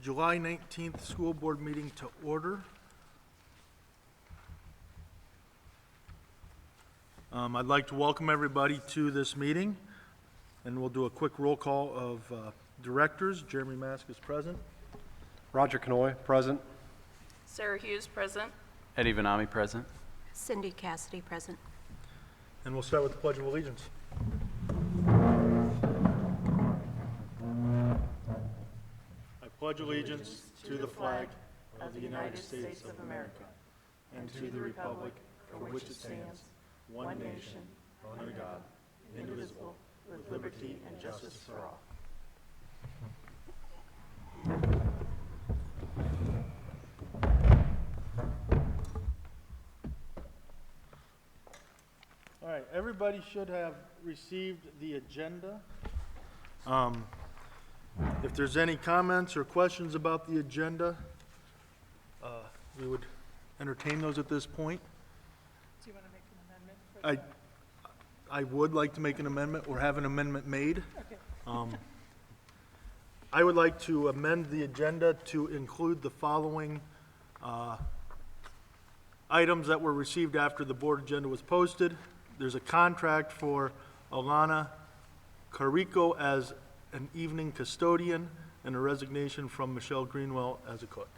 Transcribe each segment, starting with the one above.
July 19th school board meeting to order. I'd like to welcome everybody to this meeting, and we'll do a quick roll call of directors. Jeremy Mask is present. Roger Canoy, present. Sarah Hughes, present. Eddie Vanami, present. Cindy Cassidy, present. And we'll start with the Pledge of Allegiance. I pledge allegiance to the flag of the United States of America and to the republic for which it stands, one nation, under God, indivisible, with liberty and justice for all. All right, everybody should have received the agenda. If there's any comments or questions about the agenda, we would entertain those at this point. Do you want to make an amendment? I would like to make an amendment or have an amendment made. Okay. I would like to amend the agenda to include the following items that were received after the board agenda was posted. There's a contract for Alana Carico as an evening custodian and a resignation from Michelle Greenwell as a cook.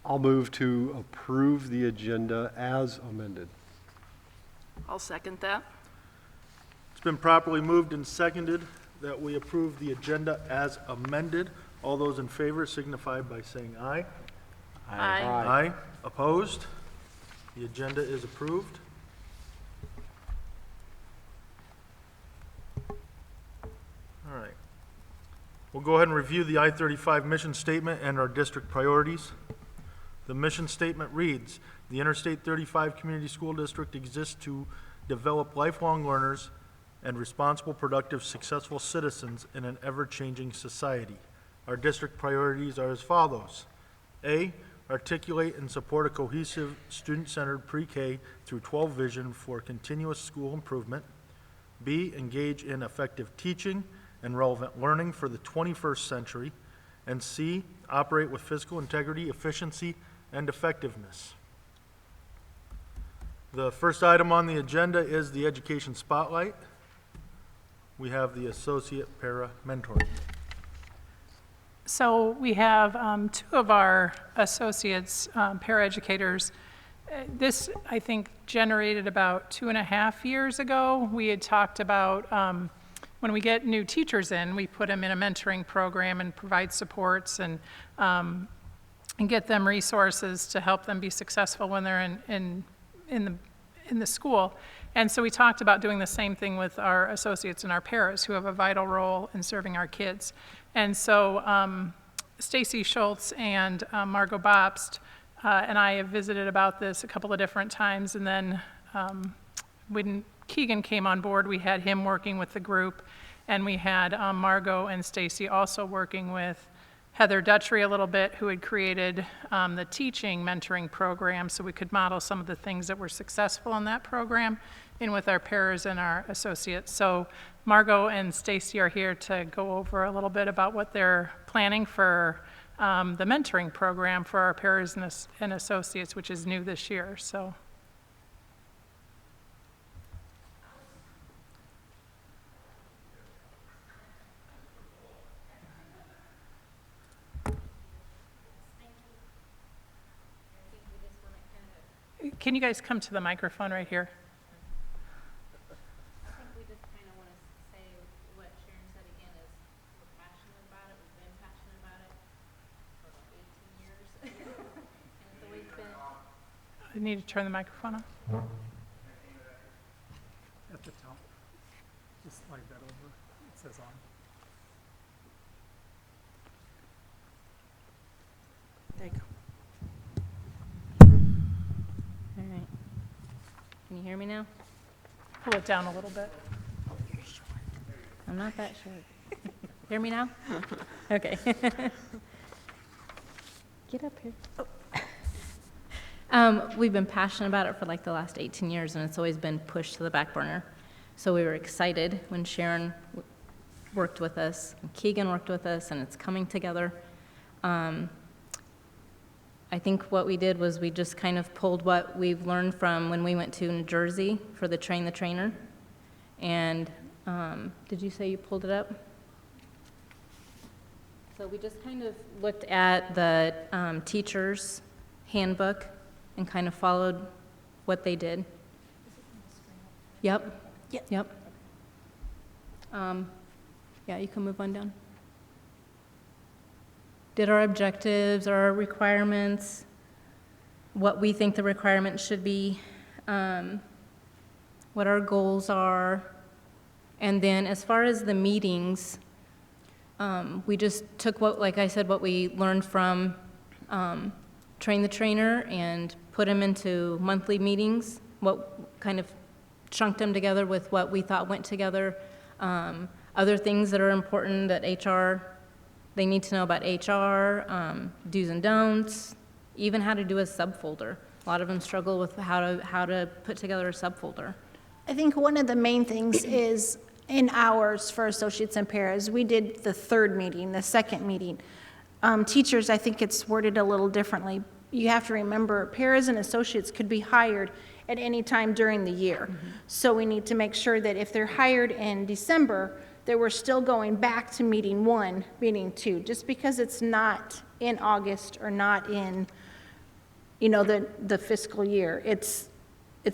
I'll move to approve the agenda as amended. I'll second that. It's been properly moved and seconded that we approve the agenda as amended. All those in favor signify by saying aye. Aye. Aye. Opposed? The agenda is approved. All right. We'll go ahead and review the I-35 mission statement and our district priorities. The mission statement reads, "The Interstate 35 Community School District exists to develop lifelong learners and responsible, productive, successful citizens in an ever-changing society. Our district priorities are as follows. A, articulate and support a cohesive, student-centered pre-K through 12 vision for continuous school improvement. B, engage in effective teaching and relevant learning for the 21st century. And C, operate with physical integrity, efficiency, and effectiveness." The first item on the agenda is the Education Spotlight. We have the Associate Para Mentoring. So we have two of our associates, paraeducators. This, I think, generated about 2.5 years ago. We had talked about when we get new teachers in, we put them in a mentoring program and provide supports and get them resources to help them be successful when they're in the school. And so we talked about doing the same thing with our associates and our paras who have a vital role in serving our kids. And so Stacy Schultz and Margot Bobst and I have visited about this a couple of different times. And then when Keegan came on board, we had him working with the group. And we had Margot and Stacy also working with Heather Dutchery a little bit, who had created the teaching mentoring program so we could model some of the things that were successful in that program and with our paras and our associates. So Margot and Stacy are here to go over a little bit about what they're planning for the mentoring program for our paras and associates, which is new this year. So. Can you guys come to the microphone right here? I think we just kind of want to say what Sharon said again is we're passionate about it. We've been passionate about it for about 18 years. And it's always been... I need to turn the microphone on. At the top, just slide that over. It says on. There you go. All right. Can you hear me now? Pull it down a little bit. I'm not that short. Hear me now? Okay. Get up here. We've been passionate about it for like the last 18 years, and it's always been pushed to the back burner. So we were excited when Sharon worked with us, and Keegan worked with us, and it's coming together. I think what we did was we just kind of pulled what we've learned from when we went to New Jersey for the Train the Trainer. And did you say you pulled it up? So we just kind of looked at the teacher's handbook and kind of followed what they did. Yep. Yep. Yeah, you can move on down. Did our objectives, our requirements, what we think the requirements should be, what our goals are. And then as far as the meetings, we just took what, like I said, what we learned from Train the Trainer and put them into monthly meetings, what kind of chunked them together with what we thought went together. Other things that are important that HR, they need to know about HR, do's and don'ts, even how to do a subfolder. A lot of them struggle with how to put together a subfolder. I think one of the main things is in hours for associates and paras, we did the third meeting, the second meeting. Teachers, I think it's worded a little differently. You have to remember, paras and associates could be hired at any time during the year. So we need to make sure that if they're hired in December, that we're still going back to meeting 1, meeting 2, just because it's not in August or not in, you know, the fiscal year. It's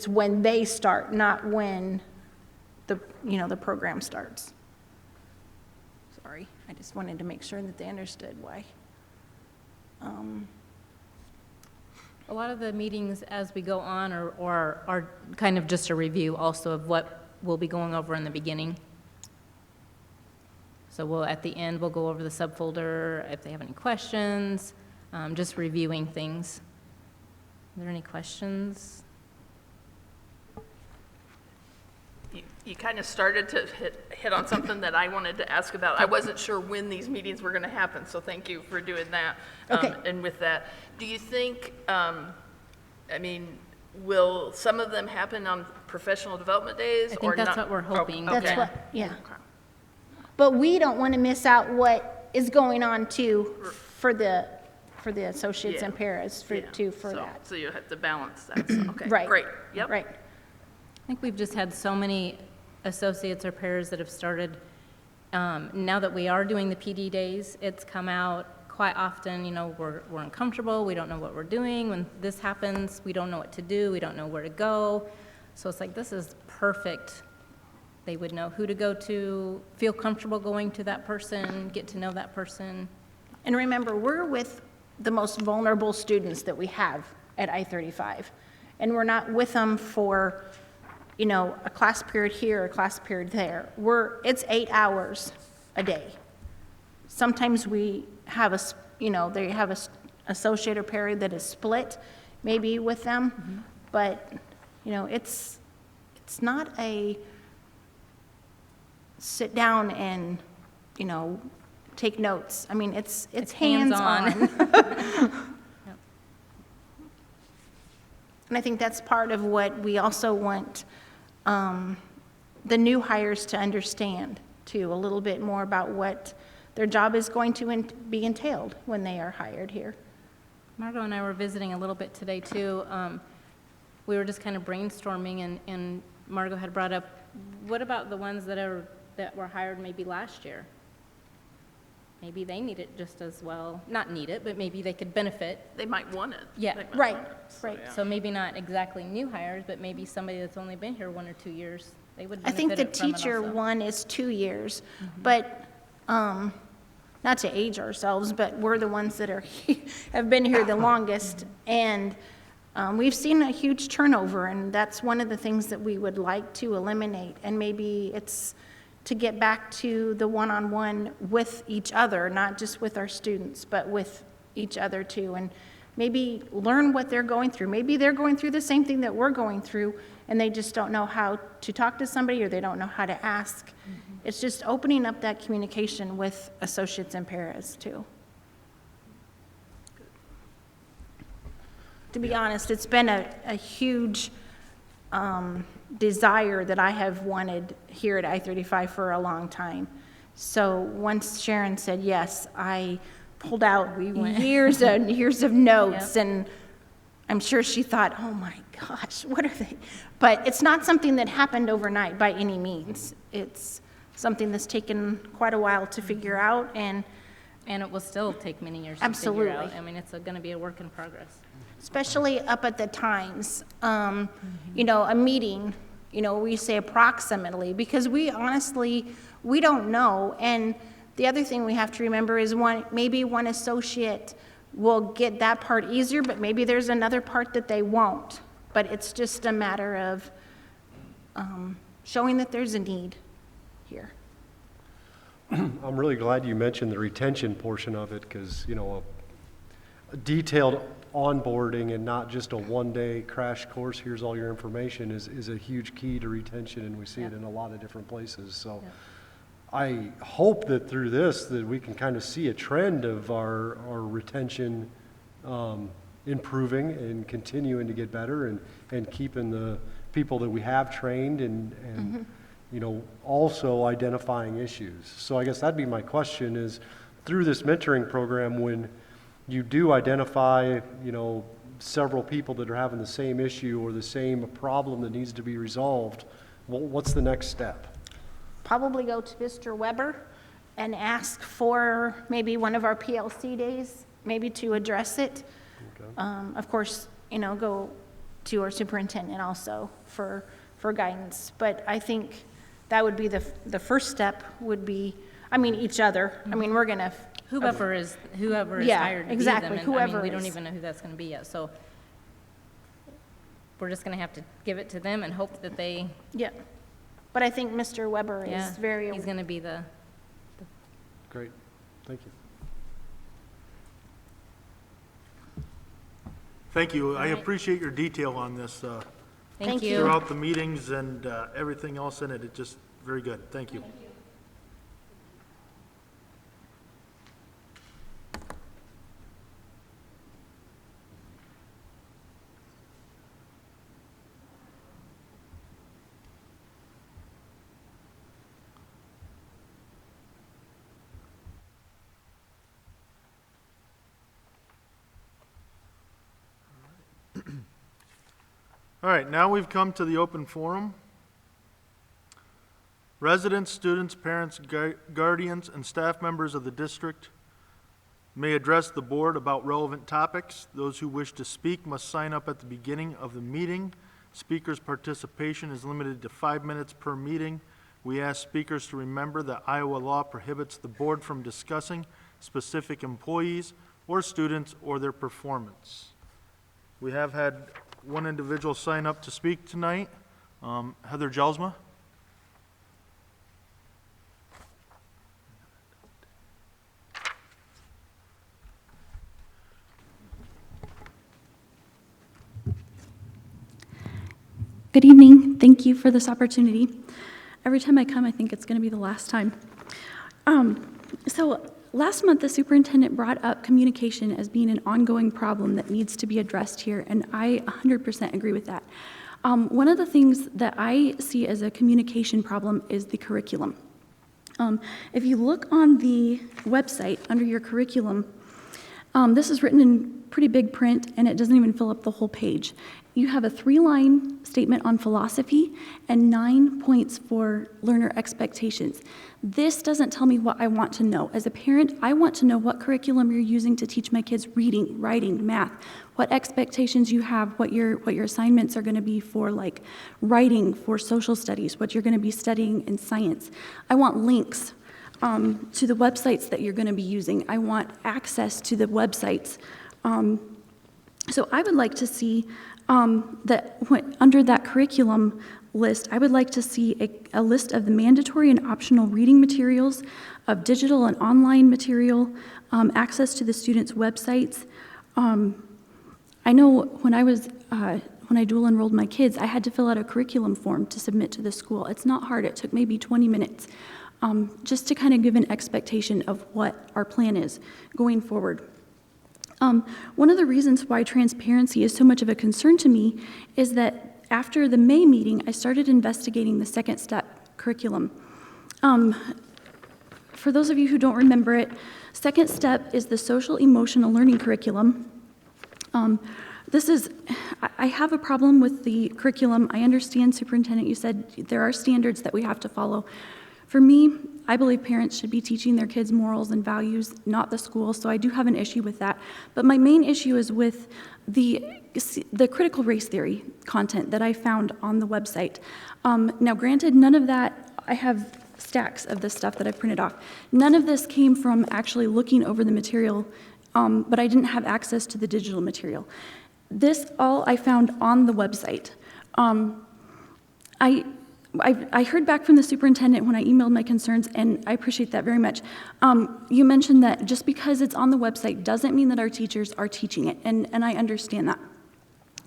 when they start, not when the program starts. Sorry, I just wanted to make sure that they understood why. A lot of the meetings as we go on are kind of just a review also of what we'll be going over in the beginning. So at the end, we'll go over the subfolder if they have any questions, just reviewing things. Are there any questions? You kind of started to hit on something that I wanted to ask about. I wasn't sure when these meetings were going to happen, so thank you for doing that. Okay. And with that, do you think, will some of them happen on professional development days I or think that's not? what we're hoping. Okay. That's what, yeah. Okay. But we don't want to miss out what is going on too for the associates Yeah. and paras for So- that. So you have to balance that, so, okay, Right. great, yep. Right. I think we've just had so many associates or pairs that have started, now that we are doing the PD days, it's come out quite often, we're uncomfortable, we don't know what we're doing. When this happens, we don't know what to do, we don't know where to go. So it's like, this is perfect. They would know who to go to, feel comfortable going to that person, get to know that person. And remember, we're with the most vulnerable students that we have at I-35. And we're not with them for, a class period here, a class period there. It's 8 hours a day. Sometimes we have they have a associate or pair that is split, maybe with them, but, it's not a sit down and, take notes. I mean, it's hands-on. And I think that's part of what we also want the new hires to understand, too, a little bit more about what their job is going to be entailed when they are hired here. Margot and I were visiting a little bit today, too. We were just kind of brainstorming, and Margot had brought up, what about the ones that were hired maybe last year? Maybe they need it just as well. Not need it, but maybe they could benefit. They might want it. Yeah. They might Right, want it. So, right. yeah. So maybe not exactly new hires, but maybe somebody that's only been here 1 or 2 years. They would I think the benefit from it teacher also. one is 2 years, but, not to age ourselves, but we're the ones that have been here the longest, and we've seen a huge turnover, and that's one of the things that we would like to eliminate, and maybe it's to get back to the one-on-one with each other, not just with our students, but with each other too, and maybe learn what they're going through. Maybe they're going through the same thing that we're going through, and they just don't know how to talk to somebody, or they don't know how to ask. It's just opening up that communication with associates and paras too. To be honest, it's been a huge desire that I have wanted here at I-35 for a long time, So once Sharon said yes, I pulled out years and years of notes, and I'm sure she thought, oh my gosh, what are they? But it's not something that happened overnight by any means. It's something that's taken quite a while to figure out, and And it will still take many years to figure Absolutely. out. I mean, it's going to be a work in progress. especially up at the times. You know, a meeting, you know, we say approximately, because we honestly, we don't know. And the other thing we have to remember is maybe one associate will get that part easier, but maybe there's another part that they won't. But it's just a matter of showing that there's a need here. I'm really glad you mentioned the retention portion of it, because, you know, a detailed onboarding and not just a one-day crash course, here's all your information, is a huge key to retention, and we see it in a lot of different places. So I hope that through this, that we can kind of see a trend of our retention improving and continuing to get better, and keeping the people that we have trained, and you know, also identifying issues. So I guess that'd be my question is, through this mentoring program, when you do identify, you know, several people that are having the same issue or the same problem that needs to be resolved, what's the next step? Probably go to Mr. Weber and ask for maybe one of our PLC days, maybe to address it. Okay. Of course, you know, go to our superintendent also for guidance. But I think that would be the first step would be, I mean, each other. I mean, we're gonna. Whoever is Yeah, hired to exactly, be them. And, I whoever mean, we don't is. even know who that's going to be yet. So we're just going to have to give it to them and hope that they, Yeah. But I think Mr. Weber yeah, is very. he's going to be the, Great, thank you. Thank you. I right. appreciate your detail on this thank Thank you. you. throughout the meetings and everything else in it. It's just very good. Thank you. All right, now we've come to the open forum. Residents, students, parents, guardians, and staff members of the district may address the board about relevant topics. Those who wish to speak must sign up at the beginning of the meeting. Speakers' participation is limited to 5 minutes per meeting. We ask speakers to remember that Iowa law prohibits the board from discussing specific employees or students or their performance. We have had one individual sign up to speak tonight, Heather Jelsma. Good evening. Thank you for this opportunity. Every time I come, I think it's going to be the last time. So last month, the superintendent brought up communication as being an ongoing problem that needs to be addressed here, and I 100% agree with that. One of the things that I see as a communication problem is the curriculum. If you look on the website under your curriculum, this is written in pretty big print, and it doesn't even fill up the whole page. You have a 3-line statement on philosophy and 9 points for learner expectations. This doesn't tell me what I want to know. As a parent, I want to know what curriculum you're using to teach my kids reading, writing, math, what expectations you have, what your assignments are going to be for, like writing, for social studies, what you're going to be studying in science. I want links to the websites that you're going to be using. I want access to the websites. So I would like to see that under that curriculum list, I would like to see a list of the mandatory and optional reading materials, of digital and online material, access to the students' websites. I know when I dual enrolled my kids, I had to fill out a curriculum form to submit to the school. It's not hard. It took maybe 20 minutes just to kind of give an expectation of what our plan is going forward. One of the reasons why transparency is so much of a concern to me is that after the May meeting, I started investigating the second step curriculum. for those of you who don't remember it, second step is the social emotional learning curriculum. I have a problem with the curriculum. I understand, Superintendent, you said there are standards that we have to follow. For me, I believe parents should be teaching their kids morals and values, not the school, so I do have an issue with that. But my main issue is with the critical race theory content that I found on the website. Now, granted, none of that, I have stacks of this stuff that I printed off. None of this came from actually looking over the material, but I didn't have access to the digital material. This all I found on the website. I heard back from the superintendent when I emailed my concerns, and I appreciate that very much. You mentioned that just because it's on the website doesn't mean that our teachers are teaching it, and I understand that.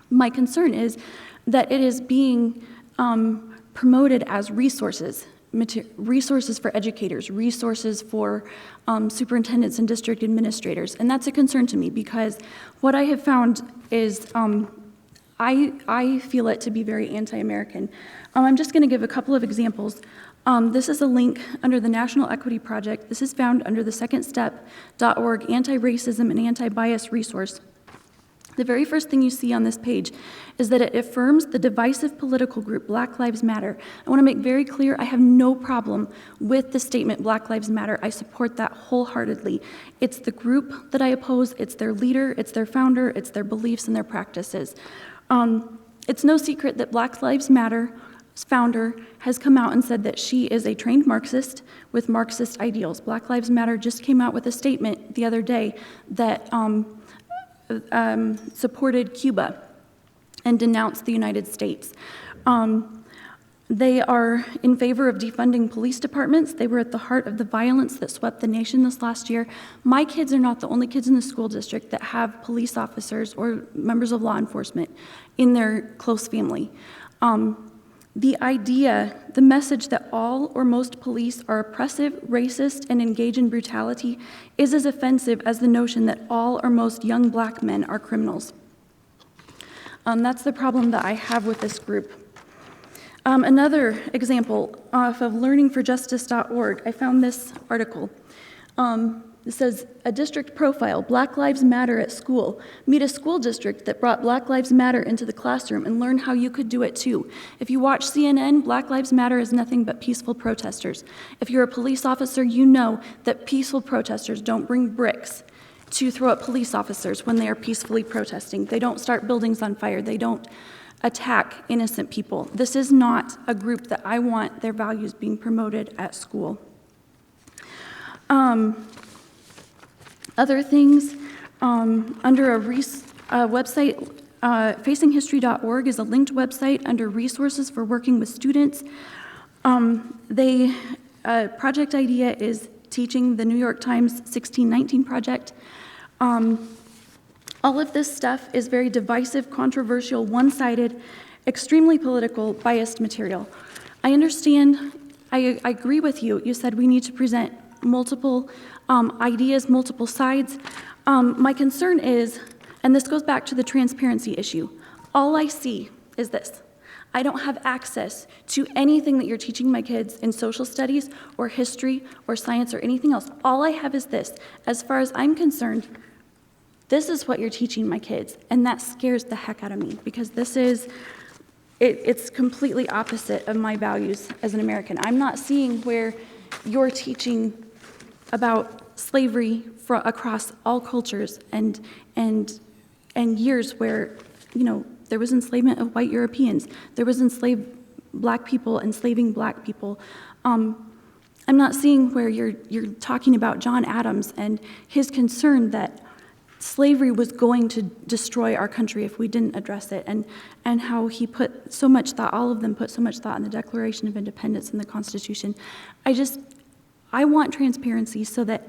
My concern is that it is being promoted as resources for educators, resources for superintendents and district administrators, and that's a concern to me because what I have found is I feel it to be very anti-American. I'm just going to give a couple of examples. This is a link under the National Equity Project. This is found under the secondstep.org anti-racism and anti-bias resource. The very first thing you see on this page is that it affirms the divisive political group Black Lives Matter. I want to make very clear I have no problem with the statement Black Lives Matter. I support that wholeheartedly. It's the group that I oppose, it's their leader, it's their founder, it's their beliefs and their practices. It's no secret that Black Lives Matter's founder has come out and said that she is a trained Marxist with Marxist ideals. Black Lives Matter just came out with a statement the other day that supported Cuba and denounced the United States. They are in favor of defunding police departments. They were at the heart of the violence that swept the nation this last year. My kids are not the only kids in the school district that have police officers or members of law enforcement in their close family. The message that all or most police are oppressive, racist, and engage in brutality is as offensive as the notion that all or most young Black men are criminals. That's the problem that I have with this group. Another example off of learningforjustice.org, I found this article. It says, a district profile, Black Lives Matter at school. Meet a school district that brought Black Lives Matter into the classroom and learn how you could do it too. If you watch CNN, Black Lives Matter is nothing but peaceful protesters. If you're a police officer, you know that peaceful protesters don't bring bricks to throw at police officers when they are peacefully protesting. They don't start buildings on fire. They don't attack innocent people. This is not a group that I want their values being promoted at school. Other things, under a website, facinghistory.org is a linked website under resources for working with students. Project idea is teaching the New York Times 1619 project. All of this stuff is very divisive, controversial, one-sided, extremely political, biased material. I understand, I agree with you. You said we need to present multiple ideas, multiple sides. My concern is, and this goes back to the transparency issue, all I see is this. I don't have access to anything that you're teaching my kids in social studies or history or science or anything else. All I have is this. As far as I'm concerned, this is what you're teaching my kids, and that scares the heck out of me because it's completely opposite of my values as an American. I'm not seeing where you're teaching about slavery across all cultures and years where, there was enslavement of white Europeans. There was enslaved Black people enslaving Black people. I'm not seeing where you're talking about John Adams and his concern that slavery was going to destroy our country if we didn't address it, and how he put so much thought, all of them put so much thought in the Declaration of Independence and the Constitution. I want transparency so that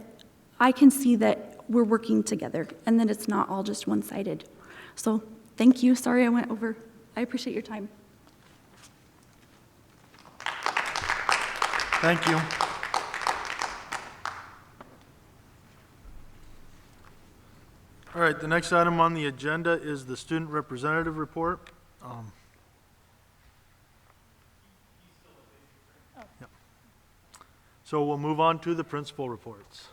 I can see that we're working together and that it's not all just one-sided. So thank you. Sorry I went over. I appreciate your time. Thank you. All right, the next item on the agenda is the student representative report. Yep. So we'll move on to the principal reports.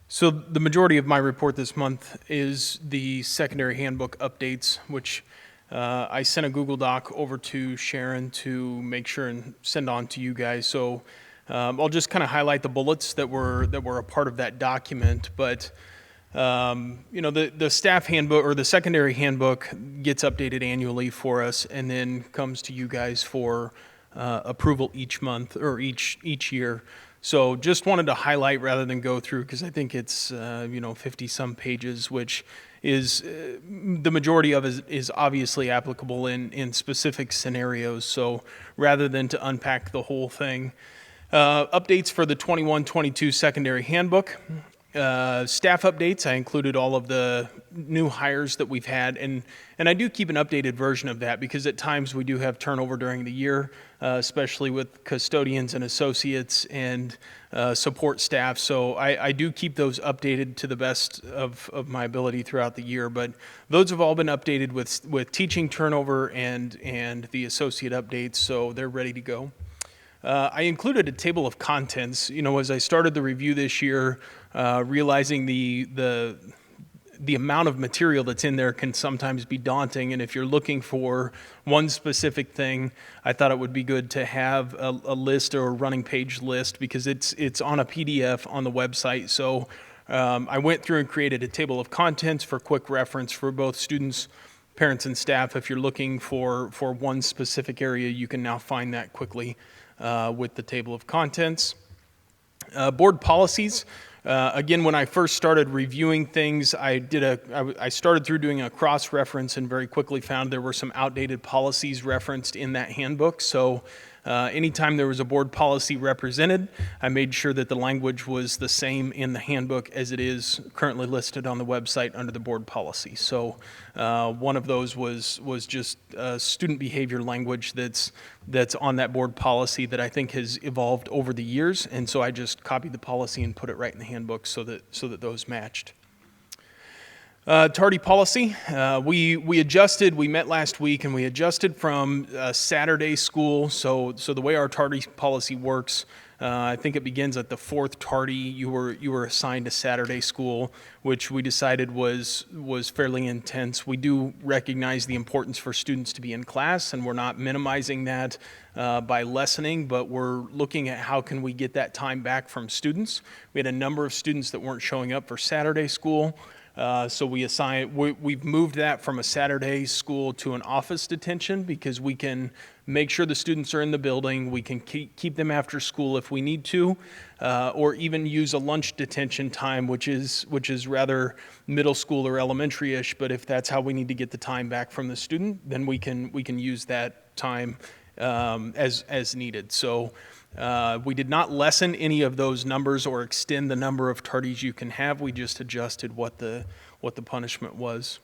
So the majority of my report this month is the secondary handbook updates, which I sent a Google Doc over to Sharon to make sure and send on to you guys. So I'll just kind of highlight the bullets that were a part of that document. But the staff handbook or the secondary handbook gets updated annually for us, and then comes to you guys for approval each month or each year. So just wanted to highlight rather than go through, because I think it's 50-some pages, which is the majority of it is obviously applicable in specific scenarios. So rather than to unpack the whole thing, updates for the 21-22 secondary handbook. Staff updates, I included all of the new hires that we've had, and I do keep an updated version of that because at times we do have turnover during the year, especially with custodians and associates and support staff. So I do keep those updated to the best of my ability throughout the year, but those have all been updated with teaching turnover and the associate updates, so they're ready to go. I included a table of contents, as I started the review this year, realizing the amount of material that's in there can sometimes be daunting. And if you're looking for one specific thing, I thought it would be good to have a list or a running page list, because it's on a PDF on the website. So I went through and created a table of contents for quick reference for both students, parents, and staff. If you're looking for one specific area, you can now find that quickly with the table of contents. Board policies. Again, when I first started reviewing things, I started through doing a cross-reference and very quickly found there were some outdated policies referenced in that handbook. So anytime there was a board policy represented, I made sure that the language was the same in the handbook as it is currently listed on the website under the board policy. So one of those was just student behavior language that's on that board policy that I think has evolved over the years, and so I just copied the policy and put it right in the handbook so that those matched. Tardy policy, we adjusted, we met last week and we adjusted from Saturday school. So the way our tardy policy works, I think it begins at the fourth tardy. You were assigned to Saturday school, which we decided was fairly intense. We do recognize the importance for students to be in class, and we're not minimizing that by lessening, but we're looking at how can we get that time back from students. We had a number of students that weren't showing up for Saturday school. So we've moved that from a Saturday school to an office detention, because we can make sure the students are in the building. We can keep them after school if we need to, or even use a lunch detention time, which is rather middle school or elementary-ish. But if that's how we need to get the time back from the student, then we can use that time as needed. So we did not lessen any of those numbers or extend the number of tardies you can have. We just adjusted what the punishment was.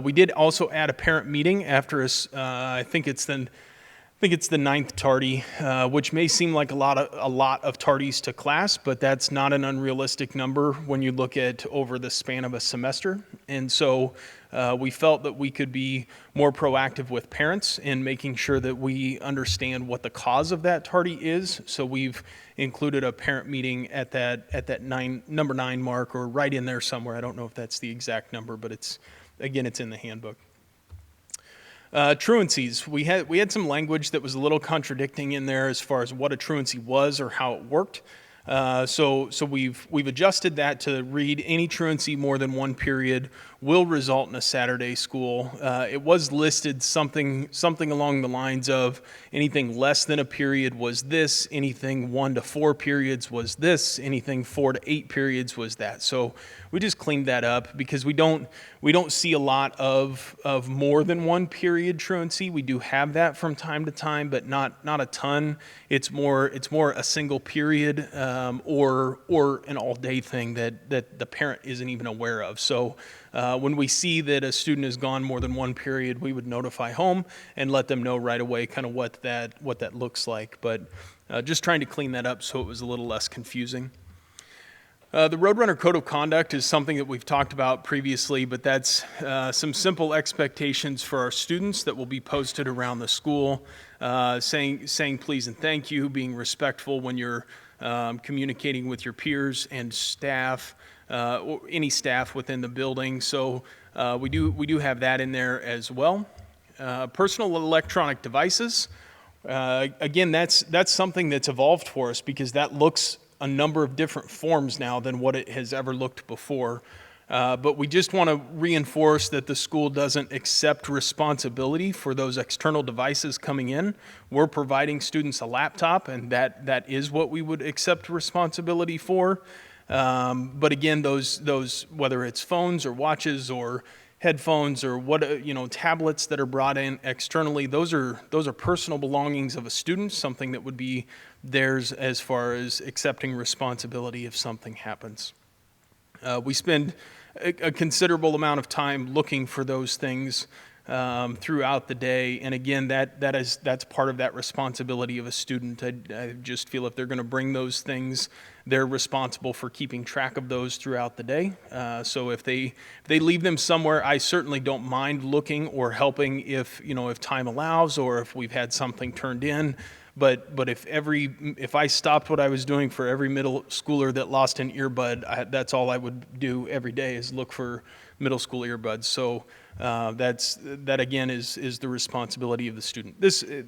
We did also add a parent meeting after I think it's the ninth tardy, which may seem like a lot of tardies to class, but that's not an unrealistic number when you look at over the span of a semester. And so we felt that we could be more proactive with parents in making sure that we understand what the cause of that tardy is. So we've included a parent meeting at that number 9 mark, or right in there somewhere. I don't know if that's the exact number, but it's in the handbook. Truancies. We had some language that was a little contradicting in there as far as what a truancy was or how it worked. So we've adjusted that to read any truancy more than one period will result in a Saturday school. It was listed something along the lines of anything less than a period was this, anything 1 to 4 periods was this, anything 4 to 8 periods was that. So we just cleaned that up because we don't see a lot of more than one period truancy. We do have that from time to time, but not a ton. It's more a single period or an all day thing that the parent isn't even aware of. So when we see that a student has gone more than one period, we would notify home and let them know right away kind of what that looks like. But just trying to clean that up so it was a little less confusing. The Roadrunner Code of Conduct is something that we've talked about previously, but that's some simple expectations for our students that will be posted around the school, saying please and thank you, being respectful when you're communicating with your peers and staff, or any staff within the building. So we do have that in there as well. Personal electronic devices. Again, that's something that's evolved for us because that looks a number of different forms now than what it has ever looked before. But we just want to reinforce that the school doesn't accept responsibility for those external devices coming in. We're providing students a laptop, and that is what we would accept responsibility for. But again, those whether it's phones or watches or headphones or tablets that are brought in externally, those are personal belongings of a student, something that would be theirs as far as accepting responsibility if something happens. We spend a considerable amount of time looking for those things throughout the day, and again, that's part of that responsibility of a student. I just feel if they're going to bring those things, they're responsible for keeping track of those throughout the day. So if they leave them somewhere, I certainly don't mind looking or helping if time allows or if we've had something turned in. But if I stopped what I was doing for every middle schooler that lost an earbud, that's all I would do every day is look for middle school earbuds. So that again is the responsibility of the student.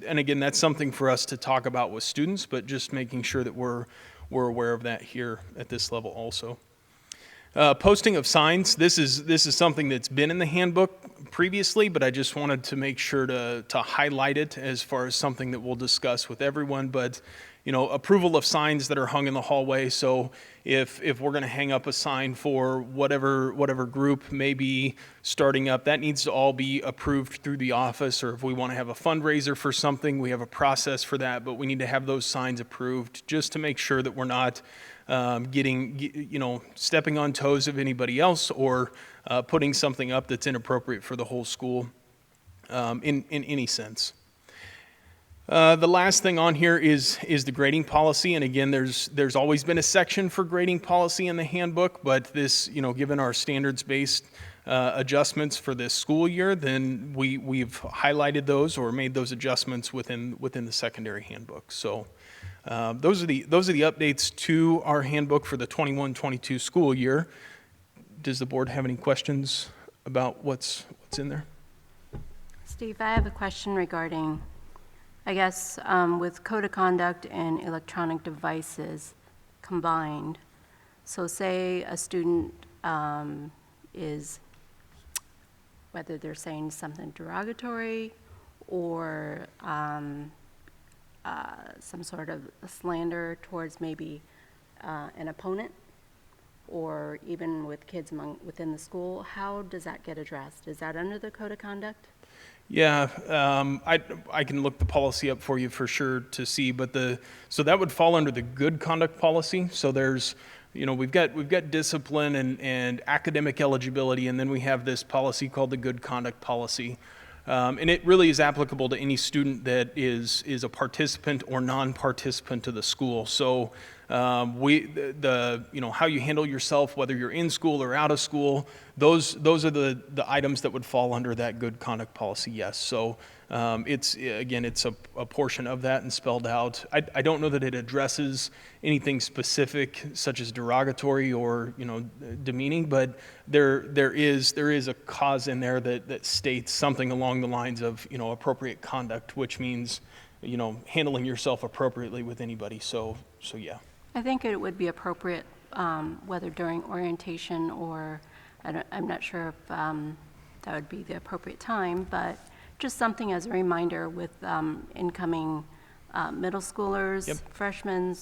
And again, that's something for us to talk about with students, but just making sure that we're aware of that here at this level also. Posting of signs. This is something that's been in the handbook previously, but I just wanted to make sure to highlight it as far as something that we'll discuss with everyone. But approval of signs that are hung in the hallway. So if we're going to hang up a sign for whatever group may be starting up, that needs to all be approved through the office. Or if we want to have a fundraiser for something, we have a process for that. But we need to have those signs approved just to make sure that we're not stepping on toes of anybody else or putting something up that's inappropriate for the whole school in any sense. The last thing on here is the grading policy, and again, there's always been a section for grading policy in the handbook, but this, given our standards-based adjustments for this school year, then we've highlighted those or made those adjustments within the secondary handbook. So those are the updates to our handbook for the 21-22 school year. Does the board have any questions about what's in there? Steve, I have a question regarding, I guess, with code of conduct and electronic devices combined. So say a student is, whether they're saying something derogatory or some sort of slander towards maybe an opponent, or even with kids within the school, how does that get addressed? Is that under the code of conduct? Yeah, I can look the policy up for you for sure to see, but so that would fall under the good conduct policy. So there's, we've got discipline and academic eligibility, and then we have this policy called the good conduct policy. And it really is applicable to any student that is a participant or non-participant to the school. So how you handle yourself, whether you're in school or out of school, those are the items that would fall under that good conduct policy, yes. So it's a portion of that and spelled out. I don't know that it addresses anything specific such as derogatory or demeaning, but there is a cause in there that states something along the lines of appropriate conduct, which means handling yourself appropriately with anybody. So yeah. I think it would be appropriate, whether during orientation or, I'm not sure if that would be the appropriate time, but just something as a reminder with incoming middle schoolers, Yep. freshmen,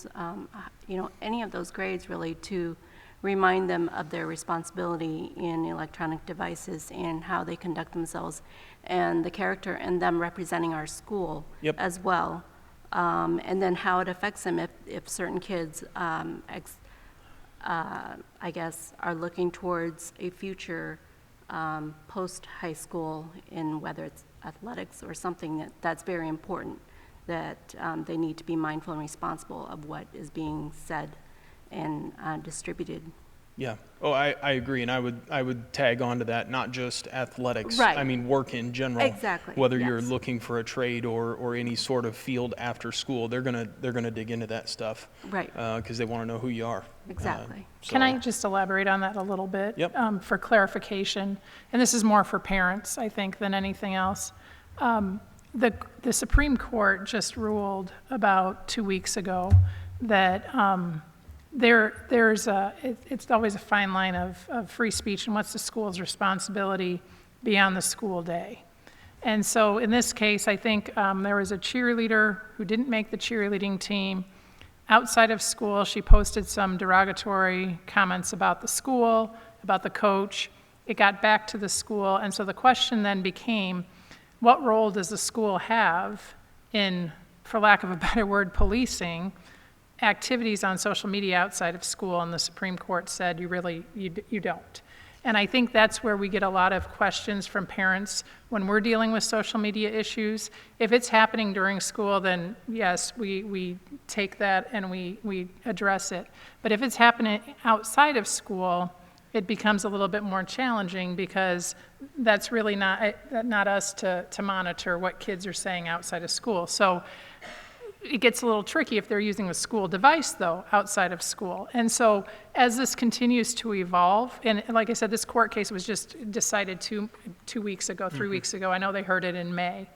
any of those grades really, to remind them of their responsibility in electronic devices and how they conduct themselves and the character and them representing our school Yep. as well. And then how it affects them if certain kids, I guess, are looking towards a future post-high school in whether it's athletics or something that's very important, that they need to be mindful and responsible of what is being said and distributed. Yeah. Oh, I agree, and I would tag on to that, not just athletics. Right. I mean, work in general. Exactly, Whether you're yes. looking for a trade or any sort of field after school, they're gonna dig into that stuff. Right. Because they want to know who you are. Exactly. Can So- I just elaborate on that a little bit? Yep. For clarification, and this is more for parents, I think, than anything else. The Supreme Court just ruled about 2 weeks ago that it's always a fine line of free speech and what's the school's responsibility beyond the school day. And so in this case, I think there was a cheerleader who didn't make the cheerleading team. Outside of school, she posted some derogatory comments about the school, about the coach. It got back to the school, and so the question then became, what role does the school have in, for lack of a better word, policing activities on social media outside of school? And the Supreme Court said, you don't. And I think that's where we get a lot of questions from parents when we're dealing with social media issues. If it's happening during school, then yes, we take that and we address it. But if it's happening outside of school, it becomes a little bit more challenging because that's really not us to monitor what kids are saying outside of school. So it gets a little tricky if they're using a school device, though, outside of school. And so as this continues to evolve, and like I said, this court case was just decided 2 weeks ago, 3 weeks ago. I know they heard it in May.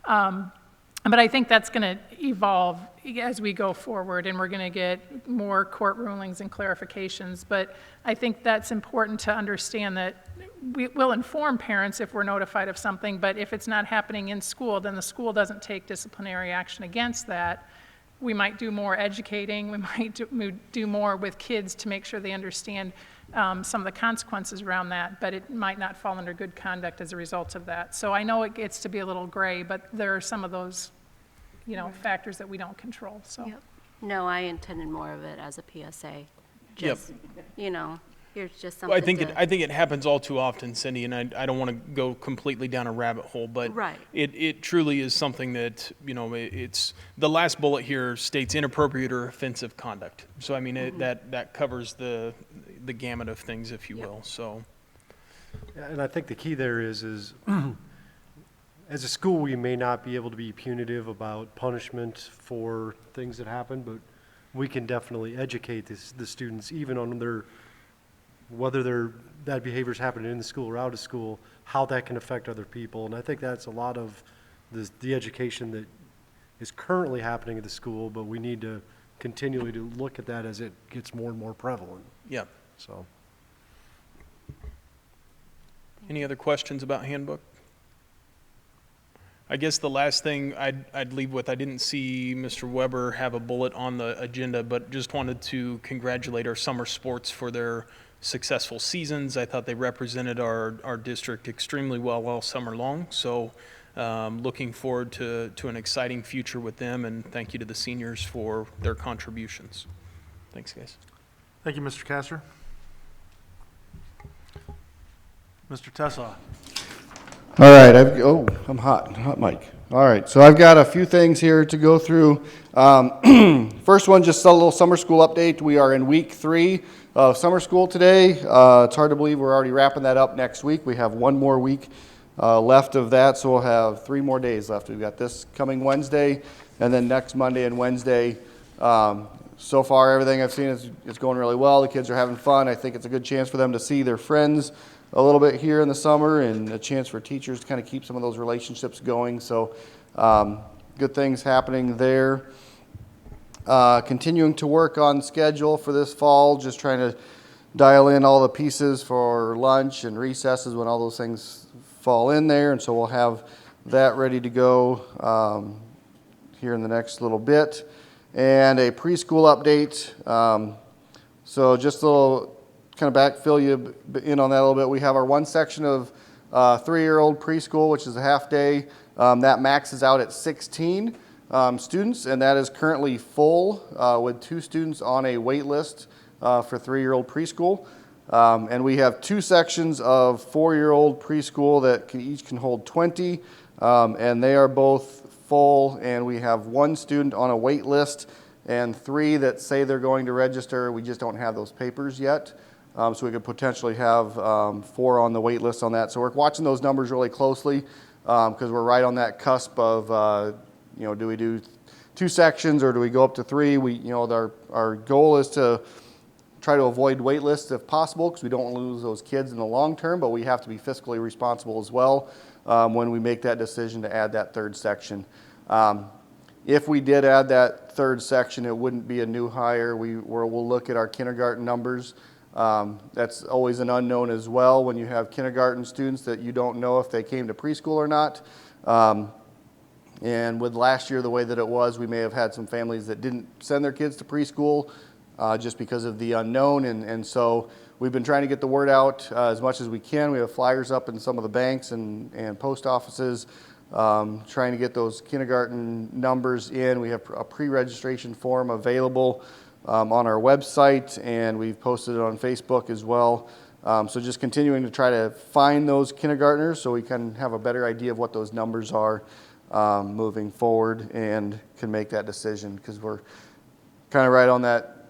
But I think that's going to evolve as we go forward, and we're going to get more court rulings and clarifications. But I think that's important to understand that we'll inform parents if we're notified of something, but if it's not happening in school, then the school doesn't take disciplinary action against that. We might do more educating. We might do more with kids to make sure they understand some of the consequences around that, but it might not fall under good conduct as a result of that. So I know it gets to be a little gray, but there are some of those, factors that we don't control, so. Yep. No, I intended more of it as a PSA. Just, here's just something Well, I think it happens all too often, Cindy, and I don't want to go completely down a rabbit hole, but Right. it truly is something that, it's, the last bullet here states inappropriate or offensive conduct. So, I mean, that covers the gamut of things, if you will, so. Yeah, and I think the key there is as a school, we may not be able to be punitive about punishment for things that happen, but we can definitely educate the students, even on whether that behavior is happening in the school or out of school, how that can affect other people. And I think that's a lot of the education that is currently happening at the school, but we need to continually to look at that as it gets more and more prevalent. Yeah. So, Any other questions about handbook? I guess the last thing I'd leave with, I didn't see Mr. Weber have a bullet on the agenda, but just wanted to congratulate our summer sports for their successful seasons. I thought they represented our district extremely well all summer long. So looking forward to an exciting future with them, and thank you to the seniors for their contributions. Thanks, guys. Thank you, Mr. Casser. Mr. Tessa. All right, I'm hot mic. All right, so I've got a few things here to go through. First one, just a little summer school update. We are in week 3 of summer school today. It's hard to believe we're already wrapping that up next week. We have one more week left of that, so we'll have 3 more days left. We've got this coming Wednesday, and then next Monday and Wednesday. So far, everything I've seen is going really well. The kids are having fun. I think it's a good chance for them to see their friends a little bit here in the summer, and a chance for teachers to kind of keep some of those relationships going. So good things happening there. Continuing to work on schedule for this fall, just trying to dial in all the pieces for lunch and recesses when all those things fall in there. And so we'll have that ready to go here in the next little bit. And a preschool update. So just a little kind of fill you in on that a little bit. We have our one section of 3-year-old preschool, which is a half day. That maxes out at 16 students, and that is currently full with 2 students on a wait list for 3-year-old preschool. And we have 2 sections of 4-year-old preschool that each can hold 20, and they are both full, and we have 1 student on a wait list and 3 that say they're going to register. We just don't have those papers yet. So we could potentially have 4 on the wait list on that. So we're watching those numbers really closely because we're right on that cusp of, do we do 2 sections or do we go up to 3? Our goal is to try to avoid wait lists if possible because we don't want to lose those kids in the long term, but we have to be fiscally responsible as well when we make that decision to add that 3rd section. If we did add that 3rd section, it wouldn't be a new hire. We'll look at our kindergarten numbers. That's always an unknown as well when you have kindergarten students that you don't know if they came to preschool or not. And with last year the way that it was, we may have had some families that didn't send their kids to preschool just because of the unknown. And so we've been trying to get the word out as much as we can. We have flyers up in some of the banks and post offices trying to get those kindergarten numbers in. We have a pre-registration form available on our website, and we've posted it on Facebook as well. So just continuing to try to find those kindergartners so we can have a better idea of what those numbers are moving forward and can make that decision because we're kind of right on that,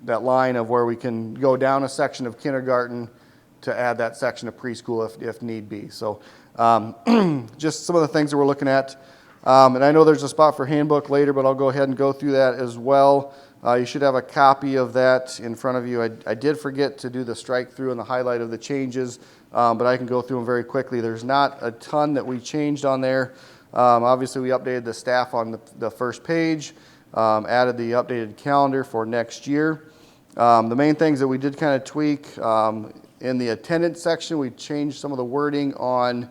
that line of where we can go down a section of kindergarten to add that section of preschool if need be. So just some of the things that we're looking at. And I know there's a spot for handbook later, but I'll go ahead and go through that as well. You should have a copy of that in front of you. I did forget to do the strike through and the highlight of the changes, but I can go through them very quickly. There's not a ton that we changed on there. Obviously, we updated the staff on the first page, added the updated calendar for next year. The main things that we did kind of tweak, in the attendance section, we changed some of the wording on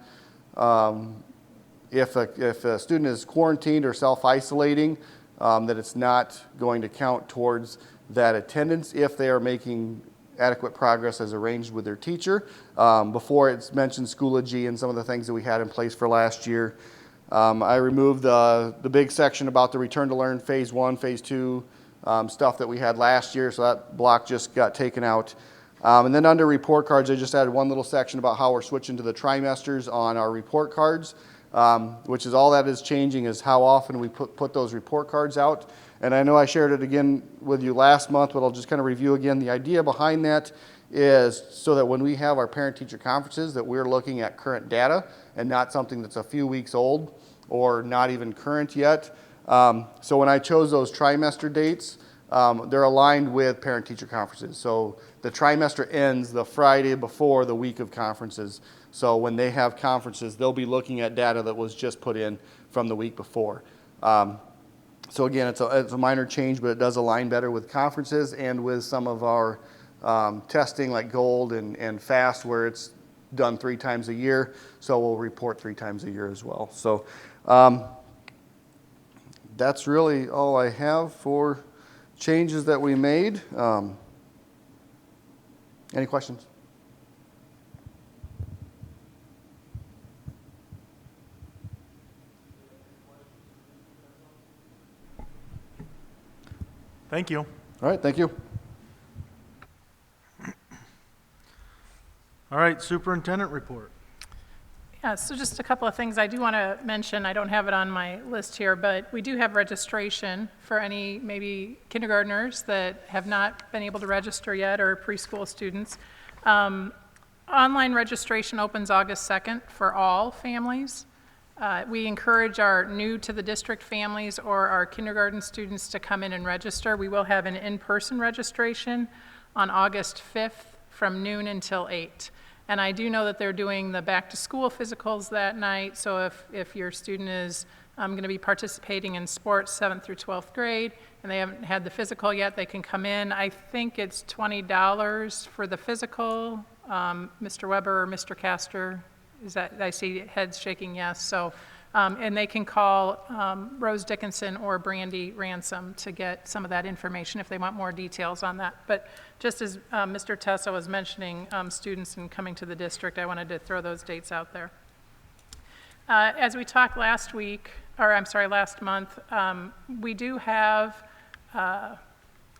if a student is quarantined or self-isolating, that it's not going to count towards that attendance if they are making adequate progress as arranged with their teacher. Before it's mentioned Schoology and some of the things that we had in place for last year. I removed the big section about the return to learn phase 1, phase 2 stuff that we had last year, so that block just got taken out. And then under report cards, I just added one little section about how we're switching to the trimesters on our report cards. Which is all that is changing is how often we put those report cards out. And I know I shared it again with you last month, but I'll just kind of review again. The idea behind that is so that when we have our parent-teacher conferences that we're looking at current data and not something that's a few weeks old or not even current yet. So when I chose those trimester dates, they're aligned with parent-teacher conferences. So the trimester ends the Friday before the week of conferences. So when they have conferences, they'll be looking at data that was just put in from the week before. So again, it's a minor change, but it does align better with conferences and with some of our testing like GOLD and FAST where it's done 3 times a year. So we'll report 3 times a year as well. So that's really all I have for changes that we made. Any questions? Thank you. All right, thank you. All right, Superintendent Report. Yeah, so just a couple of things I do want to mention. I don't have it on my list here, but we do have registration for any maybe kindergartners that have not been able to register yet or preschool students. Online registration opens August 2nd for all families. We encourage our new to the district families or our kindergarten students to come in and register. We will have an in-person registration on August 5th from noon until 8. And I do know that they're doing the back-to-school physicals that night, so if your student is going to be participating in sports 7th through 12th grade and they haven't had the physical yet, they can come in. I think it's $20 for the physical. Mr. Weber or Mr. Castor, is that, I see heads shaking yes. So, and they can call Rose Dickinson or Brandy Ransom to get some of that information if they want more details on that. But just as Mr. Tessa was mentioning students and coming to the district, I wanted to throw those dates out there. As we talked last month, we do have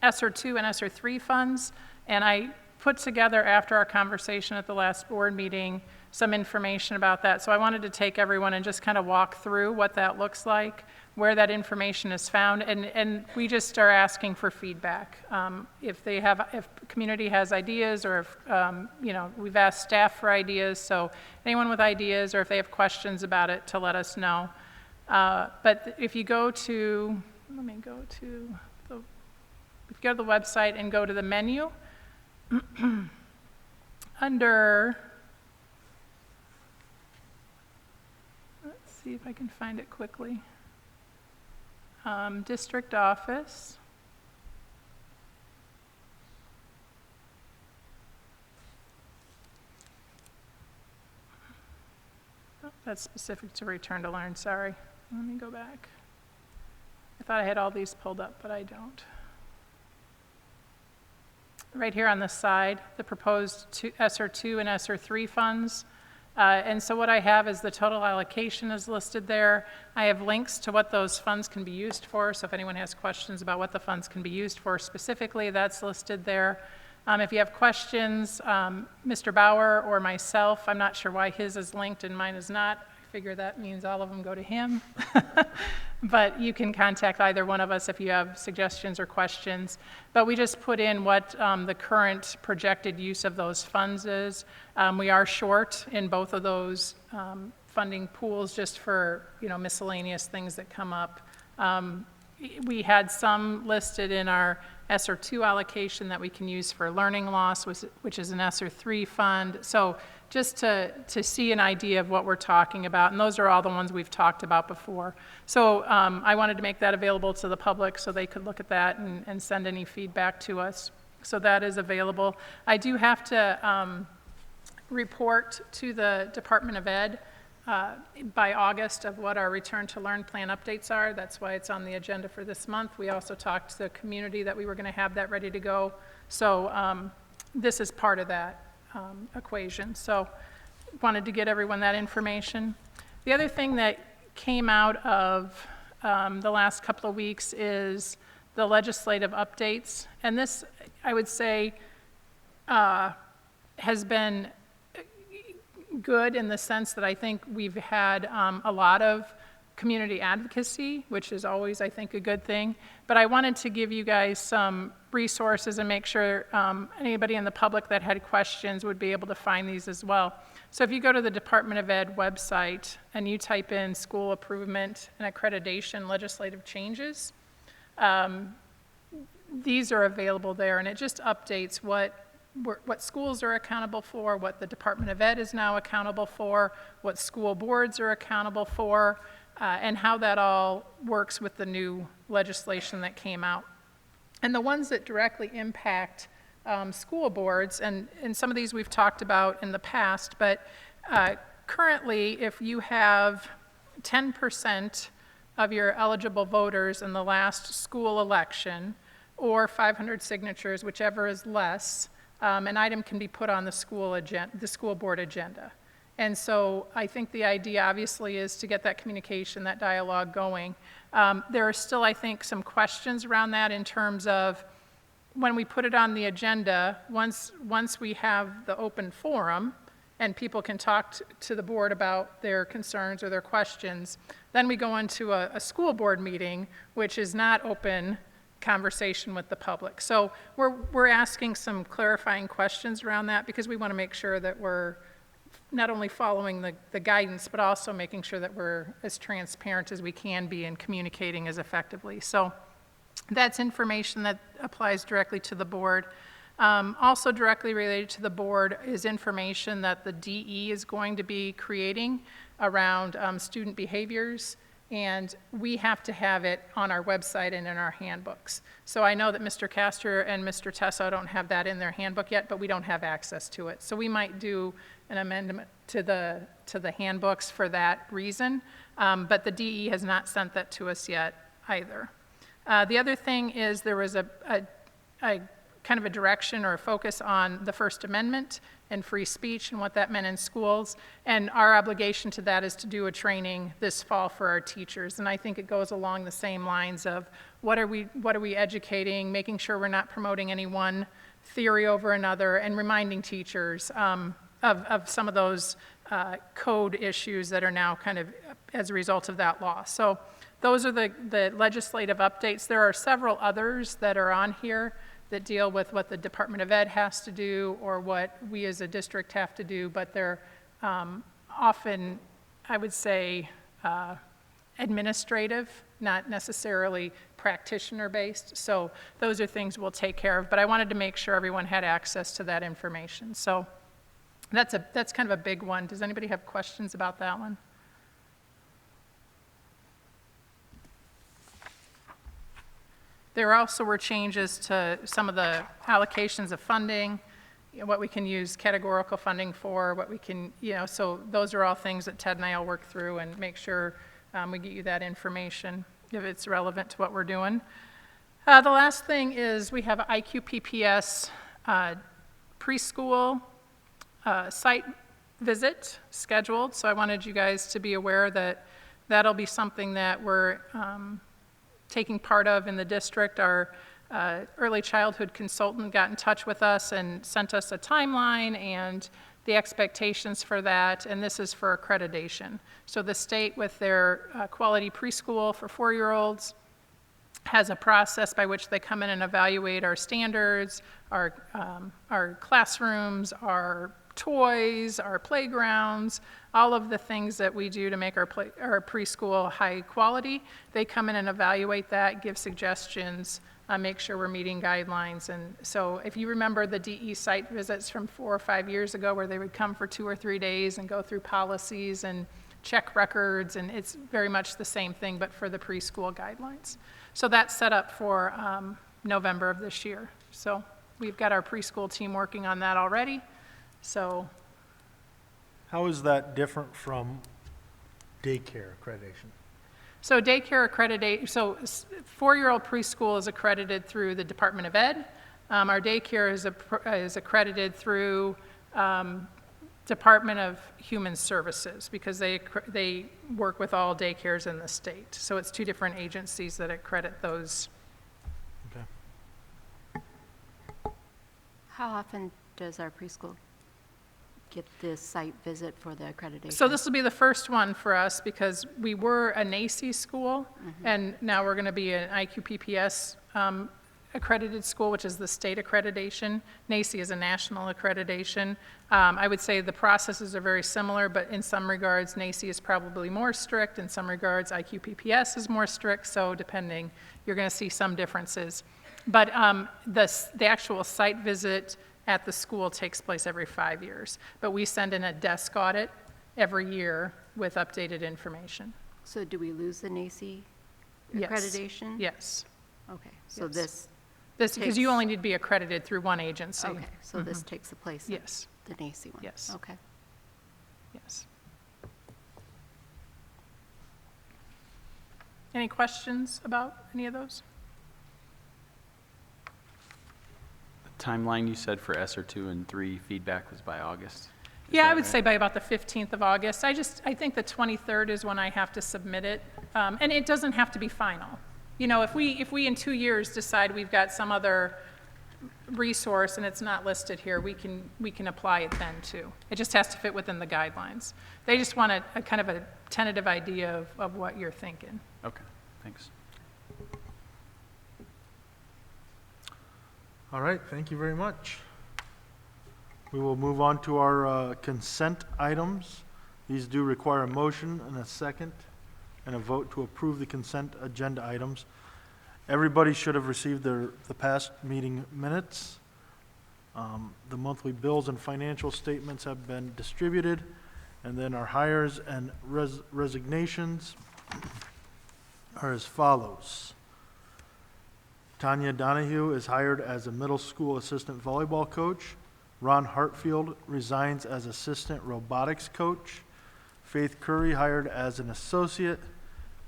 ESSER 2 and ESSER 3 funds, and I put together after our conversation at the last board meeting some information about that. So I wanted to take everyone and just kind of walk through what that looks like, where that information is found, and we just are asking for feedback. If community has ideas, or if, we've asked staff for ideas, so anyone with ideas, or if they have questions about it, to let us know. But if you go to, if you go to the website and go to the menu, under, let's see if I can find it quickly. District office. Oh, that's specific to Return to Learn, sorry. Let me go back. I thought I had all these pulled up, but I don't. Right here on the side, the proposed ESSER2 and ESSER3 funds. And so what I have is the total allocation is listed there. I have links to what those funds can be used for, so if anyone has questions about what the funds can be used for specifically, that's listed there. If you have questions, Mr. Bauer or myself, I'm not sure why his is linked and mine is not. I figure that means all of them go to him. But you can contact either one of us if you have suggestions or questions. But we just put in what the current projected use of those funds is. We are short in both of those funding pools just for miscellaneous things that come up. We had some listed in our ESSER2 allocation that we can use for learning loss, which is an ESSER3 fund. So just to see an idea of what we're talking about, and those are all the ones we've talked about before. So I wanted to make that available to the public so they could look at that and send any feedback to us. So that is available. I do have to report to the Department of Ed by August of what our Return to Learn plan updates are. That's why it's on the agenda for this month. We also talked to the community that we were going to have that ready to go. So this is part of that equation. So wanted to get everyone that information. The other thing that came out of the last couple of weeks is the legislative updates. And this, I would say, has been good in the sense that I think we've had a lot of community advocacy, which is always, I think, a good thing. But I wanted to give you guys some resources and make sure anybody in the public that had questions would be able to find these as well. So if you go to the Department of Ed website and you type in school improvement and accreditation legislative changes, these are available there, and it just updates what schools are accountable for, what the Department of Ed is now accountable for, what school boards are accountable for, and how that all works with the new legislation that came out. And the ones that directly impact school boards, and some of these we've talked about in the past, but currently if you have 10% of your eligible voters in the last school election, or 500 signatures, whichever is less, an item can be put on the school board agenda. And so I think the idea obviously is to get that communication, that dialogue going. There are still, I think, some questions around that in terms of when we put it on the agenda, once we have the open forum and people can talk to the board about their concerns or their questions, then we go into a school board meeting, which is not open conversation with the public. So we're asking some clarifying questions around that because we want to make sure that we're not only following the guidance, but also making sure that we're as transparent as we can be and communicating as effectively. So that's information that applies directly to the board. Also directly related to the board is information that the DE is going to be creating around student behaviors, and we have to have it on our website and in our handbooks. So I know that Mr. Castor and Mr. Tesso don't have that in their handbook yet, but we don't have access to it. So we might do an amendment to the handbooks for that reason, but the DE has not sent that to us yet either. The other thing is there was a kind of a direction or a focus on the First Amendment and free speech and what that meant in schools. And our obligation to that is to do a training this fall for our teachers. And I think it goes along the same lines of what are we educating, making sure we're not promoting any one theory over another, and reminding teachers of some of those code issues that are now kind of as a result of that law. So those are the legislative updates. There are several others that are on here that deal with what the Department of Ed has to do or what we as a district have to do, but they're often, I would say, administrative, not necessarily practitioner-based. So those are things we'll take care of, but I wanted to make sure everyone had access to that information. So that's kind of a big one. Does anybody have questions about that one? There also were changes to some of the allocations of funding, what we can use categorical funding for, what we can, so those are all things that Ted and I will work through and make sure we get you that information if it's relevant to what we're doing. The last thing is we have IQPPS preschool site visit scheduled, so I wanted you guys to be aware that that'll be something that we're taking part of in the district. Our early childhood consultant got in touch with us and sent us a timeline and the expectations for that, and this is for accreditation. So the state, with their quality preschool for 4-year-olds, has a process by which they come in and evaluate our standards, our classrooms, our toys, our playgrounds, all of the things that we do to make our preschool high quality. They come in and evaluate that, give suggestions, make sure we're meeting guidelines. And so if you remember the DE site visits from 4 or 5 years ago where they would come for 2 or 3 days and go through policies and check records, and it's very much the same thing but for the preschool guidelines. So that's set up for November of this year. So we've got our preschool team working on that already. So How is that different from daycare accreditation? So daycare accreditation, so 4-year-old preschool is accredited through the Department of Ed. Our daycare is accredited through Department of Human Services because they work with all daycares in the state. So it's 2 different agencies that accredit those. Okay. How often does our preschool get this site visit for the accreditation? So this will be the first one for us because we were a NACI school, and now we're going to be an IQPPS accredited school, which is the state accreditation. NACI is a national accreditation. I would say the processes are very similar, but in some regards, NACI is probably more strict. In some regards, IQPPS is more strict, so depending, you're going to see some differences. But the actual site visit at the school takes place every 5 years. But we send in a desk audit every year with updated information. So do we lose the NACI Yes. accreditation? Yes. Okay, so Yes. this Because you only need to be accredited through one agency. okay, so this takes the place of Yes. the NACI one? Yes. Okay. Yes. Any questions about any of those? Timeline you said for ESER 2 and 3 feedback was by August? Is Yeah, that I would right? say by about the 15th of August. I think the 23rd is when I have to submit it. And it doesn't have to be final. You know, if we in 2 years decide we've got some other resource and it's not listed here, we can apply it then too. It just has to fit within the guidelines. They just want a kind of a tentative idea of what you're thinking. Okay, thanks. All right, thank you very much. We will move on to our consent items. These do require a motion and a second and a vote to approve the consent agenda items. Everybody should have received the past meeting minutes. The monthly bills and financial statements have been distributed, and then our hires and resignations are as follows. Tanya Donahue is hired as a middle school assistant volleyball coach. Ron Hartfield resigns as assistant robotics coach. Faith Curry hired as an associate.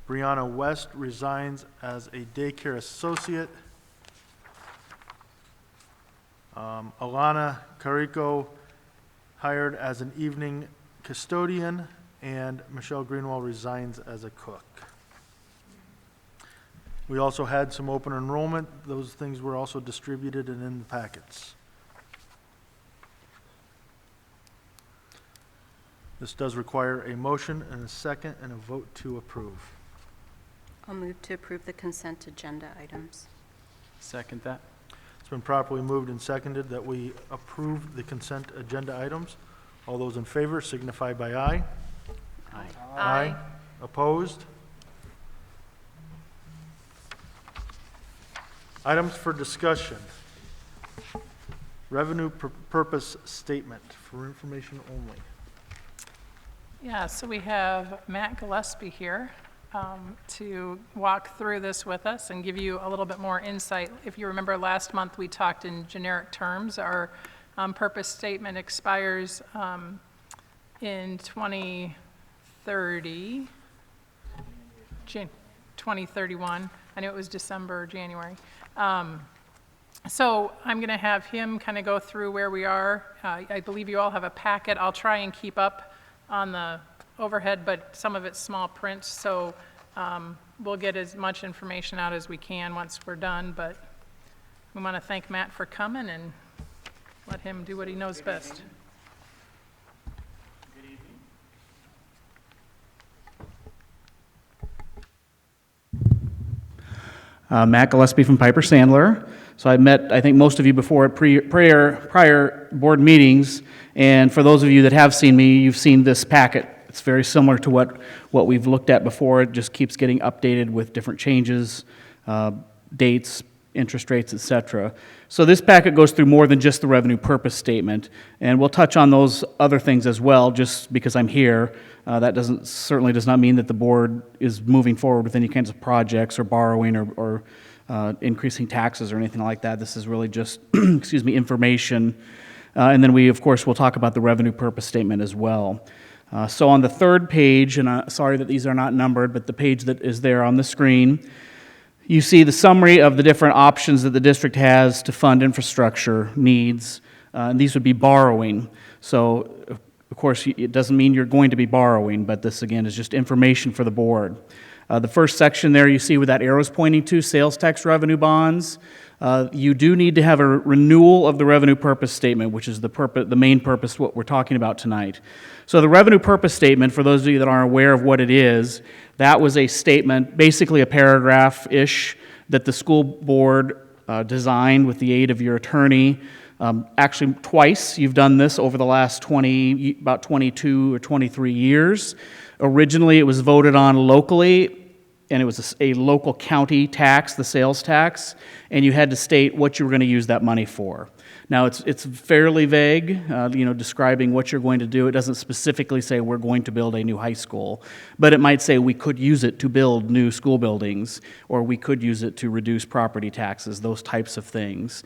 Brianna West resigns as a daycare associate. Alana Carico hired as an evening custodian, and Michelle Greenwell resigns as a cook. We also had some open enrollment. Those things were also distributed and in the packets. This does require a motion and a second and a vote to approve. I'll move to approve the consent agenda items. Second that? It's been properly moved and seconded that we approve the consent agenda items. All those in favor signify by aye. Aye. Aye. Opposed? Items for discussion. Revenue purpose statement for information only. Yeah, so we have Matt Gillespie here to walk through this with us and give you a little bit more insight. If you remember last month, we talked in generic terms. Our purpose statement expires in 2030, 2031. I knew it was December or January. So I'm going to have him kind of go through where we are. I believe you all have a packet. I'll try and keep up on the overhead, but some of it's small print, so we'll get as much information out as we can once we're done. But we want to thank Matt for coming and let him do what he knows best. Matt Gillespie from Piper Sandler. So I met, I think, most of you before at prior board meetings, and for those of you that have seen me, you've seen this packet. It's very similar to what we've looked at before. It just keeps getting updated with different changes, dates, interest rates, et cetera. So this packet goes through more than just the revenue purpose statement, and we'll touch on those other things as well, just because I'm here. That certainly does not mean that the board is moving forward with any kinds of projects or borrowing or increasing taxes or anything like that. This is really just, information. And then we, of course, will talk about the revenue purpose statement as well. So on the third page, and sorry that these are not numbered, but the page that is there on the screen, you see the summary of the different options that the district has to fund infrastructure needs. And these would be borrowing. So, of course, it doesn't mean you're going to be borrowing, but this, again, is just information for the board. The first section there you see where that arrow's pointing to, sales tax revenue bonds. You do need to have a renewal of the revenue purpose statement, which is the main purpose what we're talking about tonight. So the revenue purpose statement, for those of you that aren't aware of what it is, that was a statement, basically a paragraph-ish, that the school board designed with the aid of your attorney. Actually, twice you've done this over the last about 22 or 23 years. Originally, it was voted on locally, and it was a local county tax, the sales tax, and you had to state what you were going to use that money for. Now, it's fairly vague, describing what you're going to do. It doesn't specifically say we're going to build a new high school, but it might say we could use it to build new school buildings, or we could use it to reduce property taxes, those types of things.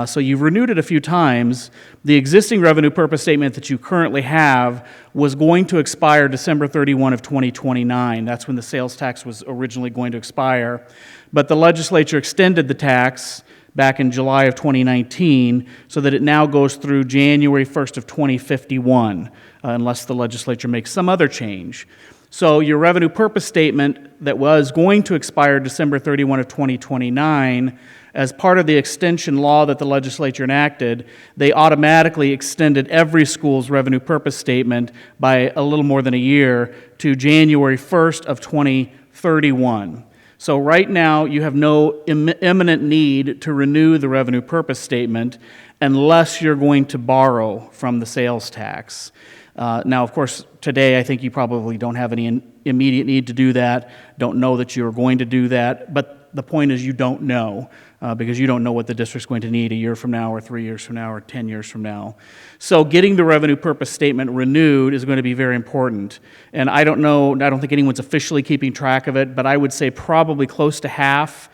So you've renewed it a few times. The existing revenue purpose statement that you currently have was going to expire December 31 of 2029. That's when the sales tax was originally going to expire. But the legislature extended the tax back in July of 2019 so that it now goes through January 1st of 2051, unless the legislature makes some other change. So your revenue purpose statement that was going to expire December 31 of 2029, as part of the extension law that the legislature enacted, they automatically extended every school's revenue purpose statement by a little more than a year to January 1st of 2031. So right now, you have no imminent need to renew the revenue purpose statement unless you're going to borrow from the sales tax. Now, of course, today I think you probably don't have any immediate need to do that, don't know that you're going to do that, but the point is you don't know, because you don't know what the district's going to need a year from now or 3 years from now or 10 years from now. So getting the revenue purpose statement renewed is going to be very important. And I don't think anyone's officially keeping track of it, but I would say probably close to half,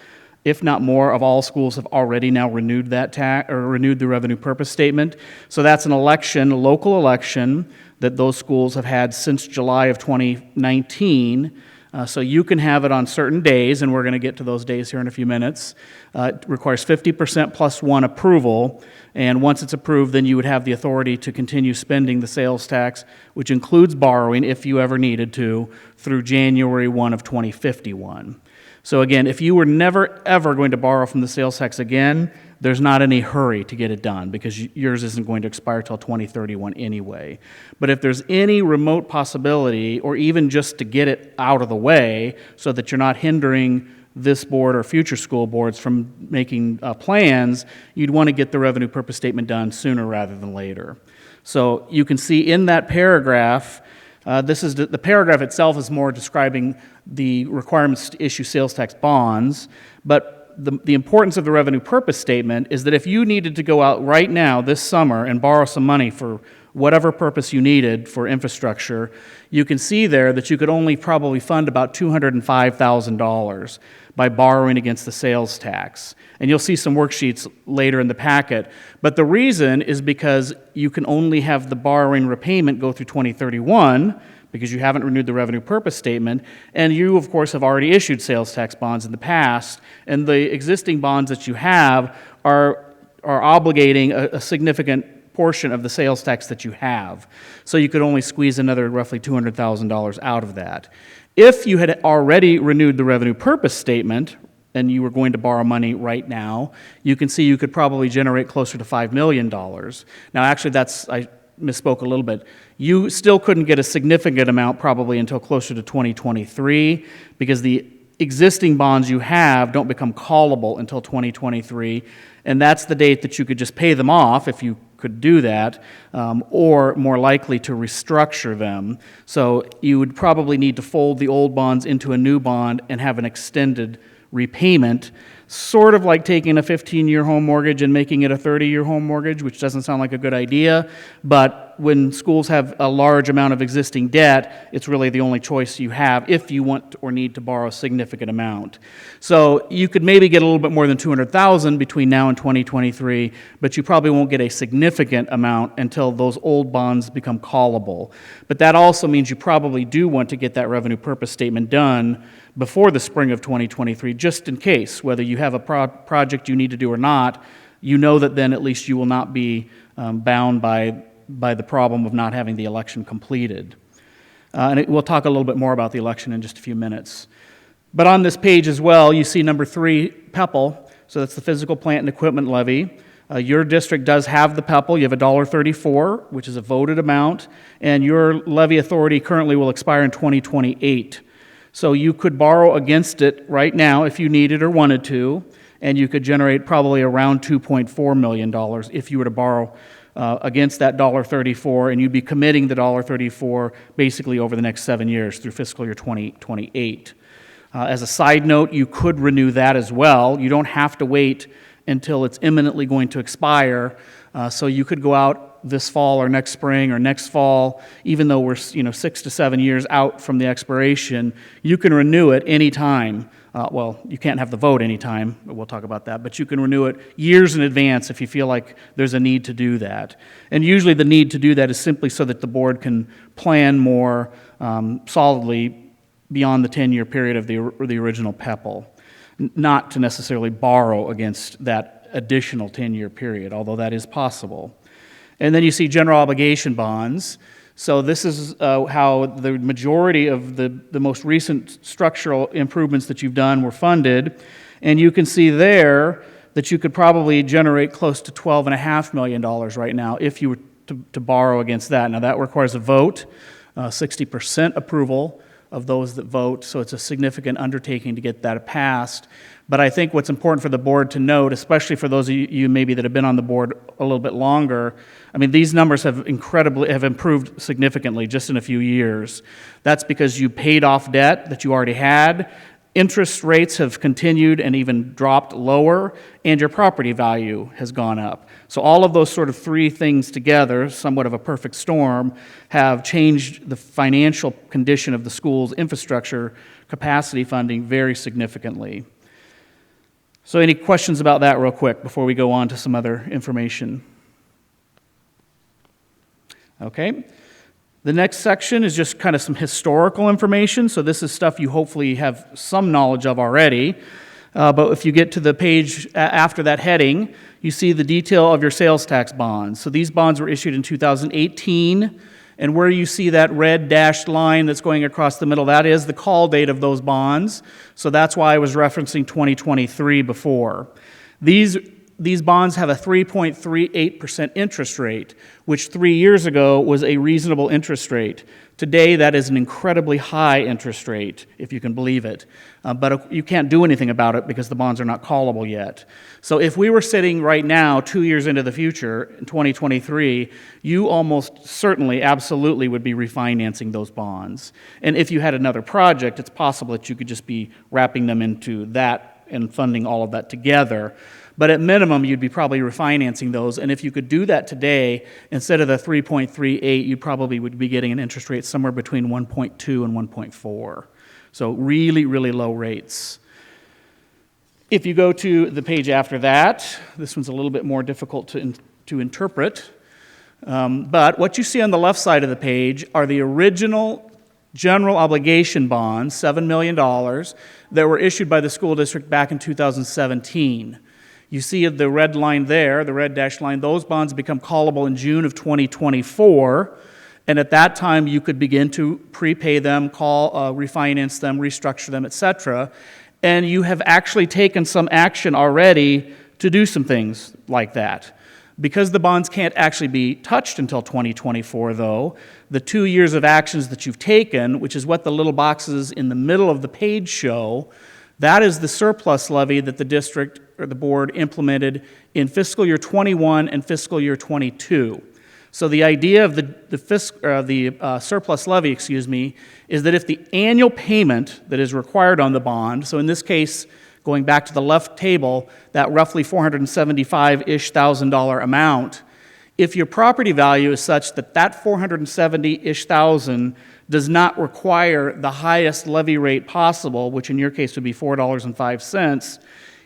if not more, of all schools have already now renewed renewed the revenue purpose statement. So that's an election, a local election, that those schools have had since July of 2019. So you can have it on certain days, and we're going to get to those days here in a few minutes. It requires 50% plus one approval, and once it's approved, then you would have the authority to continue spending the sales tax, which includes borrowing, if you ever needed to, through January 1 of 2051. So again, if you were never, ever going to borrow from the sales tax again, there's not any hurry to get it done because yours isn't going to expire till 2031 anyway. But if there's any remote possibility, or even just to get it out of the way so that you're not hindering this board or future school boards from making plans, you'd want to get the revenue purpose statement done sooner rather than later. So you can see in that paragraph, this is the paragraph itself is more describing the requirements to issue sales tax bonds, but the importance of the revenue purpose statement is that if you needed to go out right now this summer and borrow some money for whatever purpose you needed for infrastructure, you can see there that you could only probably fund about $205,000 by borrowing against the sales tax. And you'll see some worksheets later in the packet. But the reason is because you can only have the borrowing repayment go through 2031 because you haven't renewed the revenue purpose statement, and you, of course, have already issued sales tax bonds in the past, and the existing bonds that you have are obligating a significant portion of the sales tax that you have. So you could only squeeze another roughly $200,000 out of that. If you had already renewed the revenue purpose statement, and you were going to borrow money right now, you can see you could probably generate closer to $5 million. Now, actually, I misspoke a little bit. You still couldn't get a significant amount probably until closer to 2023 because the existing bonds you have don't become callable until 2023, and that's the date that you could just pay them off if you could do that, or more likely to restructure them. So you would probably need to fold the old bonds into a new bond and have an extended repayment, sort of like taking a 15-year home mortgage and making it a 30-year home mortgage, which doesn't sound like a good idea, but when schools have a large amount of existing debt, it's really the only choice you have if you want or need to borrow a significant amount. So you could maybe get a little bit more than $200,000 between now and 2023, but you probably won't get a significant amount until those old bonds become callable. But that also means you probably do want to get that revenue purpose statement done before the spring of 2023, just in case, whether you have a project you need to do or not, you know that then at least you will not be bound by the problem of not having the election completed. We'll talk a little bit more about the election in just a few minutes. But on this page as well, you see number 3, PEPL, so that's the physical plant and equipment levy. Your district does have the PEPL. You have $1.34, which is a voted amount, and your levy authority currently will expire in 2028. So you could borrow against it right now if you needed or wanted to, and you could generate probably around $2.4 million if you were to borrow against that $1.34, and you'd be committing the $1.34 basically over the next 7 years through fiscal year 2028. As a side note, you could renew that as well. You don't have to wait until it's imminently going to expire, so you could go out this fall or next spring or next fall, even though we're 6 to 7 years out from the expiration, you can renew it any time. Well, you can't have the vote any time, but we'll talk about that, but you can renew it years in advance if you feel like there's a need to do that. And usually the need to do that is simply so that the board can plan more solidly beyond the 10-year period of the original PEPL, not to necessarily borrow against that additional 10-year period, although that is possible. And then you see general obligation bonds. So this is how the majority of the most recent structural improvements that you've done were funded. And you can see there that you could probably generate close to $12.5 million right now if you were to borrow against that. Now that requires a vote, 60% approval of those that vote, so it's a significant undertaking to get that passed. But I think what's important for the board to note, especially for those of you maybe that have been on the board a little bit longer, I mean, these numbers have improved significantly just in a few years. That's because you paid off debt that you already had, interest rates have continued and even dropped lower, and your property value has gone up. So all of those sort of 3 things together, somewhat of a perfect storm, have changed the financial condition of the school's infrastructure capacity funding very significantly. So any questions about that real quick before we go on to some other information? Okay. The next section is just kind of some historical information. So this is stuff you hopefully have some knowledge of already. But if you get to the page after that heading, you see the detail of your sales tax bonds. So these bonds were issued in 2018. And where you see that red dashed line that's going across the middle, that is the call date of those bonds. So that's why I was referencing 2023 before. These these bonds have a 3.38% interest rate, which 3 years ago was a reasonable interest rate. Today, that is an incredibly high interest rate, if you can believe it. But you can't do anything about it because the bonds are not callable yet. So if we were sitting right now, 2 years into the future, in 2023, you almost certainly, absolutely would be refinancing those bonds. And if you had another project, it's possible that you could just be wrapping them into that and funding all of that together. But at minimum, you'd be probably refinancing those. And if you could do that today, instead of the 3.38, you probably would be getting an interest rate somewhere between 1.2 and 1.4. So really, really low rates. If you go to the page after that, this one's a little bit more difficult to interpret. But what you see on the left side of the page are the original general obligation bonds, $7 million, that were issued by the school district back in 2017. You see the red line there, the red dashed line, those bonds become callable in June of 2024, and at that time you could begin to prepay them, refinance them, restructure them, etc. And you have actually taken some action already to do some things like that. Because the bonds can't actually be touched until 2024, though, the 2 years of actions that you've taken, which is what the little boxes in the middle of the page show, that is the surplus levy that the district or the board implemented in fiscal year 21 and fiscal year 22. So the idea of the surplus levy, is that if the annual payment that is required on the bond, so in this case, going back to the left table, that roughly $475-ish thousand amount, if your property value is such that that $470-ish thousand does not require the highest levy rate possible, which in your case would be $4.05,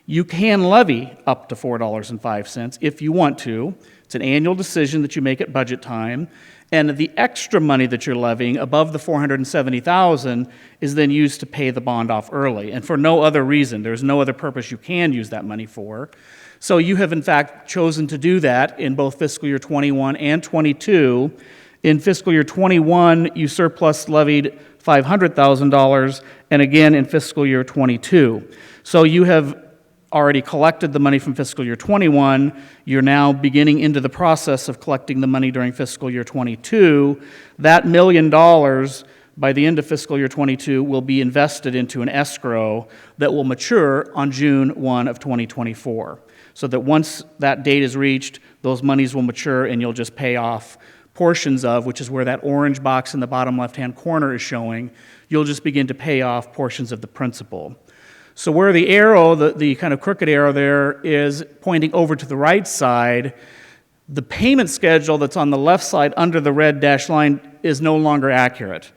you can levy up to $4.05 if you want to. It's an annual decision that you make at budget time, and the extra money that you're levying above the $470,000 is then used to pay the bond off early, and for no other reason. There's no other purpose you can use that money for. So you have in fact chosen to do that in both fiscal year 21 and 22. In fiscal year 21, you surplus levied $500,000, and again in fiscal year 22. So you have already collected the money from fiscal year 21. You're now beginning into the process of collecting the money during fiscal year 22. That $1 million by the end of fiscal year 22 will be invested into an escrow that will mature on June 1 of 2024. So that once that date is reached, those monies will mature and you'll just pay off portions of, which is where that orange box in the bottom left-hand corner is showing, you'll just begin to pay off portions of the principal. So where the arrow, the kind of crooked arrow there, is pointing over to the right side, the payment schedule that's on the left side under the red dashed line is no longer accurate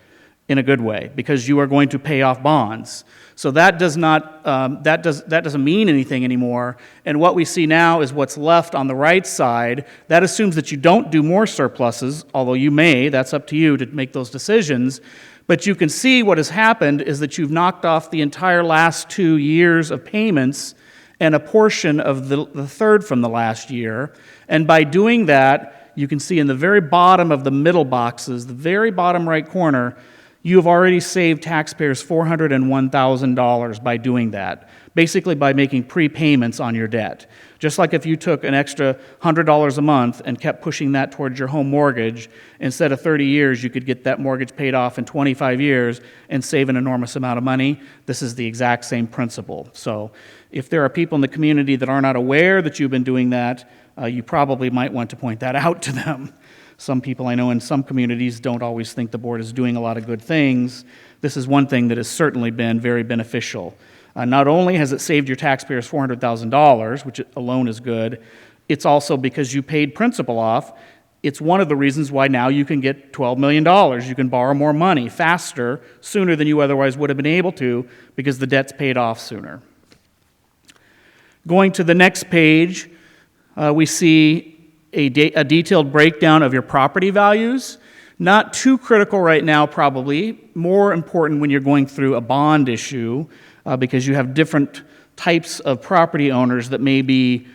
in a good way because you are going to pay off bonds. So that doesn't mean anything anymore. And what we see now is what's left on the right side. That assumes that you don't do more surpluses, although you may. That's up to you to make those decisions. But you can see what has happened is that you've knocked off the entire last 2 years of payments and a portion of the third from the last year. And by doing that, you can see in the very bottom of the middle boxes, the very bottom right corner, you have already saved taxpayers $401,000 by doing that, basically by making prepayments on your debt. Just like if you took an extra $100 a month and kept pushing that towards your home mortgage, instead of 30 years, you could get that mortgage paid off in 25 years and save an enormous amount of money. This is the exact same principle. So if there are people in the community that are not aware that you've been doing that, you probably might want to point that out to them. Some people I know in some communities don't always think the board is doing a lot of good things. This is one thing that has certainly been very beneficial. Not only has it saved your taxpayers $400,000, which alone is good, it's also because you paid principal off. It's one of the reasons why now you can get $12 million. You can borrow more money faster, sooner than you otherwise would have been able to because the debt's paid off sooner. Going to the next page, we see a detailed breakdown of your property values. Not too critical right now, probably. More important when you're going through a bond issue because you have different types of property owners that may be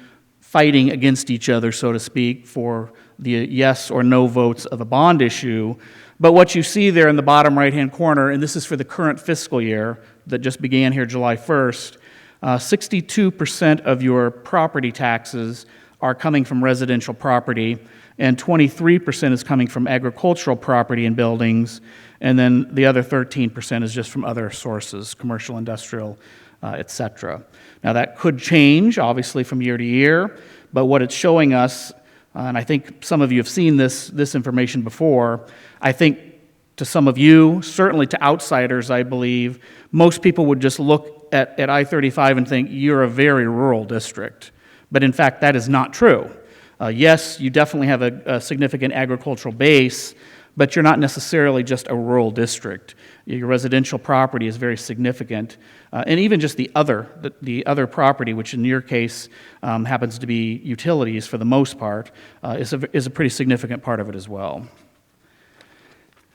fighting against each other, so to speak, for the yes or no votes of a bond issue. But what you see there in the bottom right-hand corner, and this is for the current fiscal year that just began here July 1st, 62% of your property taxes are coming from residential property, and 23% is coming from agricultural property and buildings, and then the other 13% is just from other sources, commercial, industrial, et cetera. Now, that could change, obviously, from year to year, but what it's showing us, and I think some of you have seen this information before, I think to some of you, certainly to outsiders, I believe, most people would just look at I-35 and think, you're a very rural district. But in fact, that is not true. Yes, you definitely have a significant agricultural base, but you're not necessarily just a rural district. Your residential property is very significant, and even just the other property, which in your case happens to be utilities for the most part, is a pretty significant part of it as well.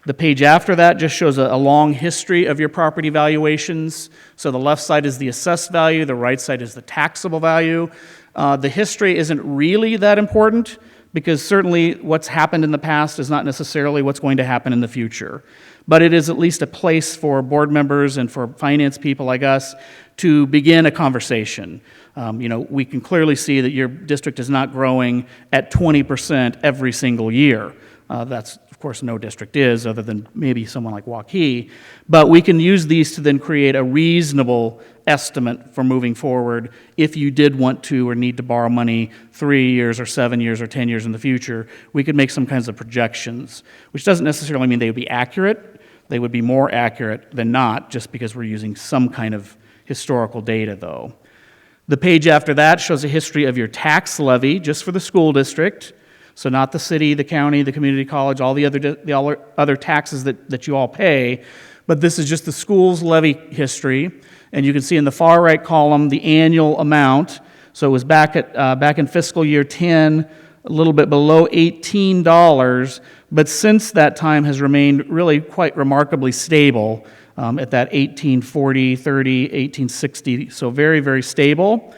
The page after that just shows a long history of your property valuations. So the left side is the assessed value, the right side is the taxable value. The history isn't really that important because certainly what's happened in the past is not necessarily what's going to happen in the future. But it is at least a place for board members and for finance people like us to begin a conversation. We can clearly see that your district is not growing at 20% every single year. That's, of course, no district is, other than maybe someone like Waukee. But we can use these to then create a reasonable estimate for moving forward if you did want to or need to borrow money 3 years or 7 years or 10 years in the future. We could make some kinds of projections, which doesn't necessarily mean they would be accurate. They would be more accurate than not, just because we're using some kind of historical data, though. The page after that shows a history of your tax levy, just for the school district. So not the city, the county, the community college, all the other taxes that you all pay, but this is just the school's levy history. And you can see in the far right column the annual amount. So it was back in fiscal year 10, a little bit below $18, but since that time has remained really quite remarkably stable at that $18.40, $30, $18.60, so very, very stable.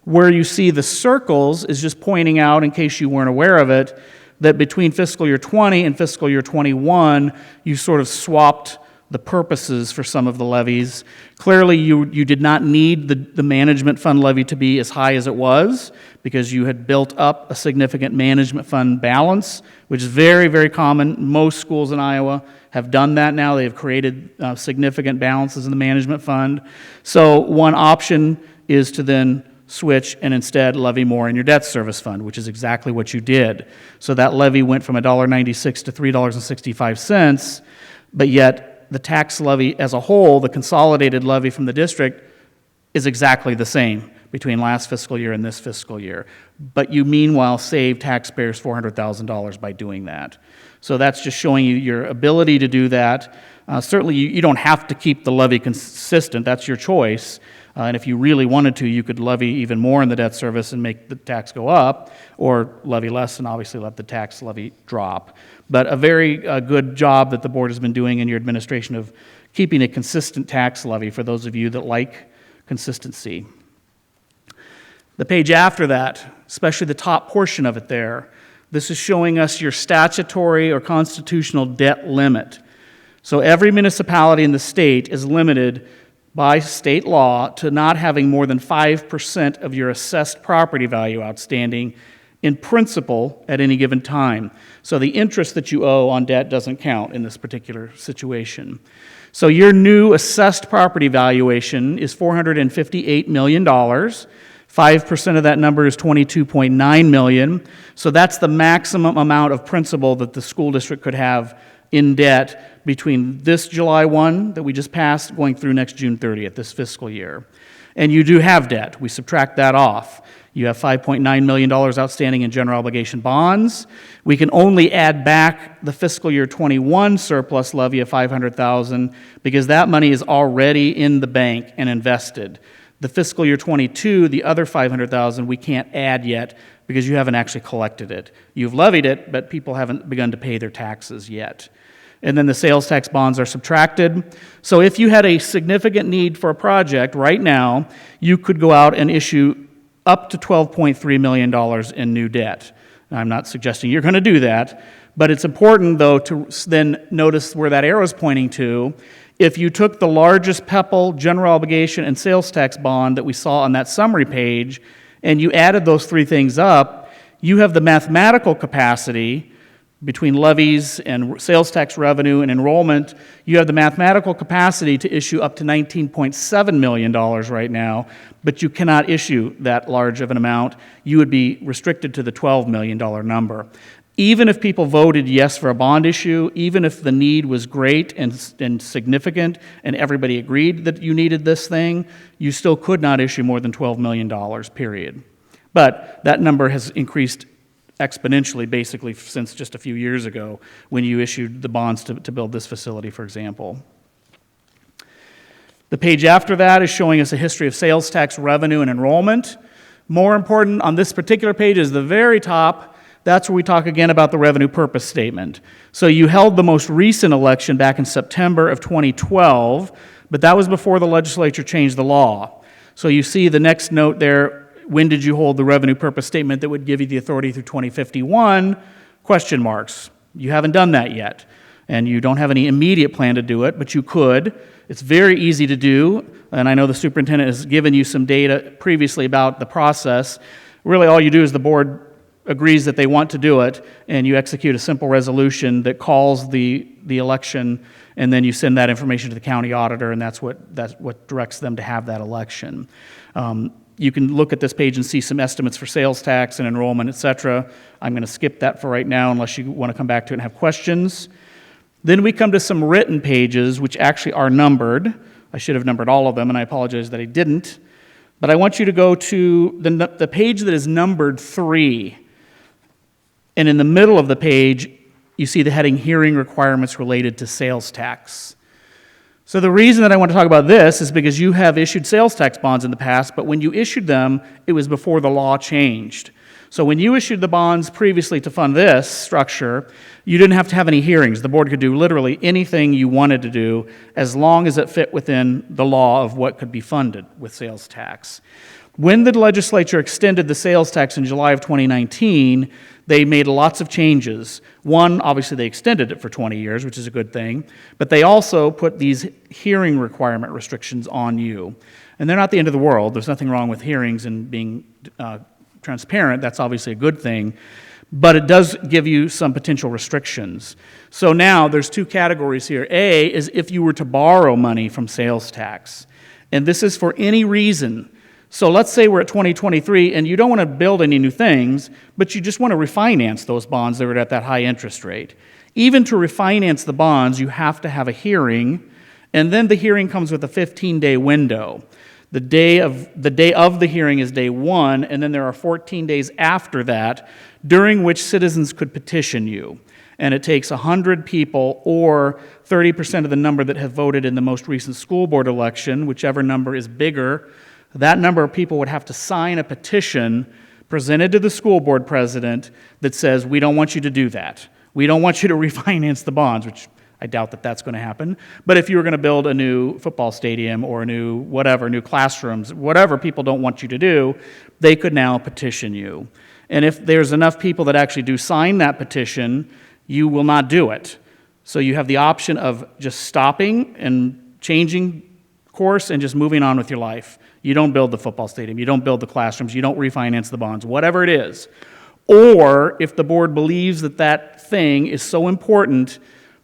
Where you see the circles is just pointing out, in case you weren't aware of it, that between fiscal year 20 and fiscal year 21, you sort of swapped the purposes for some of the levies. Clearly, you did not need the management fund levy to be as high as it was, because you had built up a significant management fund balance, which is very, very common. Most schools in Iowa have done that now. They have created significant balances in the management fund. So one option is to then switch and instead levy more in your debt service fund, which is exactly what you did. So that levy went from $1.96 to $3.65, but yet the tax levy as a whole, the consolidated levy from the district, is exactly the same between last fiscal year and this fiscal year. But you meanwhile save taxpayers $400,000 by doing that. So that's just showing you your ability to do that. Certainly you don't have to keep the levy consistent, that's your choice. And if you really wanted to, you could levy even more in the debt service and make the tax go up, or levy less and obviously let the tax levy drop. But a very good job that the board has been doing in your administration of keeping a consistent tax levy for those of you that like consistency. The page after that, especially the top portion of it there, this is showing us your statutory or constitutional debt limit. So every municipality in the state is limited by state law to not having more than 5% of your assessed property value outstanding in principal at any given time. So the interest that you owe on debt doesn't count in this particular situation. So your new assessed property valuation is $458 million. 5% of that number is $22.9 million. So that's the maximum amount of principal that the school district could have in debt between this July 1 that we just passed going through next June 30th, this fiscal year. And you do have debt. We subtract that off. You have $5.9 million outstanding in general obligation bonds. We can only add back the fiscal year 21 surplus levy of $500,000 because that money is already in the bank and invested. The fiscal year 22, the other $500,000, we can't add yet because you haven't actually collected it. You've levied it, but people haven't begun to pay their taxes yet. And then the sales tax bonds are subtracted. So if you had a significant need for a project right now, you could go out and issue up to $12.3 million in new debt. Now, I'm not suggesting you're going to do that, but it's important, though, to then notice where that arrow is pointing to. If you took the largest PEPAL, general obligation, and sales tax bond that we saw on that summary page, and you added those three things up, you have the mathematical capacity between levies and sales tax revenue and enrollment. You have the mathematical capacity to issue up to $19.7 million right now, but you cannot issue that large of an amount. You would be restricted to the $12 million number. Even if people voted yes for a bond issue, even if the need was great and significant and everybody agreed that you needed this thing, you still could not issue more than $12 million, period. But that number has increased exponentially, basically, since just a few years ago when you issued the bonds to build this facility, for example. The page after that is showing us a history of sales tax revenue and enrollment. More important on this particular page is the very top. That's where we talk again about the revenue purpose statement. So you held the most recent election back in September of 2012, but that was before the legislature changed the law. So you see the next note there, when did you hold the revenue purpose statement that would give you the authority through 2051? Question marks. You haven't done that yet, and you don't have any immediate plan to do it, but you could. It's very easy to do, and I know the superintendent has given you some data previously about the process. Really, all you do is the board agrees that they want to do it, and you execute a simple resolution that calls the election, and then you send that information to the county auditor, and that's what directs them to have that election. You can look at this page and see some estimates for sales tax and enrollment, et cetera. I'm going to skip that for right now unless you want to come back to it and have questions. Then we come to some written pages, which actually are numbered. I should have numbered all of them, and I apologize that I didn't. But I want you to go to the page that is numbered 3. And in the middle of the page, you see the heading Hearing Requirements Related to Sales Tax. So the reason that I want to talk about this is because you have issued sales tax bonds in the past, but when you issued them, it was before the law changed. So when you issued the bonds previously to fund this structure, you didn't have to have any hearings. The board could do literally anything you wanted to do as long as it fit within the law of what could be funded with sales tax. When the legislature extended the sales tax in July of 2019, they made lots of changes. One, obviously they extended it for 20 years, which is a good thing, but they also put these hearing requirement restrictions on you. And they're not the end of the world. There's nothing wrong with hearings and being transparent. That's obviously a good thing, but it does give you some potential restrictions. So now there's two categories here. A is if you were to borrow money from sales tax, and this is for any reason. So let's say we're at 2023 and you don't want to build any new things, but you just want to refinance those bonds that are at that high interest rate. Even to refinance the bonds, you have to have a hearing, and then the hearing comes with a 15-day window. The day of the hearing is day 1, and then there are 14 days after that, during which citizens could petition you. And it takes 100 people or 30% of the number that have voted in the most recent school board election, whichever number is bigger. That number of people would have to sign a petition presented to the school board president that says, we don't want you to do that. We don't want you to refinance the bonds, which I doubt that that's going to happen. But if you were going to build a new football stadium or a new classrooms, whatever people don't want you to do, they could now petition you. And if there's enough people that actually do sign that petition, you will not do it. So you have the option of just stopping and changing course and just moving on with your life. You don't build the football stadium, you don't build the classrooms, you don't refinance the bonds, whatever it is. Or if the board believes that that thing is so important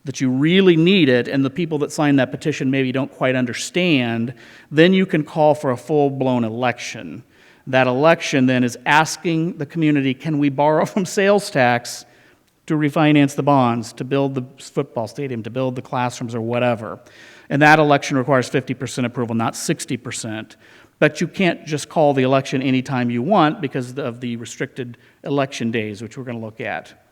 that you really need it and the people that sign that petition maybe don't quite understand, then you can call for a full-blown election. That election then is asking the community, can we borrow from sales tax to refinance the bonds, to build the football stadium, to build the classrooms or whatever. And that election requires 50% approval, not 60%. But you can't just call the election anytime you want because of the restricted election days, which we're going to look at.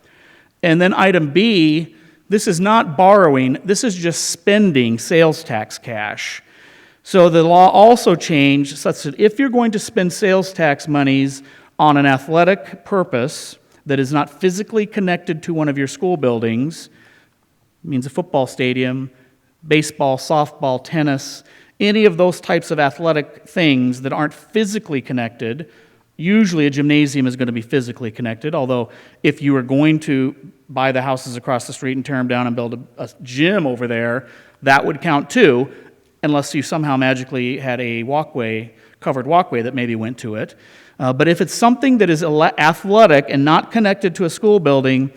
And then item B, this is not borrowing, this is just spending sales tax cash. So the law also changed such that if you're going to spend sales tax monies on an athletic purpose that is not physically connected to one of your school buildings, means a football stadium, baseball, softball, tennis, any of those types of athletic things that aren't physically connected, Usually a gymnasium is going to be physically connected, although if you were going to buy the houses across the street and tear them down and build a gym over there, that would count too, unless you somehow magically had a covered walkway that maybe went to it. But if it's something that is athletic and not connected to a school building,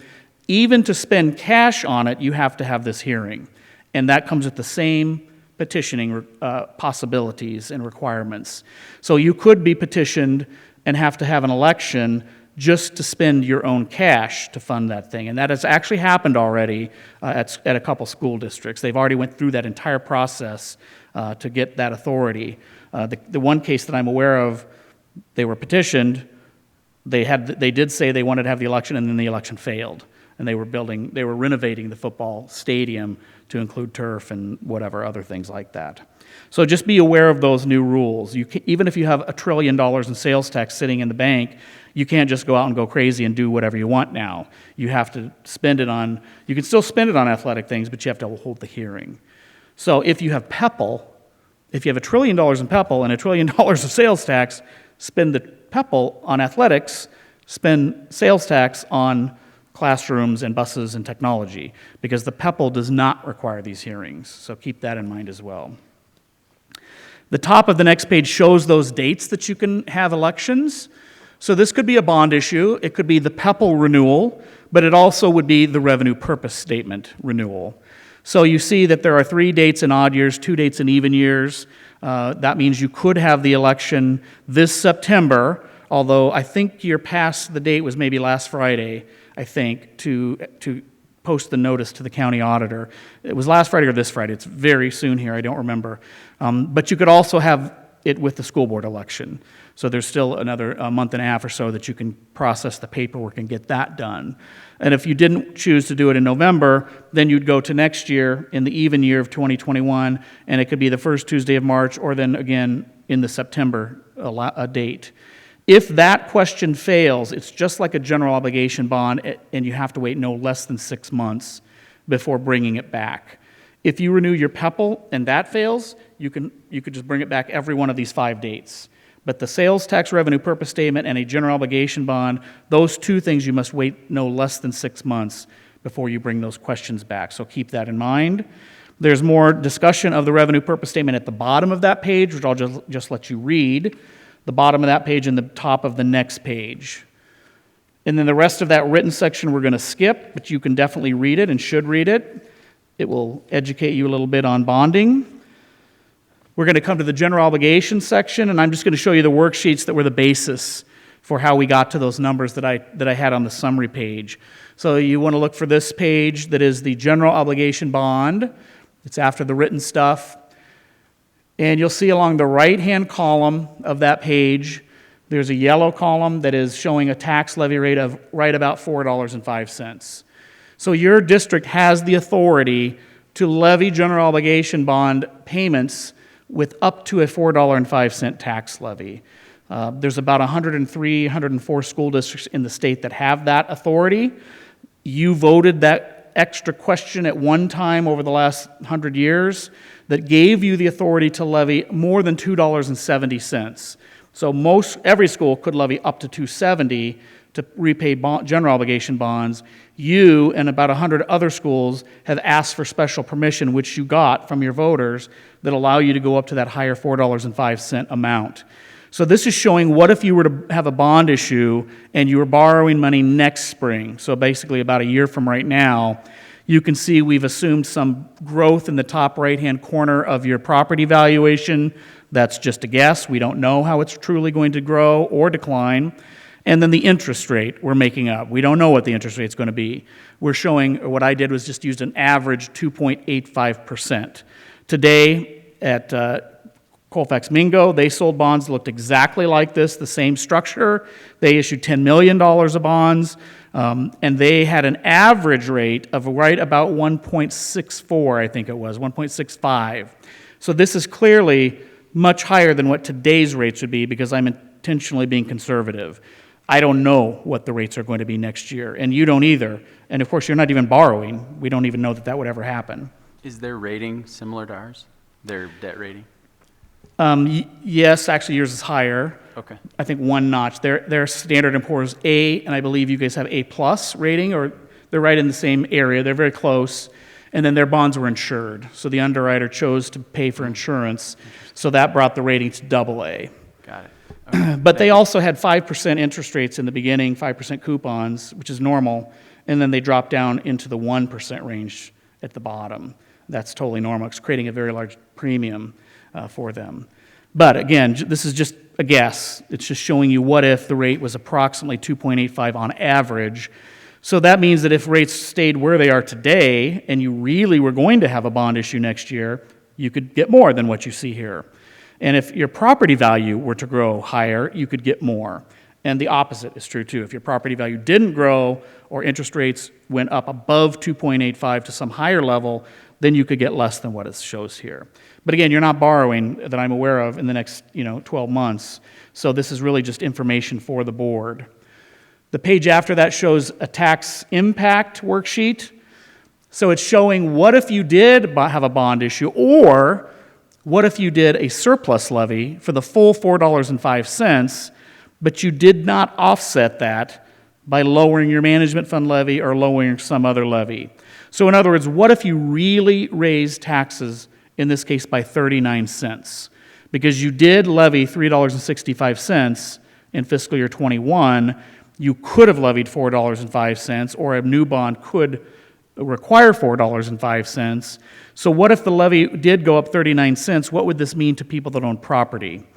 even to spend cash on it, you have to have this hearing. And that comes with the same petitioning possibilities and requirements. So you could be petitioned and have to have an election just to spend your own cash to fund that thing. And that has actually happened already at a couple school districts. They've already went through that entire process to get that authority. The one case that I'm aware of, they were petitioned, they did say they wanted to have the election, and then the election failed. And they were renovating the football stadium to include turf and whatever other things like that. So just be aware of those new rules. Even if you have $1 trillion in sales tax sitting in the bank, you can't just go out and go crazy and do whatever you want now. You have to spend it on, you can still spend it on athletic things, but you have to hold the hearing. So if you have PEPL, if you have $1 trillion in PEPL and $1 trillion of sales tax, spend the PEPL on athletics, spend sales tax on classrooms and buses and technology, because the PEPL does not require these hearings. So keep that in mind as well. The top of the next page shows those dates that you can have elections. So this could be a bond issue, it could be the PEPL renewal, but it also would be the revenue purpose statement renewal. So you see that there are 3 dates in odd years, 2 dates in even years. That means you could have the election this September, although I think your past the date was maybe last Friday, I think, to post the notice to the county auditor. It was last Friday or this Friday. It's very soon here. I don't remember. But you could also have it with the school board election. So there's still another month and a half or so that you can process the paperwork and get that done. And if you didn't choose to do it in November, then you'd go to next year in the even year of 2021, and it could be the first Tuesday of March or then again in the September date. If that question fails, it's just like a general obligation bond, and you have to wait no less than 6 months before bringing it back. If you renew your PEPL and that fails, you could just bring it back every one of these 5 dates. But the sales tax revenue purpose statement and a general obligation bond, those 2 things you must wait no less than 6 months before you bring those questions back. So keep that in mind. There's more discussion of the revenue purpose statement at the bottom of that page, which I'll just let you read. The bottom of that page and the top of the next page. And then the rest of that written section we're going to skip, but you can definitely read it and should read it. It will educate you a little bit on bonding. We're going to come to the general obligation section, and I'm just going to show you the worksheets that were the basis for how we got to those numbers that I had on the summary page. So you want to look for this page that is the general obligation bond. It's after the written stuff. And you'll see along the right-hand column of that page, there's a yellow column that is showing a tax levy rate of right about $4.05. So your district has the authority to levy general obligation bond payments with up to a $4.05 tax levy. There's about 103, 104 school districts in the state that have that authority. You voted that extra question at one time over the last 100 years that gave you the authority to levy more than $2.70. So every school could levy up to $2.70 to repay general obligation bonds. You and about 100 other schools have asked for special permission, which you got from your voters, that allow you to go up to that higher $4.05 amount. So this is showing what if you were to have a bond issue and you were borrowing money next spring, so basically about a year from right now. You can see we've assumed some growth in the top right-hand corner of your property valuation. That's just a guess. We don't know how it's truly going to grow or decline. And then the interest rate we're making up. We don't know what the interest rate's going to be. We're showing, or what I did was just used an average 2.85%. Today at Colfax Mingo, they sold bonds that looked exactly like this, the same structure. They issued $10 million of bonds, and they had an average rate of right about 1.64, I think it was, 1.65. So this is clearly much higher than what today's rates would be because I'm intentionally being conservative. I don't know what the rates are going to be next year, and you don't either. And of course, you're not even borrowing. We don't even know that that would ever happen. Is their rating similar to ours? Their debt rating? Yes, actually yours is higher. Okay. I think one notch. Their Standard & Poor's A, and I believe you guys have A+ rating, or they're right in the same area. They're very close. And then their bonds were insured. So the underwriter chose to pay for insurance. So that brought the rating to AA. Got it. Okay. But they also had 5% interest rates in the beginning, 5% coupons, which is normal. And then they dropped down into the 1% range at the bottom. That's totally normal. It's creating a very large premium for them. But again, this is just a guess. It's just showing you what if the rate was approximately 2.85 on average. So that means that if rates stayed where they are today and you really were going to have a bond issue next year, you could get more than what you see here. And if your property value were to grow higher, you could get more. And the opposite is true too. If your property value didn't grow or interest rates went up above 2.85 to some higher level, then you could get less than what it shows here. But again, you're not borrowing that I'm aware of in the next 12 months. So this is really just information for the board. The page after that shows a tax impact worksheet. So it's showing what if you did have a bond issue, or what if you did a surplus levy for the full $4.05, but you did not offset that by lowering your management fund levy or lowering some other levy. So in other words, what if you really raised taxes, in this case by 39 cents? Because you did levy $3.65 in fiscal year 21, you could have levied $4.05, or a new bond could require $4.05. So what if the levy did go up 39 cents? What would this mean to people that own property?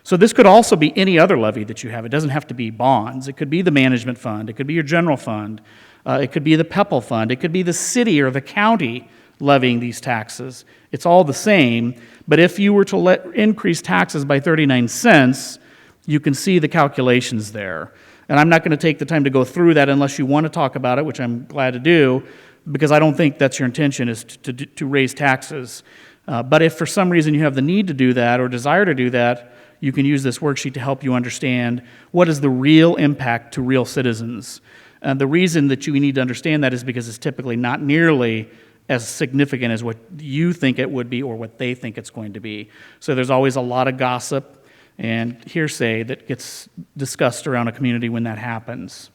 So this could also be any other levy that you have. It doesn't have to be bonds. It could be the management fund. It could be your general fund. It could be the PEPL fund. It could be the city or the county levying these taxes. It's all the same. But if you were to increase taxes by 39 cents, you can see the calculations there. And I'm not going to take the time to go through that unless you want to talk about it, which I'm glad to do, because I don't think that's your intention, is to raise taxes. But if for some reason you have the need to do that or desire to do that, you can use this worksheet to help you understand what is the real impact to real citizens. And the reason that you need to understand that is because it's typically not nearly as significant as what you think it would be or what they think it's going to be. So there's always a lot of gossip and hearsay that gets discussed around a community when that happens.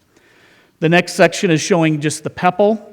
The next section is showing just the PEPL.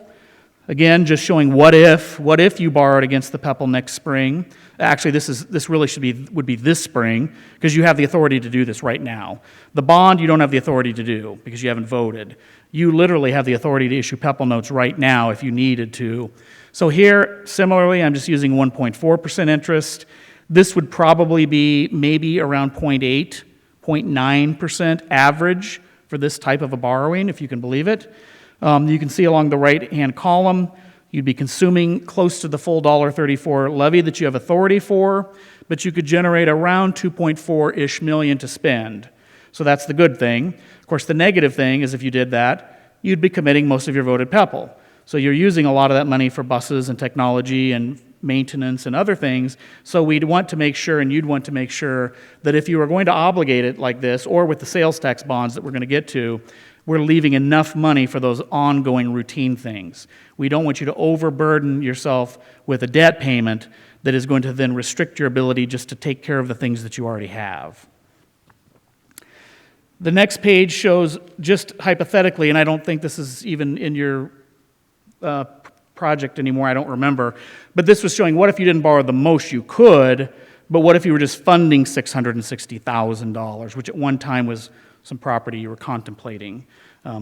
Again, just showing what if you borrowed against the PEPL next spring. Actually, this really would be this spring, because you have the authority to do this right now. The bond you don't have the authority to do because you haven't voted. You literally have the authority to issue PEPL notes right now if you needed to. So here, similarly, I'm just using 1.4% interest. This would probably be maybe around 0.8, 0.9% average for this type of a borrowing, if you can believe it. You can see along the right-hand column, you'd be consuming close to the full $1.34 levy that you have authority for, but you could generate around 2.4-ish million to spend. So that's the good thing. Of course, the negative thing is if you did that, you'd be committing most of your voted PEPL. So you're using a lot of that money for buses and technology and maintenance and other things. So we'd want to make sure, and you'd want to make sure, that if you were going to obligate it like this, or with the sales tax bonds that we're going to get to, we're leaving enough money for those ongoing routine things. We don't want you to overburden yourself with a debt payment that is going to then restrict your ability just to take care of the things that you already have. The next page shows, just hypothetically, and I don't think this is even in your project anymore, I don't remember, but this was showing what if you didn't borrow the most you could, but what if you were just funding $660,000, which at one time was some property you were contemplating.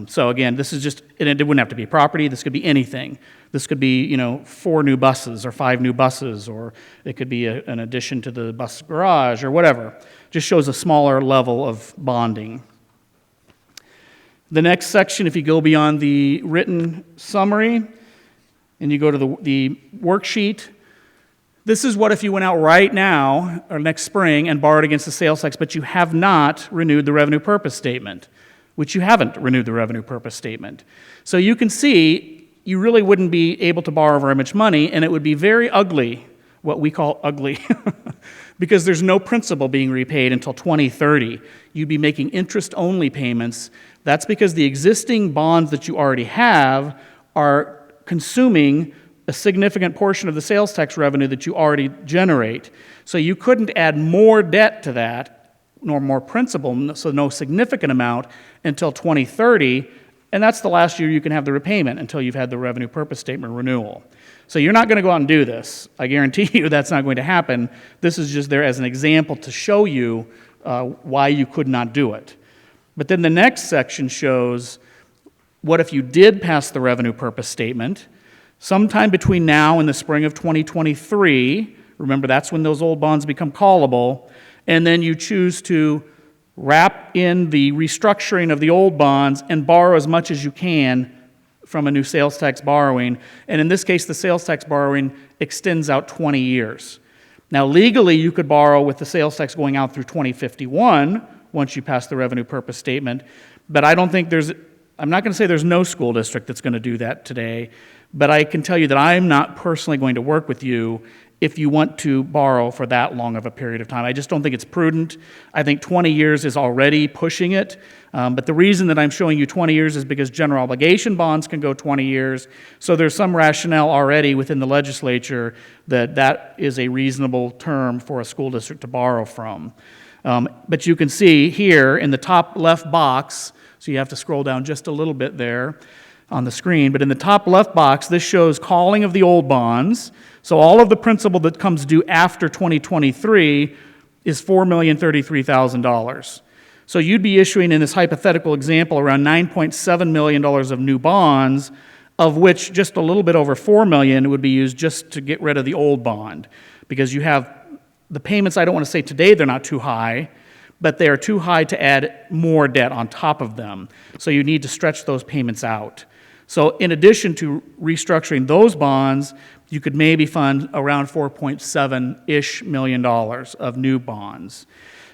So again, this is just, and it wouldn't have to be property, this could be anything. This could be, 4 new buses or 5 new buses, or it could be an addition to the bus garage or whatever. Just shows a smaller level of bonding. The next section, if you go beyond the written summary and you go to the worksheet, this is what if you went out right now or next spring and borrowed against the sales tax, but you have not renewed the revenue purpose statement, which you haven't renewed the revenue purpose statement. So you can see you really wouldn't be able to borrow very much money, and it would be very ugly, what we call ugly, because there's no principal being repaid until 2030. You'd be making interest-only payments. That's because the existing bonds that you already have are consuming a significant portion of the sales tax revenue that you already generate. So you couldn't add more debt to that, nor more principal, so no significant amount, until 2030, and that's the last year you can have the repayment until you've had the revenue purpose statement renewal. So you're not going to go out and do this. I guarantee you that's not going to happen. This is just there as an example to show you why you could not do it. But then the next section shows what if you did pass the revenue purpose statement sometime between now and the spring of 2023. Remember, that's when those old bonds become callable. And then you choose to wrap in the restructuring of the old bonds and borrow as much as you can from a new sales tax borrowing. And in this case, the sales tax borrowing extends out 20 years. Now, legally, you could borrow with the sales tax going out through 2051 once you pass the revenue purpose statement. But I don't think I'm not going to say there's no school district that's going to do that today, but I can tell you that I'm not personally going to work with you if you want to borrow for that long of a period of time. I just don't think it's prudent. I think 20 years is already pushing it. But the reason that I'm showing you 20 years is because general obligation bonds can go 20 years. So there's some rationale already within the legislature that that is a reasonable term for a school district to borrow from. But you can see here in the top left box, so you have to scroll down just a little bit there on the screen, but in the top left box, this shows calling of the old bonds. So all of the principal that comes due after 2023 is $4,033,000. So you'd be issuing in this hypothetical example around $9.7 million of new bonds, of which just a little bit over $4 million would be used just to get rid of the old bond. Because you have the payments, I don't want to say today they're not too high, but they are too high to add more debt on top of them. So you need to stretch those payments out. So in addition to restructuring those bonds, you could maybe fund around $4.7-ish million of new bonds.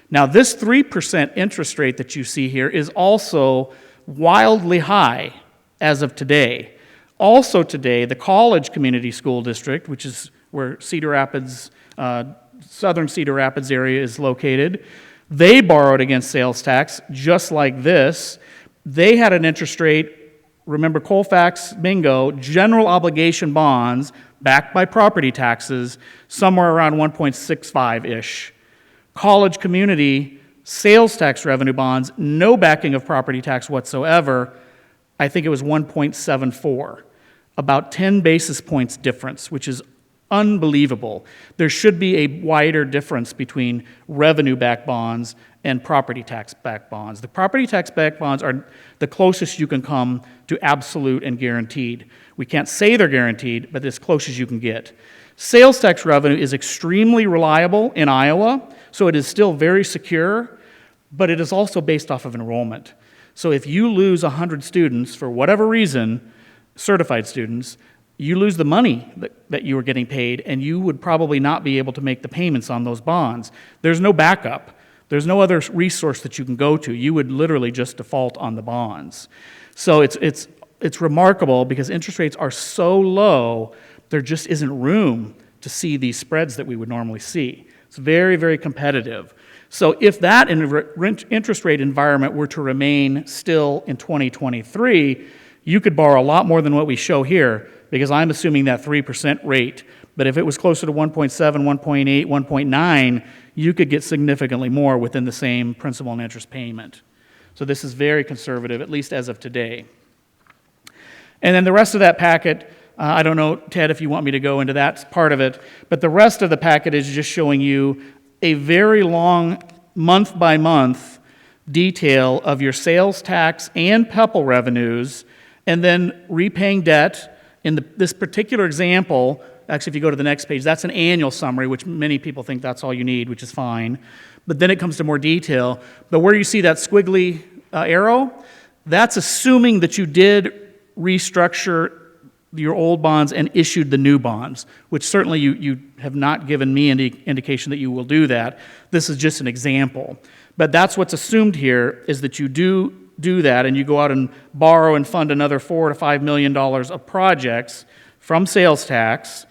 Now, this 3% interest rate that you see here is also wildly high as of today. Also today, the College Community School District, which is where Cedar Rapids, southern Cedar Rapids area is located, they borrowed against sales tax just like this. They had an interest rate, remember Colfax, bingo, general obligation bonds backed by property taxes, somewhere around 1.65-ish. College Community sales tax revenue bonds, no backing of property tax whatsoever, I think it was 1.74. About 10 basis points difference, which is unbelievable. There should be a wider difference between revenue-backed bonds and property tax-backed bonds. The property tax-backed bonds are the closest you can come to absolute and guaranteed. We can't say they're guaranteed, but as close as you can get. Sales tax revenue is extremely reliable in Iowa, so it is still very secure, but it is also based off of enrollment. So if you lose 100 students for whatever reason, certified students, you lose the money that you were getting paid, and you would probably not be able to make the payments on those bonds. There's no backup. There's no other resource that you can go to. You would literally just default on the bonds. So it's remarkable because interest rates are so low, there just isn't room to see these spreads that we would normally see. It's very, very competitive. So if that interest rate environment were to remain still in 2023, you could borrow a lot more than what we show here, because I'm assuming that 3% rate. But if it was closer to 1.7, 1.8, 1.9, you could get significantly more within the same principal and interest payment. So this is very conservative, at least as of today. And then the rest of that packet, I don't know, Ted, if you want me to go into that part of it, but the rest of the packet is just showing you a very long month-by-month detail of your sales tax and PEPAL revenues, and then repaying debt. In this particular example, actually, if you go to the next page, that's an annual summary, which many people think that's all you need, which is fine. But then it comes to more detail. But where you see that squiggly arrow, that's assuming that you did restructure your old bonds and issued the new bonds, which certainly you have not given me any indication that you will do that. This is just an example. But that's what's assumed here, is that you do that, and you go out and borrow and fund another $4 to $5 million of projects from sales tax,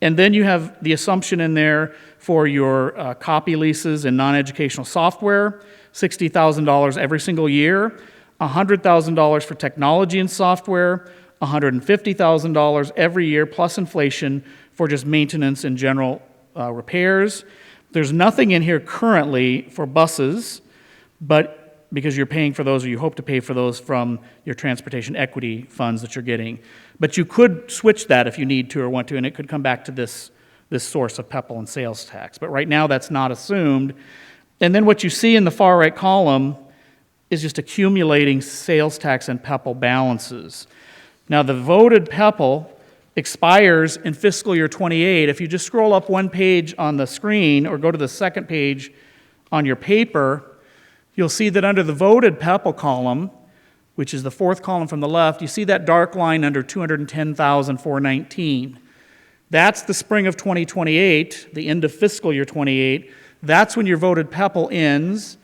and then you have the assumption in there for your copy leases and non-educational software, $60,000 every single year, $100,000 for technology and software, $150,000 every year plus inflation for just maintenance and general repairs. There's nothing in here currently for buses, but because you're paying for those, or you hope to pay for those from your transportation equity funds that you're getting. But you could switch that if you need to or want to, and it could come back to this source of PEPAL and sales tax. But right now, that's not assumed. And then what you see in the far right column is just accumulating sales tax and PEPAL balances. Now, the voted PEPAL expires in fiscal year 28. If you just scroll up one page on the screen or go to the second page on your paper, you'll see that under the voted PEPAL column, which is the fourth column from the left, you see that dark line under 210,419. That's the spring of 2028, the end of fiscal year 28. That's when your voted PEPAL ends,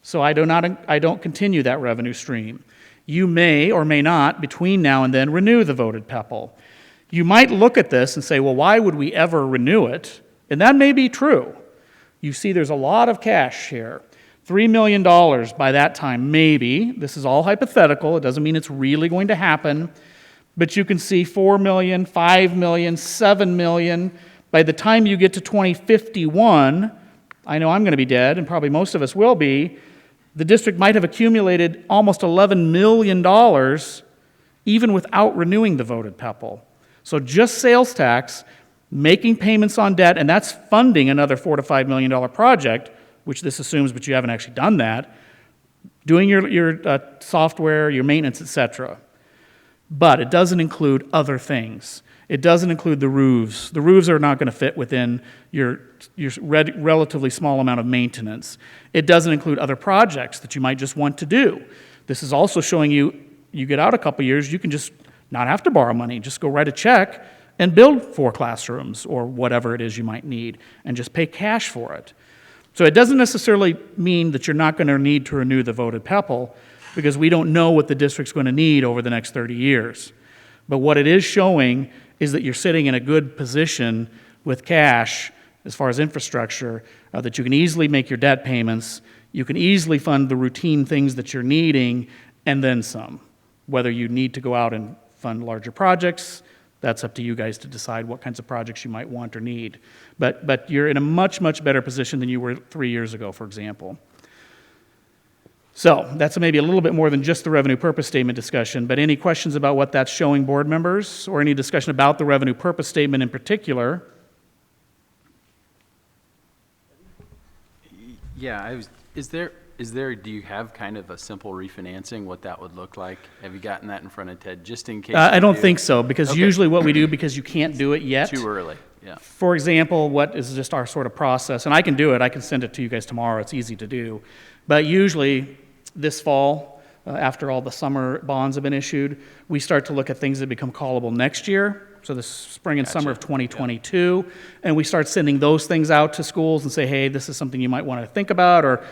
so I don't continue that revenue stream. You may or may not, between now and then, renew the voted PEPAL. You might look at this and say, well, why would we ever renew it? And that may be true. You see there's a lot of cash here. $3 million by that time, maybe. This is all hypothetical. It doesn't mean it's really going to happen. But you can see $4 million, $5 million, $7 million. By the time you get to 2051, I know I'm going to be dead, and probably most of us will be, the district might have accumulated almost $11 million even without renewing the voted PEPAL. So just sales tax, making payments on debt, and that's funding another $4 to $5 million project, which this assumes, but you haven't actually done that, doing your software, your maintenance, etc. But it doesn't include other things. It doesn't include the roofs. The roofs are not going to fit within your relatively small amount of maintenance. It doesn't include other projects that you might just want to do. This is also showing you get out a couple years, you can just not have to borrow money. Just go write a check and build 4 classrooms or whatever it is you might need and just pay cash for it. So it doesn't necessarily mean that you're not going to need to renew the voted PEPAL, because we don't know what the district's going to need over the next 30 years. But what it is showing is that you're sitting in a good position with cash as far as infrastructure, that you can easily make your debt payments, you can easily fund the routine things that you're needing, and then some. Whether you need to go out and fund larger projects, that's up to you guys to decide what kinds of projects you might want or need. But you're in a much, much better position than you were 3 years ago, for example. So that's maybe a little bit more than just the revenue purpose statement discussion, but any questions about what that's showing, board members, or any discussion about the revenue purpose statement in particular? Yeah, do you have kind of a simple refinancing, what that would look like? Have you gotten that in front of Ted, just in case? I don't think so, because usually what we do, because you can't do it yet. Too early, yeah. For example, what is just our sort of process, and I can do it, I can send it to you guys tomorrow, it's easy to do. But usually this fall, after all the summer bonds have been issued, we start to look at things that become callable next year, so the spring and summer of 2022, and we start sending those things out to schools and say, hey, this is something you might want to think about, or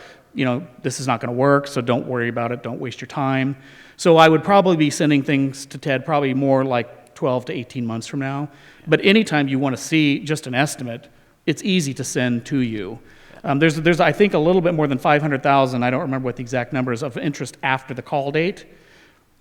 this is not going to work, so don't worry about it, don't waste your time. So I would probably be sending things to Ted probably more like 12 to 18 months from now. But anytime you want to see just an estimate, it's easy to send to you. There's I think a little bit more than 500,000, I don't remember what the exact number is, of interest after the call date.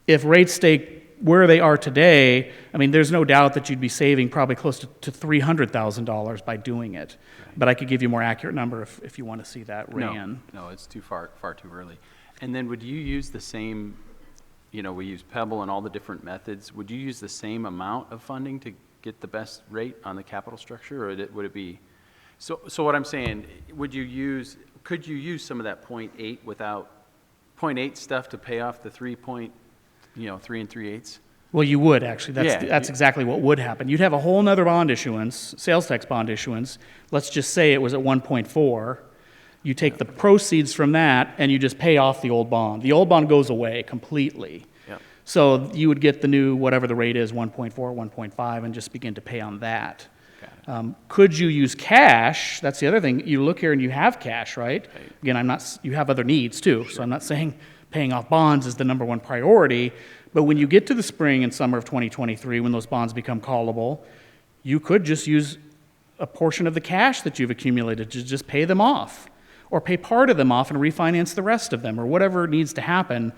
If rates stay where they are today, I mean, there's no doubt that you'd be saving probably close to $300,000 by doing it. But I could give you a more accurate number if you want to see that ran. No, it's far too early. And then would you use the same, we use Pebble and all the different methods, would you use the same amount of funding to get the best rate on the capital structure, or would it be? So what I'm saying, could you use some of that 0.8 stuff to pay off the 3 3/8? Well, you would actually. That's exactly what would happen. You'd have a whole nother bond issuance, sales tax bond issuance. Let's just say it was at 1.4. You take the proceeds from that and you just pay off the old bond. The old bond goes away completely. Yep. So you would get the new, whatever the rate is, 1.4, 1.5, and just begin to pay on that. Could you use cash? That's the other thing. You look here and you have cash, right? Again, you have other needs too, so I'm not saying paying off bonds is the number one priority, but when you get to the spring and summer of 2023, when those bonds become callable, you could just use a portion of the cash that you've accumulated to just pay them off, or pay part of them off and refinance the rest of them, or whatever needs to happen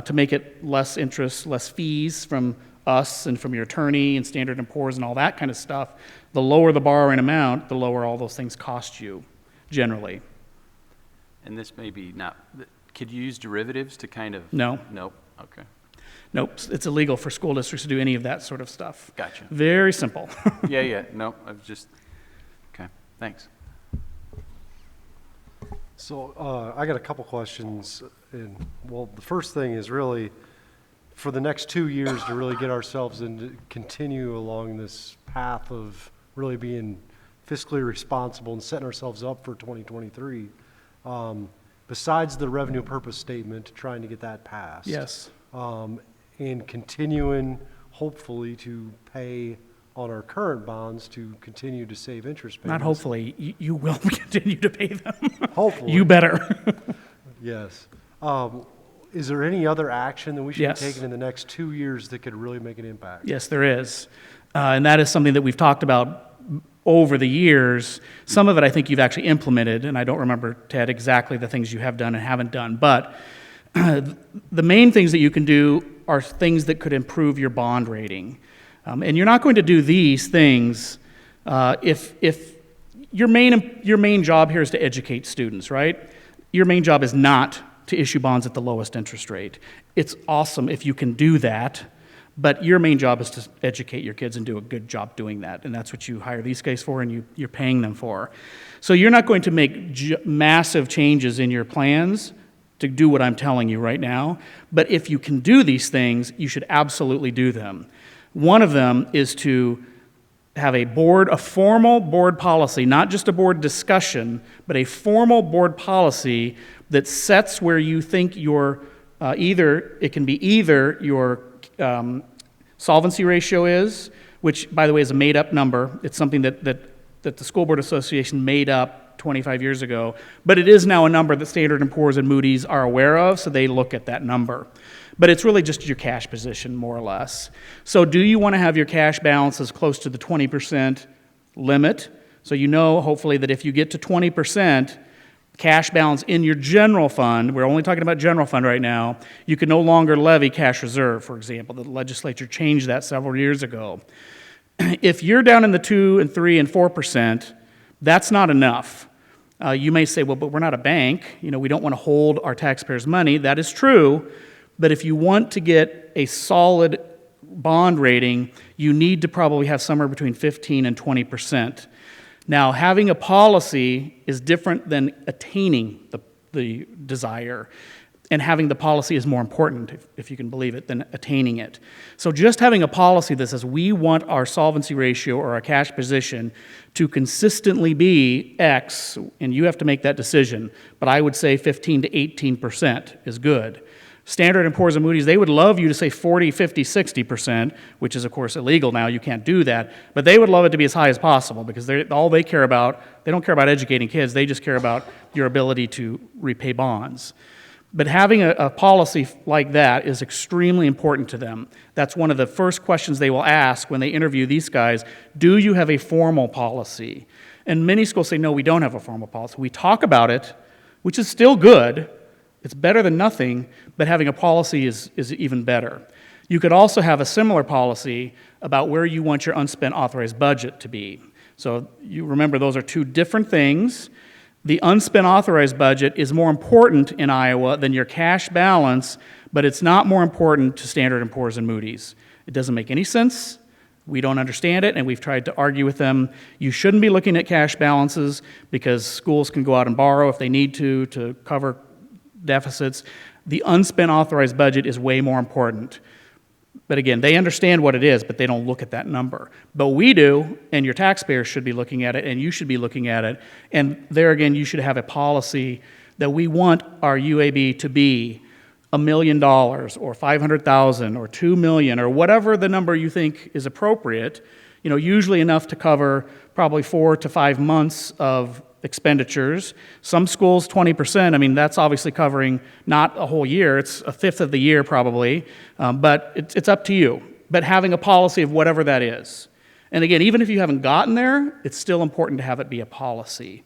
to make it less interest, less fees from us and from your attorney and Standard & Poor's and all that kind of stuff, the lower the borrowing amount, the lower all those things cost you, generally. And this may be not, could you use derivatives to kind of? No. Nope, okay. Nope, it's illegal for school districts to do any of that sort of stuff. Gotcha. Very simple. Yeah, no, I've just, okay, thanks. So I got a couple questions, and well, the first thing is really for the next 2 years to really get ourselves and continue along this path of really being fiscally responsible and setting ourselves up for 2023. Besides the revenue purpose statement, trying to get that passed. Yes. And continuing, hopefully, to pay on our current bonds to continue to save interest payments. Not hopefully, you will continue to pay them. Hopefully. You better. Yes. Is there any other action that we should Yes. be taking in the next 2 years that could really make an impact? Yes, there is. And that is something that we've talked about over the years. Some of it I think you've actually implemented, and I don't remember, Ted, exactly the things you have done and haven't done. But the main things that you can do are things that could improve your bond rating. And you're not going to do these things if your main job here is to educate students, right? Your main job is not to issue bonds at the lowest interest rate. It's awesome if you can do that, but your main job is to educate your kids and do a good job doing that, and that's what you hire these guys for and you're paying them for. So you're not going to make massive changes in your plans to do what I'm telling you right now, but if you can do these things, you should absolutely do them. One of them is to have a formal board policy, not just a board discussion, but a formal board policy that sets where you think your it can be either your solvency ratio is, which, by the way, is a made-up number. It's something that the School Board Association made up 25 years ago, but it is now a number that Standard & Poor's and Moody's are aware of, so they look at that number. But it's really just your cash position, more or less. So do you want to have your cash balances close to the 20% limit? So you know, hopefully, that if you get to 20% cash balance in your general fund, we're only talking about general fund right now, you can no longer levy cash reserve, for example. The legislature changed that several years ago. If you're down in the 2 and 3 and 4%, that's not enough. You may say, well, but we're not a bank. You know, we don't want to hold our taxpayers' money. That is true. But if you want to get a solid bond rating, you need to probably have somewhere between 15 and 20%. Now, having a policy is different than attaining the desire, and having the policy is more important, if you can believe it, than attaining it. So just having a policy that says we want our solvency ratio or our cash position to consistently be X, and you have to make that decision, but I would say 15 to 18% is good. Standard & Poor's and Moody's, they would love you to say 40, 50, 60%, which is, of course, illegal now. You can't do that. But they would love it to be as high as possible because all they care about, they don't care about educating kids. They just care about your ability to repay bonds. But having a policy like that is extremely important to them. That's one of the first questions they will ask when they interview these guys. Do you have a formal policy? And many schools say, no, we don't have a formal policy. We talk about it, which is still good. It's better than nothing, but having a policy is even better. You could also have a similar policy about where you want your unspent authorized budget to be. So you remember those are two different things. The unspent authorized budget is more important in Iowa than your cash balance, but it's not more important to Standard & Poor's and Moody's. It doesn't make any sense. We don't understand it, and we've tried to argue with them. You shouldn't be looking at cash balances because schools can go out and borrow if they need to cover deficits. The unspent authorized budget is way more important. But again, they understand what it is, but they don't look at that number. But we do, and your taxpayers should be looking at it, and you should be looking at it. And there again, you should have a policy that we want our UAB to be $1 million or $500,000 or $2 million or whatever the number you think is appropriate, you know, usually enough to cover probably 4 to 5 months of expenditures. Some schools, 20%. I mean, that's obviously covering not a whole year. It's a fifth of the year probably, but it's up to you. But having a policy of whatever that is. And again, even if you haven't gotten there, it's still important to have it be a policy.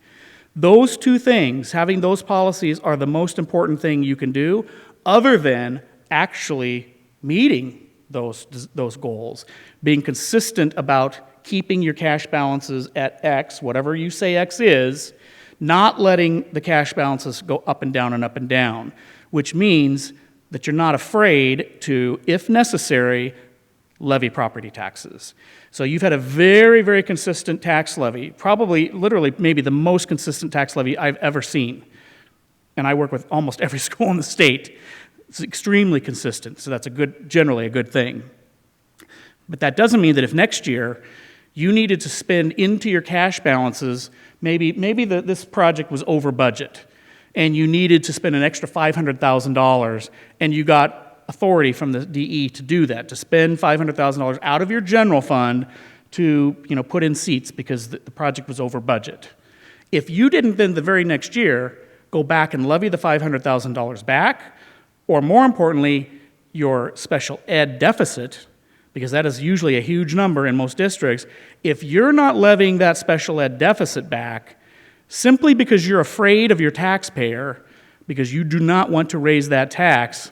Those two things, having those policies, are the most important thing you can do other than actually meeting those goals. Being consistent about keeping your cash balances at X, whatever you say X is, not letting the cash balances go up and down and up and down, which means that you're not afraid to, if necessary, levy property taxes. So you've had a very, very consistent tax levy, probably, literally, maybe the most consistent tax levy I've ever seen. And I work with almost every school in the state. It's extremely consistent, so that's generally a good thing. But that doesn't mean that if next year you needed to spend into your cash balances, maybe this project was over budget, and you needed to spend an extra $500,000, and you got authority from the DE to do that, to spend $500,000 out of your general fund to put in seats because the project was over budget. If you didn't then the very next year go back and levy the $500,000 back, or more importantly, your special ed deficit, because that is usually a huge number in most districts, if you're not levying that special ed deficit back simply because you're afraid of your taxpayer, because you do not want to raise that tax,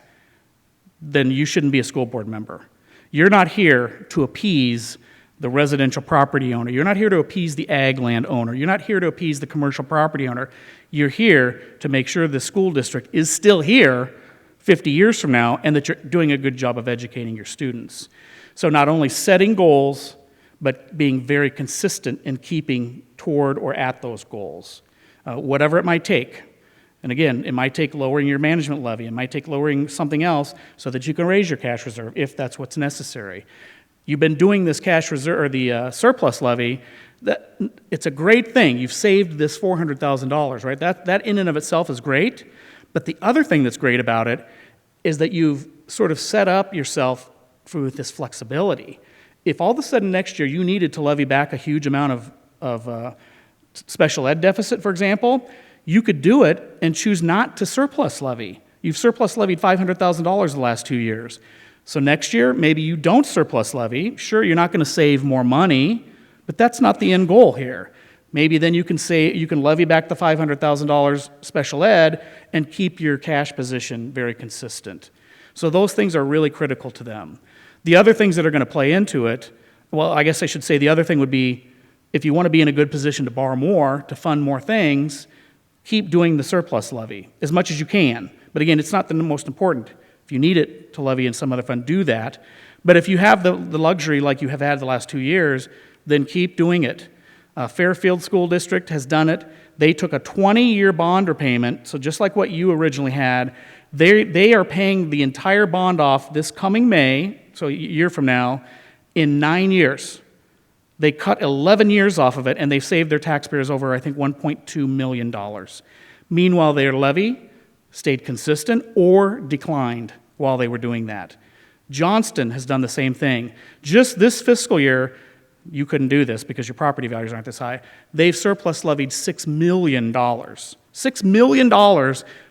then you shouldn't be a school board member. You're not here to appease the residential property owner. You're not here to appease the ag land owner. You're not here to appease the commercial property owner. You're here to make sure the school district is still here 50 years from now and that you're doing a good job of educating your students. So not only setting goals, but being very consistent in keeping toward or at those goals, whatever it might take. And again, it might take lowering your management levy. It might take lowering something else so that you can raise your cash reserve if that's what's necessary. You've been doing this cash reserve or the surplus levy. It's a great thing. You've saved this $400,000, right? That in and of itself is great. But the other thing that's great about it is that you've sort of set up yourself with this flexibility. If all of a sudden next year you needed to levy back a huge amount of special ed deficit, for example, you could do it and choose not to surplus levy. You've surplus levied $500,000 the last 2 years. So next year, maybe you don't surplus levy. Sure, you're not going to save more money, but that's not the end goal here. Maybe then you can levy back the $500,000 special ed and keep your cash position very consistent. So those things are really critical to them. The other things that are going to play into it, well, I guess I should say the other thing would be if you want to be in a good position to borrow more, to fund more things, keep doing the surplus levy as much as you can. But again, it's not the most important. If you need it to levy in some other fund, do that. But if you have the luxury like you have had the last 2 years, then keep doing it. Fairfield School District has done it. They took a 20-year bond repayment, so just like what you originally had, they are paying the entire bond off this coming May, so a year from now, in 9 years. They cut 11 years off of it, and they saved their taxpayers over, I think, $1.2 million. Meanwhile, their levy stayed consistent or declined while they were doing that. Johnston has done the same thing. Just this fiscal year, you couldn't do this because your property values aren't this high. They've surplus levied $6 million. $6 million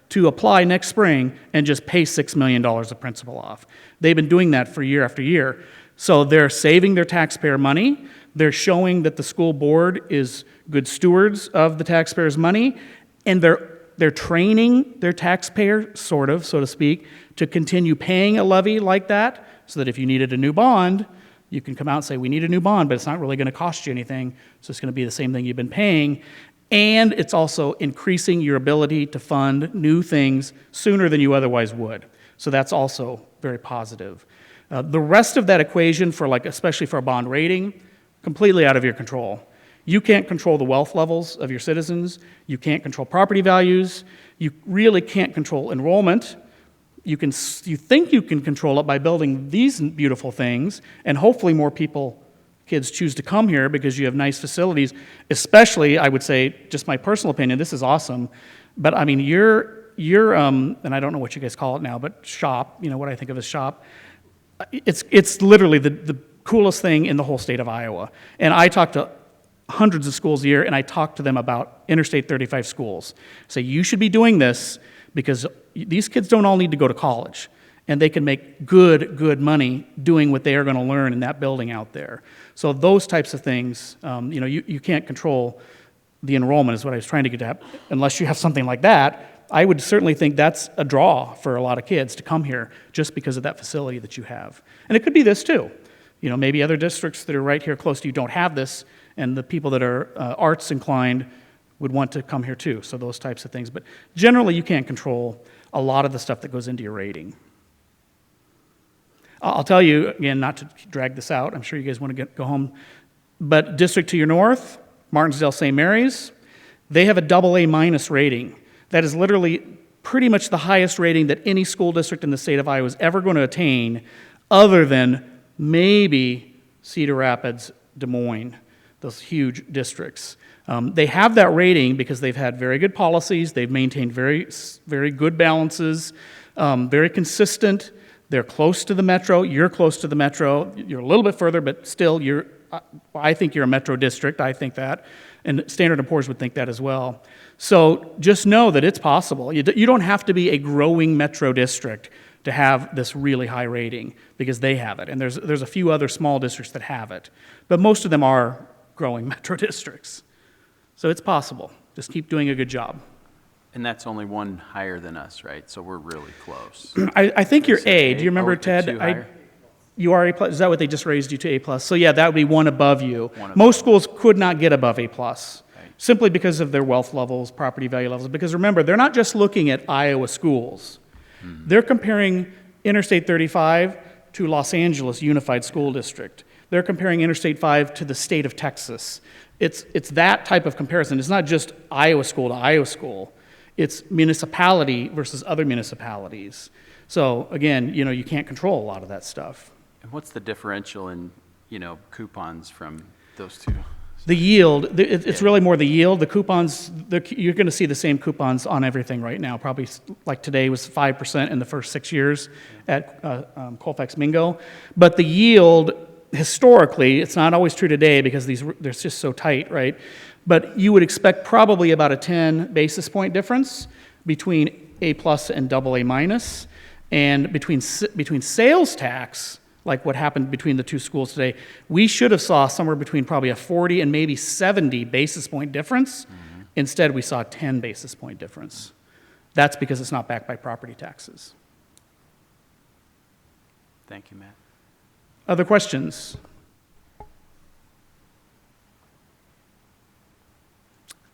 to apply next spring and just pay $6 million of principal off. They've been doing that for year after year. So they're saving their taxpayer money. They're showing that the school board is good stewards of the taxpayers' money, and they're training their taxpayer, sort of, so to speak, to continue paying a levy like that, so that if you needed a new bond, you can come out and say, we need a new bond, but it's not really going to cost you anything, so it's going to be the same thing you've been paying. And it's also increasing your ability to fund new things sooner than you otherwise would. So that's also very positive. The rest of that equation, especially for a bond rating, completely out of your control. You can't control the wealth levels of your citizens. You can't control property values. You really can't control enrollment. You think you can control it by building these beautiful things, and hopefully more kids choose to come here because you have nice facilities. Especially, I would say, just my personal opinion, this is awesome. But I mean, your and I don't know what you guys call it now, but shop. What I think of as shop. It's literally the coolest thing in the whole state of Iowa. And I talk to hundreds of schools a year, and I talk to them about Interstate 35 schools. Say, you should be doing this because these kids don't all need to go to college, and they can make good money doing what they are going to learn in that building out there. So those types of things, you can't control the enrollment is what I was trying to get at. Unless you have something like that, I would certainly think that's a draw for a lot of kids to come here just because of that facility that you have. And it could be this too. You know, maybe other districts that are right here close to you don't have this, and the people that are arts inclined would want to come here too, so those types of things. But generally, you can't control a lot of the stuff that goes into your rating. I'll tell you, again, not to drag this out, I'm sure you guys want to go home, but district to your north, Martinsdale St. Mary's, they have a AA- rating. That is literally pretty much the highest rating that any school district in the state of Iowa is ever going to attain, other than maybe Cedar Rapids, Des Moines, those huge districts. They have that rating because they've had very good policies, they've maintained very, very good balances, very consistent. They're close to the metro, you're close to the metro, you're a little bit further, but still, I think you're a metro district, I think that, and Standard & Poor's would think that as well. So just know that it's possible. You don't have to be a growing metro district to have this really high rating, because they have it, and there's a few other small districts that have it, but most of them are growing metro districts. So it's possible. Just keep doing a good job. And that's only one higher than us, right? So we're really close. I think you're A. Do you remember, Oh, Ted? two higher? You are A+. Is that what they just raised you to A+? So yeah, that would be one above you. Most schools could not get above A+, simply because of their wealth levels, property value levels. Because remember, they're not just looking at Iowa schools. They're comparing Interstate 35 to Los Angeles Unified School District. They're comparing Interstate 5 to the state of Texas. It's that type of comparison. It's not just Iowa school to Iowa school. It's municipality versus other municipalities. So again, you can't control a lot of that stuff. And what's the differential in, coupons from those two? The yield, it's really more the yield. The coupons, you're going to see the same coupons on everything right now. Probably like today was 5% in the first 6 years at Colfax Mingo. But the yield, historically, it's not always true today because they're just so tight, right? But you would expect probably about a 10 basis point difference between A+ and AA-. And between sales tax, like what happened between the two schools today, we should have saw somewhere between probably a 40 and maybe 70 basis point difference. Instead, we saw a 10 basis point difference. That's because it's not backed by property taxes. Thank you, Matt. Other questions?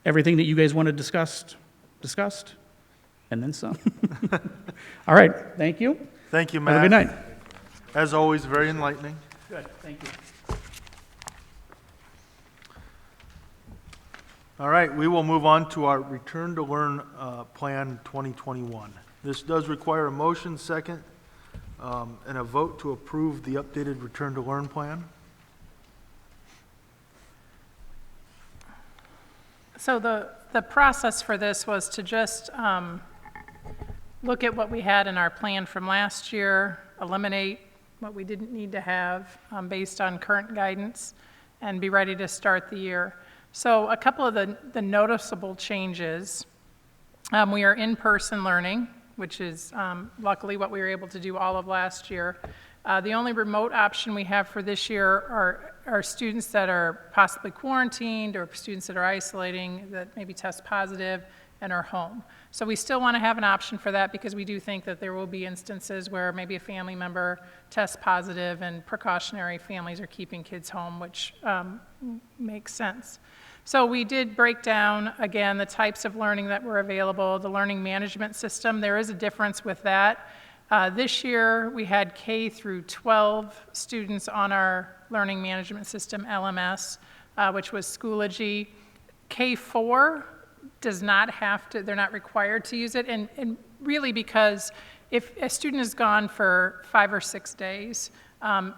Everything that you guys wanted discussed, and then some. All right, thank you. Thank you, Matt. Have a good night. As always, very enlightening. Good, thank you. All right, we will move on to our Return to Learn Plan 2021. This does require a motion, second, and a vote to approve the updated Return to Learn Plan. So the process for this was to just look at what we had in our plan from last year, eliminate what we didn't need to have based on current guidance, and be ready to start the year. So a couple of the noticeable changes. We are in-person learning, which is luckily what we were able to do all of last year. The only remote option we have for this year are students that are possibly quarantined or students that are isolating that maybe test positive and are home. So we still want to have an option for that because we do think that there will be instances where maybe a family member tests positive and precautionary families are keeping kids home, which makes sense. So we did break down, again, the types of learning that were available. The learning management system, there is a difference with that. This year, we had K through 12 students on our learning management system, LMS, which was Schoology. K4 does not have to, they're not required to use it, and really because if a student is gone for 5 or 6 days,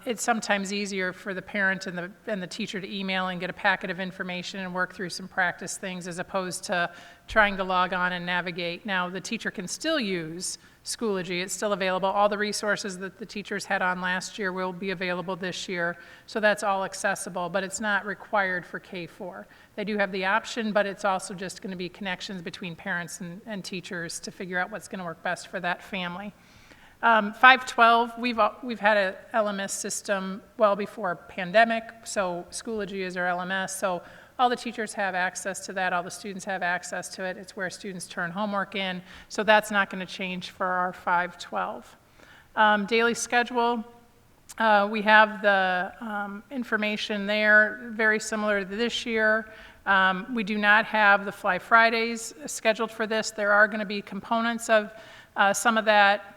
it's sometimes easier for the parent and the teacher to email and get a packet of information and work through some practice things as opposed to trying to log on and navigate. Now, the teacher can still use Schoology. It's still available. All the resources that the teachers had on last year will be available this year, so that's all accessible, but it's not required for K4. They do have the option, but it's also just going to be connections between parents and teachers to figure out what's going to work best for that family. 512, we've had a LMS system well before pandemic, so Schoology is our LMS, so all the teachers have access to that, all the students have access to it. It's where students turn homework in, so that's not going to change for our 512. Daily schedule, we have the information there, very similar to this year. We do not have the Fly Fridays scheduled for this. There are going to be components of some of that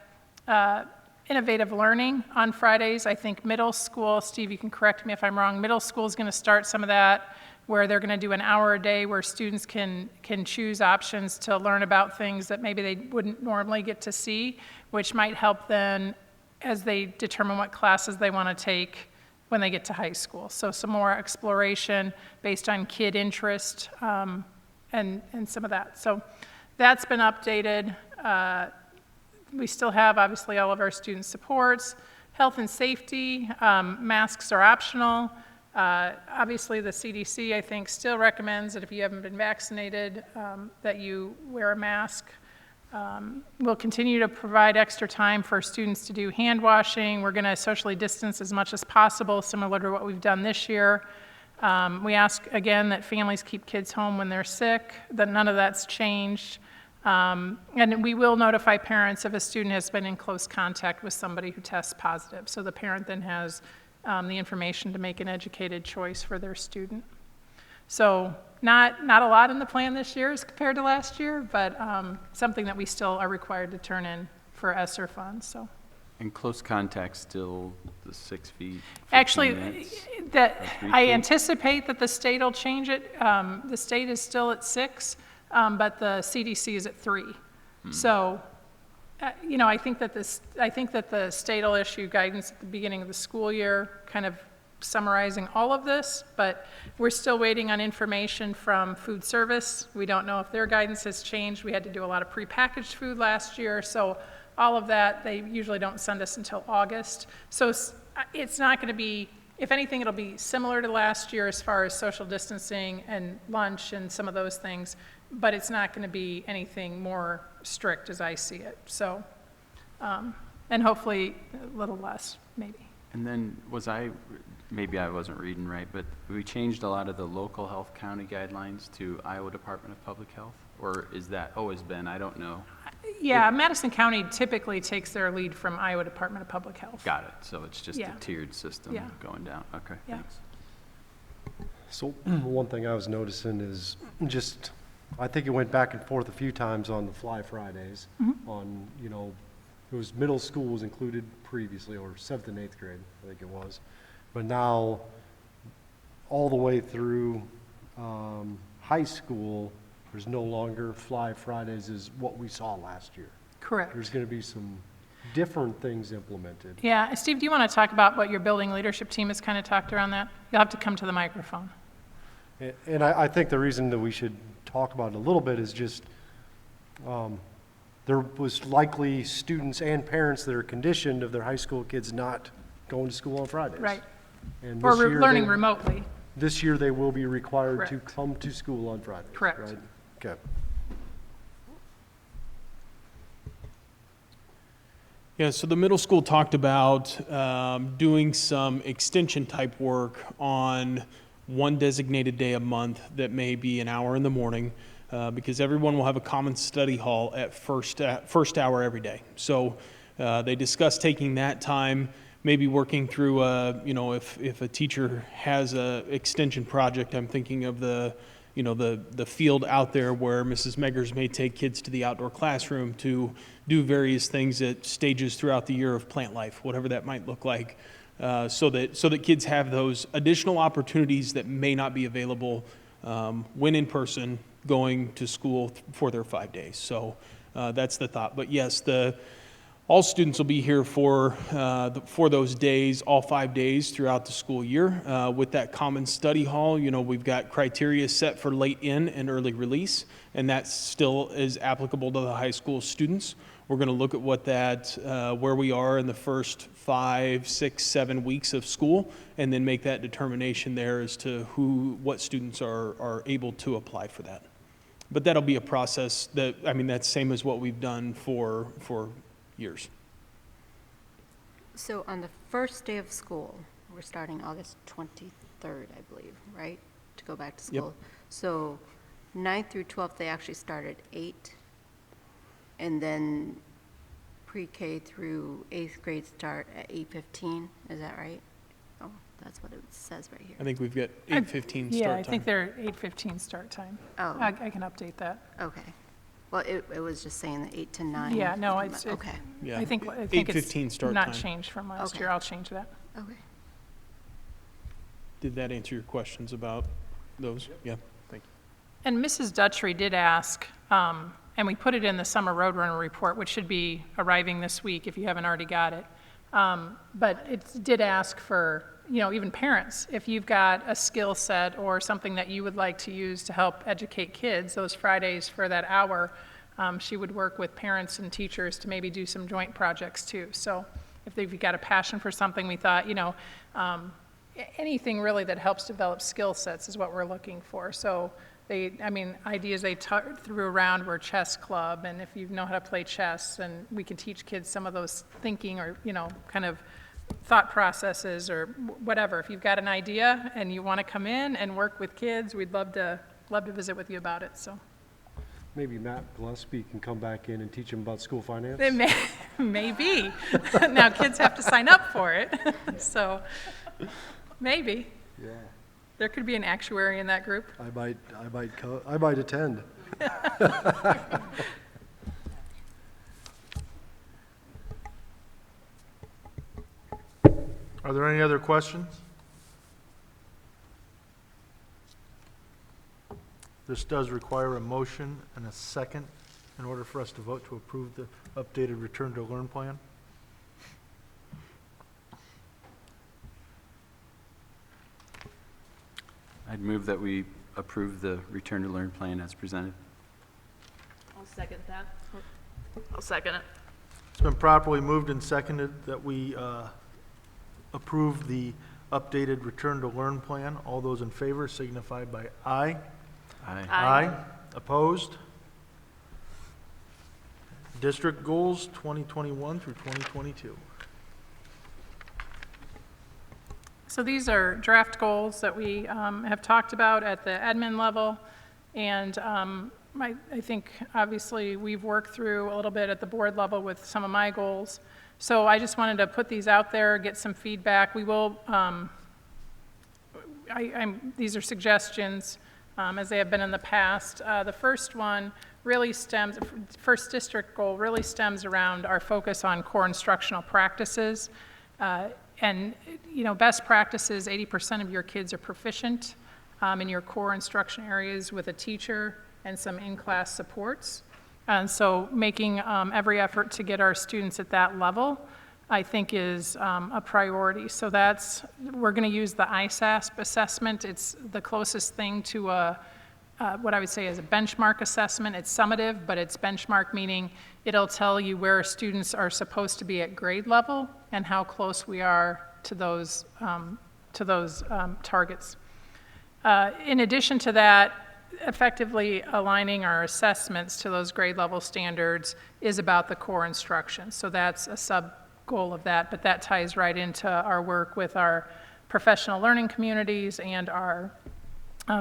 innovative learning on Fridays. I think middle school, Steve, you can correct me if I'm wrong, middle school is going to start some of that where they're going to do an hour a day where students can choose options to learn about things that maybe they wouldn't normally get to see, which might help them as they determine what classes they want to take when they get to high school. So some more exploration based on kid interest and some of that. So that's been updated. We still have, obviously, all of our student supports. Health and safety, masks are optional. Obviously, the CDC, I think, still recommends that if you haven't been vaccinated, that you wear a mask. We'll continue to provide extra time for students to do hand washing. We're going to socially distance as much as possible, similar to what we've done this year. We ask, again, that families keep kids home when they're sick, that none of that's changed. And we will notify parents if a student has been in close contact with somebody who tests positive. So the parent then has the information to make an educated choice for their student. So not a lot in the plan this year as compared to last year, but something that we still are required to turn in for ESSER funds. So. And close contact still the 6 feet? Actually, I anticipate that the state will change it. The state is still at 6. But the CDC is at 3. So, I think that the state will issue guidance at the beginning of the school year, kind of summarizing all of this, but we're still waiting on information from food service. We don't know if their guidance has changed. We had to do a lot of prepackaged food last year, so all of that, they usually don't send us until August. So it's not going to be, if anything, it'll be similar to last year as far as social distancing and lunch and some of those things, but it's not going to be anything more strict as I see it. So, and hopefully a little less, maybe. And then maybe I wasn't reading right, but we changed a lot of the local health county guidelines to Iowa Department of Public Health? Or is that always been, I don't know. Yeah, Madison County typically takes their lead from Iowa Department of Public Health. Got it. So it's just Yeah. a tiered system Yeah. going down. Okay, Yeah. thanks. So one thing I was noticing is just, I think it went back and forth a few times on the Fly Fridays. On, it was middle school was included previously, or 7th and 8th grade, I think it was. But now, all the way through high school, there's no longer Fly Fridays is what we saw last year. Correct. There's going to be some different things implemented. Yeah, Steve, do you want to talk about what your building leadership team has kind of talked around that? You'll have to come to the microphone. And I think the reason that we should talk about it a little bit is just, there was likely students and parents that are conditioned of their high school kids not going to school on Fridays. Right. And Or this year learning remotely. This year, they will be required to Correct. come to school on Fridays. Correct. Right? Okay. Yeah, so the middle school talked about doing some extension type work on one designated day a month that may be an hour in the morning, because everyone will have a common study hall at first hour every day. So they discussed taking that time, maybe working through, if a teacher has a extension project. I'm thinking of the field out there where Mrs. Meggers may take kids to the outdoor classroom to do various things at stages throughout the year of plant life, whatever that might look like, so that kids have those additional opportunities that may not be available when in person going to school for their 5 days. So that's the thought. But yes, all students will be here for those days, all 5 days throughout the school year. With that common study hall, we've got criteria set for late in and early release, and that still is applicable to the high school students. We're going to look at where we are in the first 5, 6, 7 weeks of school, and then make that determination there as to what students are able to apply for that. But that'll be a process that's same as what we've done for years. So on the first day of school, we're starting August 23rd, I believe, right? to go back to Yep. school. So 9th through 12th, they actually start at 8, and then pre-K through 8th grade start at 8:15, is that right? Oh, that's what it says right here. I think we've got 8:15 start Yeah, time. I think they're 8:15 start time. Oh. I can update that. Okay. Well, it was just saying that 8 to 9. Yeah, no, it's, Okay, Yeah. I think it's 8:15 start not time. changed from last Okay. year. I'll change that. okay. Did that answer your questions about those? Yeah, thank you. And Mrs. Dutry did ask, and we put it in the summer roadrunner report, which should be arriving this week if you haven't already got it. But it did ask for, even parents, if you've got a skill set or something that you would like to use to help educate kids, those Fridays for that hour, she would work with parents and teachers to maybe do some joint projects too. So if you've got a passion for something, we thought, anything really that helps develop skill sets is what we're looking for. So ideas they threw around were chess club, and if you know how to play chess, then we can teach kids some of those thinking or, kind of thought processes or whatever. If you've got an idea and you want to come in and work with kids, we'd love to visit with you about it, so. Maybe Matt Gillespie can come back in and teach them about school finance? It may be. Now, kids have to sign up for it, so maybe. Yeah, There could be an actuary in that group. I might attend. Are there any other questions? This does require a motion and a second in order for us to vote to approve the updated Return to Learn plan. I'd move that we approve the Return to Learn plan as presented. I'll second that. I'll second it. It's been properly moved and seconded that we approve the updated Return to Learn plan. All those in favor signify by aye. Aye. Aye. Opposed? District goals 2021 through 2022. So these are draft goals that we have talked about at the admin level, and I think obviously we've worked through a little bit at the board level with some of my goals. So I just wanted to put these out there, get some feedback. We will, these are suggestions as they have been in the past. The first one really stems, first district goal really stems around our focus on core instructional practices. And, best practices, 80% of your kids are proficient in your core instruction areas with a teacher and some in-class supports. And so making every effort to get our students at that level, I think, is a priority. So we're going to use the ISASP assessment. It's the closest thing to what I would say is a benchmark assessment. It's summative, but it's benchmark, meaning it'll tell you where students are supposed to be at grade level and how close we are to those targets. In addition to that, effectively aligning our assessments to those grade level standards is about the core instruction. So that's a sub-goal of that, but that ties right into our work with our professional learning communities and our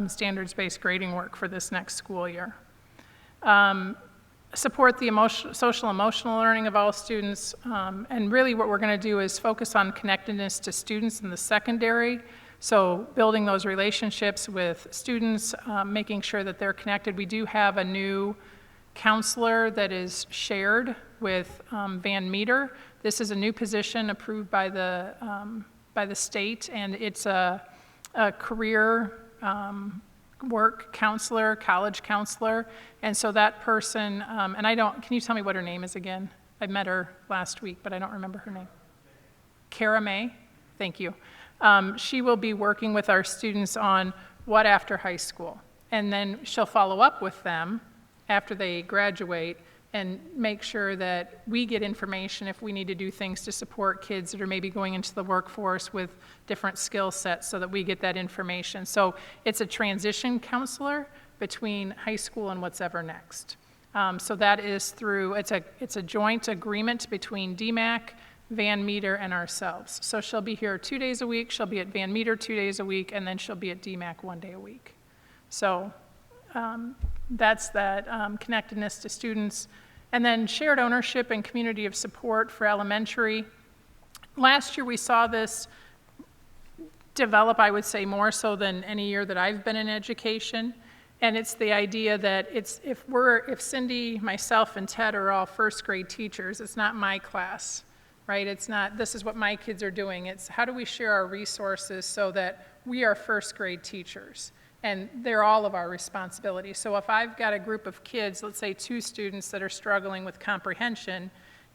standards-based grading work for this next school year. Support the social emotional learning of all students, and really what we're going to do is focus on connectedness to students in the secondary, so building those relationships with students, making sure that they're connected. We do have a new counselor that is shared with Van Meter. This is a new position approved by the state, and it's a career work counselor, college counselor, and so that person, can you tell me what her name is again? I met her last week, but I don't remember her name. Cara May, thank you. She will be working with our students on what after high school, and then she'll follow up with them after they graduate and make sure that we get information if we need to do things to support kids that are maybe going into the workforce with different skill sets so that we get that information. So it's a transition counselor between high school and what's ever next. So that is through, it's a joint agreement between DMAC, Van Meter, and ourselves. So she'll be here 2 days a week, she'll be at Van Meter 2 days a week, and then she'll be at DMAC 1 day a week. So that's that connectedness to students. And then shared ownership and community of support for elementary. Last year we saw this develop, I would say, more so than any year that I've been in education. And it's the idea that if Cindy, myself, and Ted are all first grade teachers, it's not my class, right? It's not, this is what my kids are doing. It's how do we share our resources so that we are first grade teachers? And they're all of our responsibility. So if I've got a group of kids, let's say 2 students that are struggling with comprehension,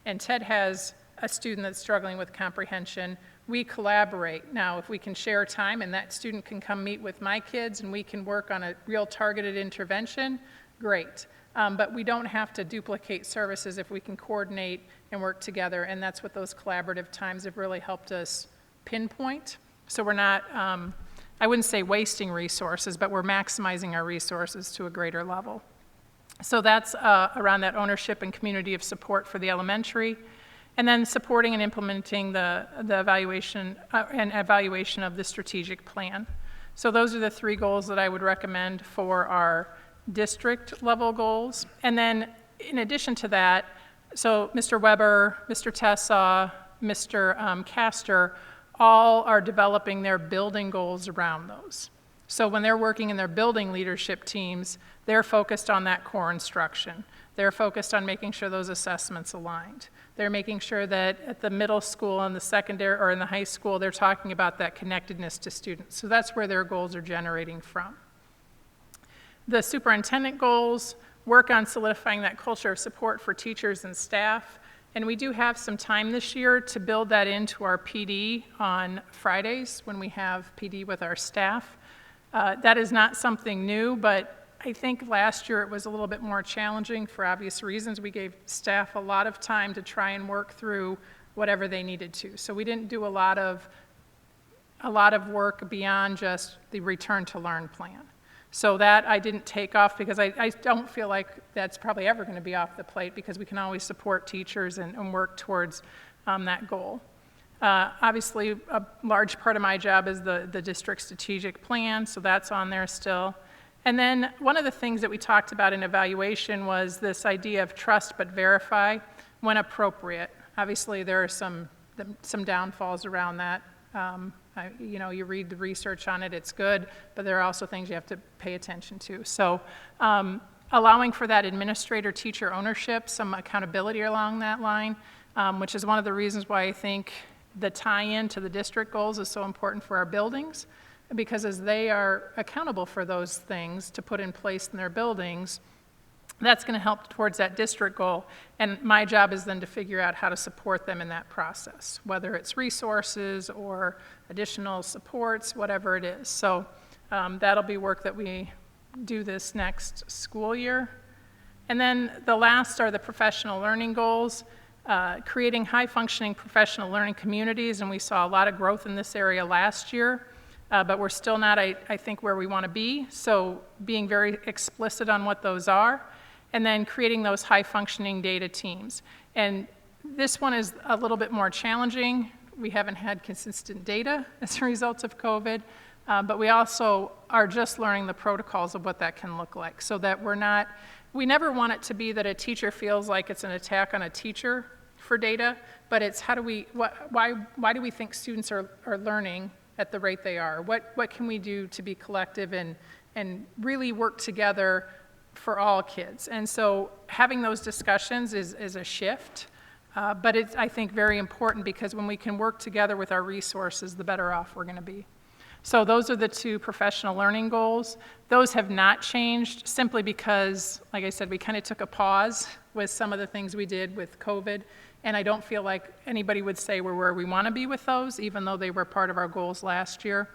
and Ted has a student that's struggling with comprehension, we collaborate. Now, if we can share time and that student can come meet with my kids and we can work on a real targeted intervention, great. But we don't have to duplicate services if we can coordinate and work together, and that's what those collaborative times have really helped us pinpoint. So we're not, I wouldn't say wasting resources, but we're maximizing our resources to a greater level. So that's around that ownership and community of support for the elementary. And then supporting and implementing the evaluation and evaluation of the strategic plan. So those are the 3 goals that I would recommend for our district level goals. And then in addition to that, so Mr. Weber, Mr. Tessaw, Mr. Castor, all are developing their building goals around those. So when they're working in their building leadership teams, they're focused on that core instruction. They're focused on making sure those assessments aligned. They're making sure that at the middle school and the secondary or in the high school, they're talking about that connectedness to students. So that's where their goals are generating from. The superintendent goals work on solidifying that culture of support for teachers and staff. And we do have some time this year to build that into our PD on Fridays when we have PD with our staff. That is not something new, but I think last year it was a little bit more challenging for obvious reasons. We gave staff a lot of time to try and work through whatever they needed to. So we didn't do a lot of work beyond just the return to learn plan. So that I didn't take off because I don't feel like that's probably ever going to be off the plate because we can always support teachers and work towards that goal. Obviously, a large part of my job is the district strategic plan, so that's on there still. And then one of the things that we talked about in evaluation was this idea of trust but verify when appropriate. Obviously, there are some downfalls around that. You read the research on it, it's good, but there are also things you have to pay attention to. So allowing for that administrator-teacher ownership, some accountability along that line, which is one of the reasons why I think the tie-in to the district goals is so important for our buildings, because as they are accountable for those things to put in place in their buildings, that's going to help towards that district goal. And my job is then to figure out how to support them in that process, whether it's resources or additional supports, whatever it is. So that'll be work that we do this next school year. And then the last are the professional learning goals, creating high-functioning professional learning communities, and we saw a lot of growth in this area last year. But we're still not, I think, where we want to be. So being very explicit on what those are, and then creating those high-functioning data teams. And this one is a little bit more challenging. We haven't had consistent data as a result of COVID, but we also are just learning the protocols of what that can look like, so that we never want it to be that a teacher feels like it's an attack on a teacher for data, but it's why do we think students are learning at the rate they are? What can we do to be collective and really work together for all kids? And so having those discussions is a shift, but it's, I think, very important because when we can work together with our resources, the better off we're going to be. So those are the 2 professional learning goals. Those have not changed simply because, like I said, we kind of took a pause with some of the things we did with COVID. And I don't feel like anybody would say we're where we want to be with those, even though they were part of our goals last year.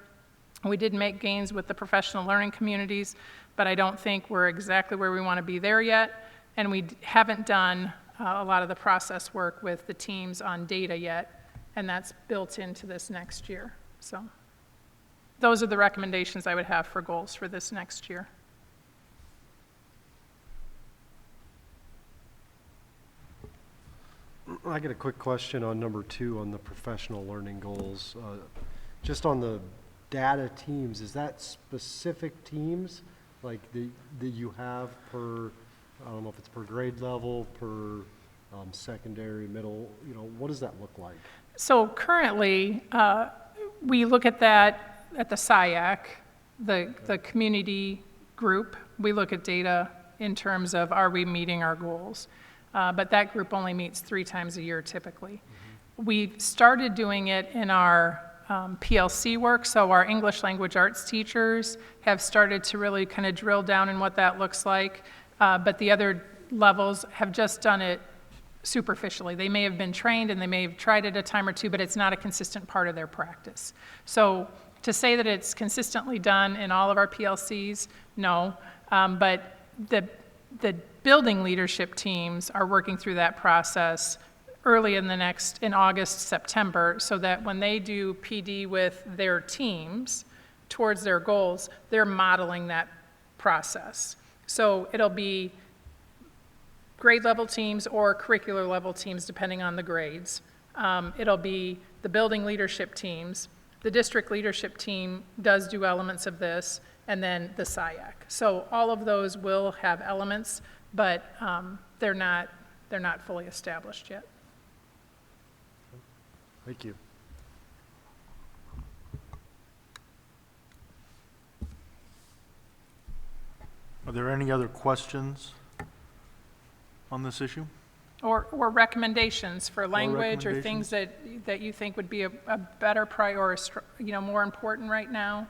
We did make gains with the professional learning communities, but I don't think we're exactly where we want to be there yet. And we haven't done a lot of the process work with the teams on data yet, and that's built into this next year. So those are the recommendations I would have for goals for this next year. I get a quick question on number 2 on the professional learning goals. Just on the data teams, is that specific teams like that you have per, I don't know if it's per grade level, per secondary, middle, what does that look like? So currently, we look at that at the SIAC, the community group. We look at data in terms of are we meeting our goals? But that group only meets 3 times a year typically. We started doing it in our PLC work, so our English language arts teachers have started to really kind of drill down in what that looks like, but the other levels have just done it superficially. They may have been trained and they may have tried it a time or two, but it's not a consistent part of their practice. So to say that it's consistently done in all of our PLCs, no, but the building leadership teams are working through that process early in August, September, so that when they do PD with their teams towards their goals, they're modeling that process. So it'll be grade level teams or curricular level teams, depending on the grades. It'll be the building leadership teams. The district leadership team does do elements of this, and then the SIAC. So all of those will have elements, but they're not fully established yet. Thank you. Are there any other questions on this issue? Or recommendations for language or things that you think would be a better priority, more important right now?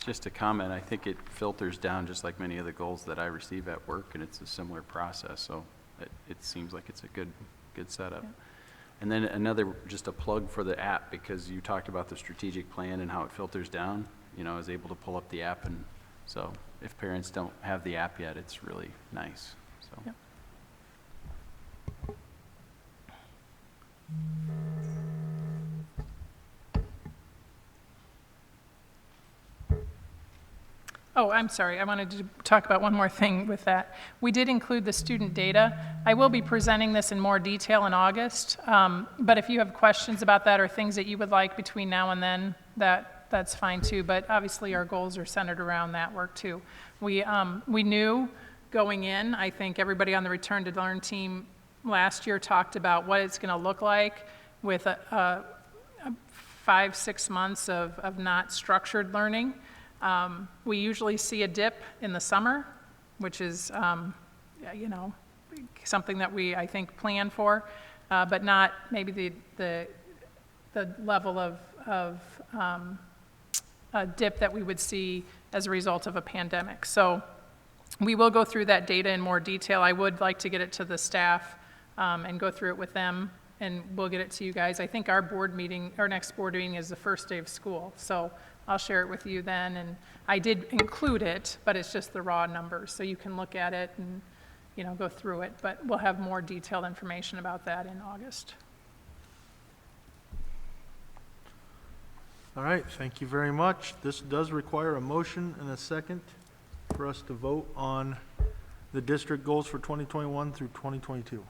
Just a comment, I think it filters down just like many of the goals that I receive at work, and it's a similar process, so it seems like it's a good setup. Yeah. And then just a plug for the app, because you talked about the strategic plan and how it filters down. I was able to pull up the app, and so if parents don't have the app yet, it's really nice. So. Yep. Oh, I'm sorry. I wanted to talk about one more thing with that. We did include the student data. I will be presenting this in more detail in August, but if you have questions about that or things that you would like between now and then, that's fine too. But obviously our goals are centered around that work too. We knew going in, I think everybody on the Return to Learn team last year talked about what it's going to look like with 5-6 months of not structured learning. We usually see a dip in the summer, which is, something that I think, plan for, but not maybe the level of a dip that we would see as a result of a pandemic. So we will go through that data in more detail. I would like to get it to the staff and go through it with them, and we'll get it to you guys. I think our next board meeting is the first day of school, so I'll share it with you then. And I did include it, but it's just the raw numbers, so you can look at it and go through it. But we'll have more detailed information about that in August. All right, thank you very much. This does require a motion and a second for us to vote on the district goals for 2021 through 2022.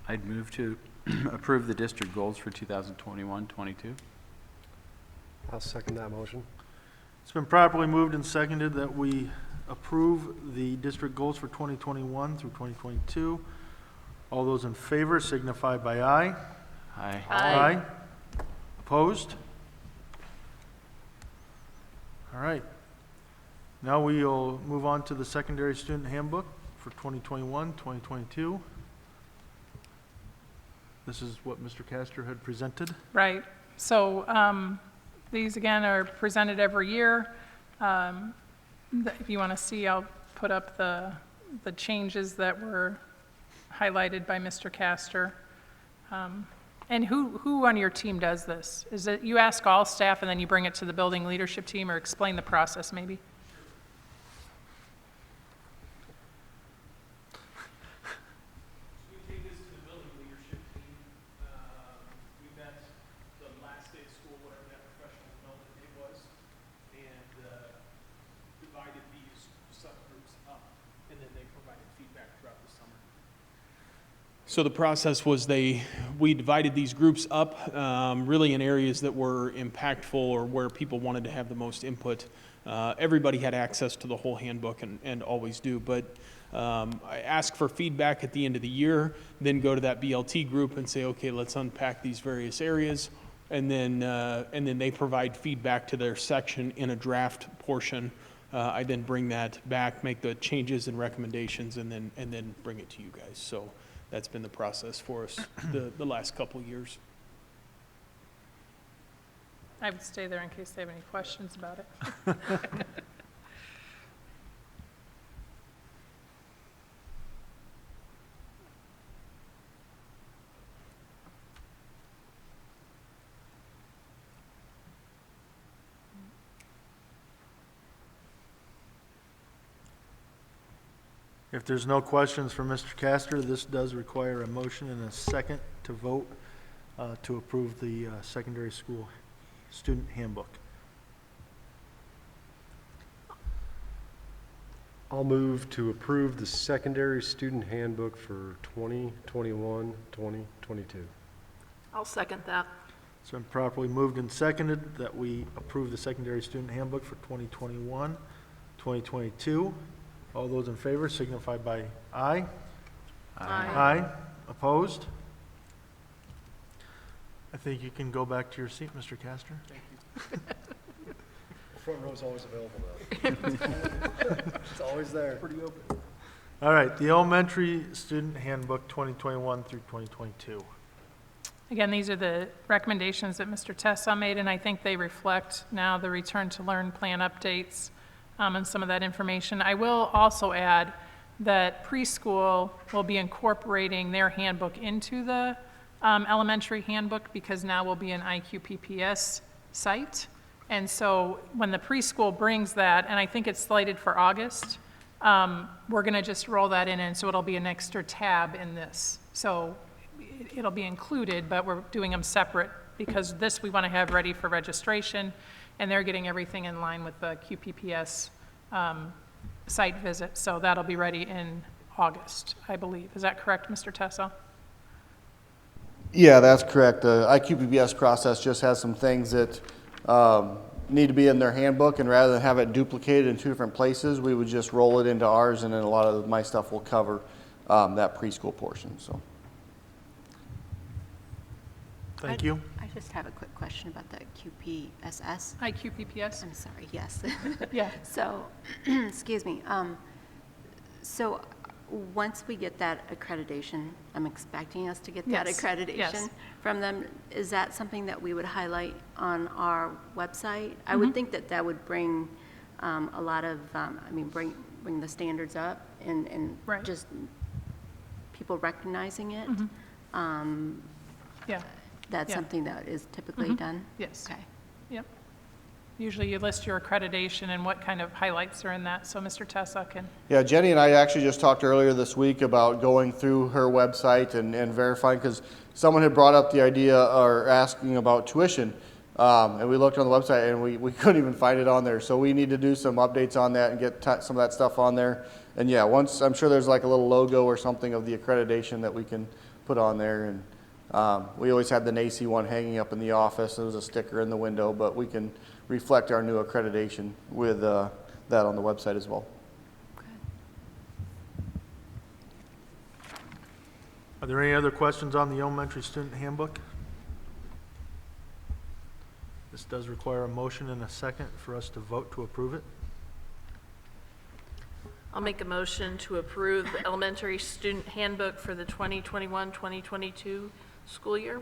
I'd move to approve the district goals for 2021-22. I'll second that motion. It's been properly moved and seconded that we approve the district goals for 2021 through 2022. All those in favor signify by aye. Aye. Aye. Opposed? All right. Now we'll move on to the secondary student handbook for 2021, 2022. This is what Mr. Castor had presented. Right. So these, again, are presented every year. If you want to see, I'll put up the changes that were highlighted by Mr. Castor. And who on your team does this? Is it you ask all staff and then you bring it to the building leadership team, or explain the process maybe? subgroups up, and then they provided feedback throughout the summer. So the process was we divided these groups up, really in areas that were impactful or where people wanted to have the most input. Everybody had access to the whole handbook and always do, but I ask for feedback at the end of the year, then go to that BLT group and say, okay, let's unpack these various areas, and then they provide feedback to their section in a draft portion. I then bring that back, make the changes and recommendations, and then bring it to you guys. So that's been the process for us the last couple of years. I would stay there in case they have any questions about it. If there's no questions for Mr. Castor, this does require a motion and a second to vote to approve the secondary school student handbook. I'll move to approve the secondary student handbook for 2021, 2022. I'll second that. It's been properly moved and seconded that we approve the secondary student handbook for 2021, 2022. All those in favor signify by aye. Aye. Opposed? I think you can go back to your seat, Mr. Castor. Thank you. Front row's always available though. It's always there. Pretty open. All right, the elementary student handbook 2021 through 2022. Again, these are the recommendations that Mr. Tessa made, and I think they reflect now the return to learn plan updates and some of that information. I will also add that preschool will be incorporating their handbook into the elementary handbook, because now will be an IQPPS site. And so when the preschool brings that, and I think it's slated for August, we're going to just roll that in, and so it'll be an extra tab in this. So it'll be included, but we're doing them separate because this we want to have ready for registration, and they're getting everything in line with the QPPS site visit. So that'll be ready in August, I believe. Is that correct, Mr. Tessa? Yeah, that's correct. The IQPBS process just has some things that need to be in their handbook, and rather than have it duplicated in two different places, we would just roll it into ours, and then a lot of my stuff will cover that preschool portion. So, thank you. I just have a quick question about the QPSS. IQPPS? I'm sorry, yes. Yeah. So, excuse me. So once we get that accreditation, I'm expecting us to get that Yes, accreditation yes. from them. Is that something that we would highlight on our website? I would think that that would bring a lot of, bring the standards up and Right. just people recognizing it. Yeah. That's Yeah. something that is typically done? Yes. Okay. Yep. Usually you list your accreditation and what kind of highlights are in that, so Mr. Tessa can. yeah, Jenny and I actually just talked earlier this week about going through her website and verifying, because someone had brought up the idea or asking about tuition, and we looked on the website and we couldn't even find it on there. So we need to do some updates on that and get some of that stuff on there. And yeah, once, I'm sure there's like a little logo or something of the accreditation that we can put on there. And we always had the NACE one hanging up in the office. There was a sticker in the window, but we can reflect our new accreditation with that on the website as well. Are there any other questions on the elementary student handbook? This does require a motion and a second for us to vote to approve it. I'll make a motion to approve the elementary student handbook for the 2021-2022 school year.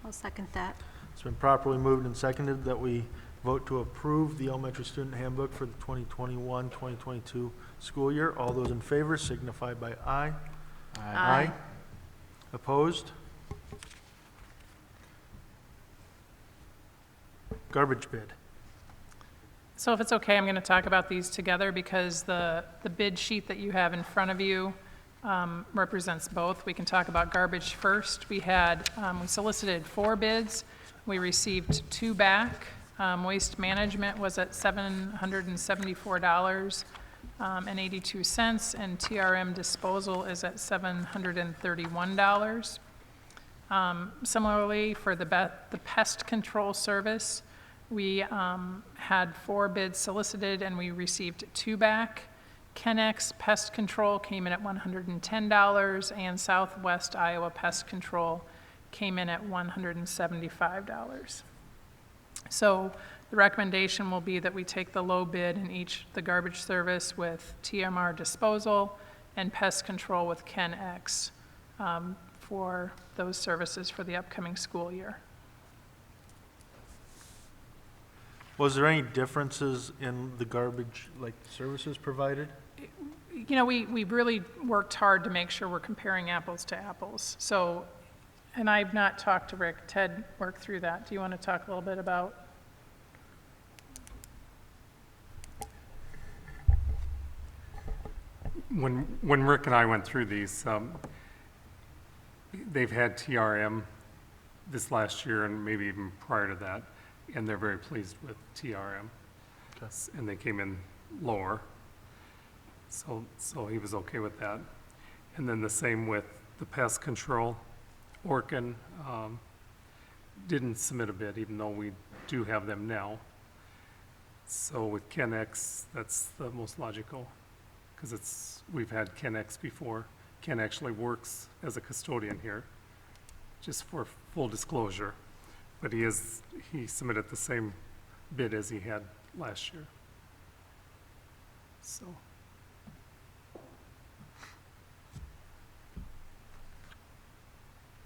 I'll second that. It's been properly moved and seconded that we vote to approve the elementary student handbook for the 2021-2022 school year. All those in favor signify by aye. Aye. Opposed? Garbage bid. So if it's okay, I'm going to talk about these together because the bid sheet that you have in front of you represents both. We can talk about garbage first. We solicited 4 bids. We received 2 back. Waste management was at $774. and 82 cents, and TRM disposal is at $731. Similarly, for the pest control service, we had 4 bids solicited and we received 2 back. Kennex Pest Control came in at $110, and Southwest Iowa Pest Control came in at $175. So the recommendation will be that we take the low bid in each, the garbage service with TMR disposal and pest control with Kennex for those services for the upcoming school year. Was there any differences in the garbage, like, services provided? You know, we really worked hard to make sure we're comparing apples to apples. So, and I've not talked to Rick. Ted worked through that. Do you want to talk a little bit about? When Rick and I went through these, they've had TRM this last year and maybe even prior to that, and they're very pleased with TRM. Okay. And they came in lower, so he was okay with that. And then the same with the pest control. Orkin didn't submit a bid, even though we do have them now. So with Kennex, that's the most logical, because we've had Kennex before. Ken actually works as a custodian here, just for full disclosure. But he submitted the same bid as he had last year. So.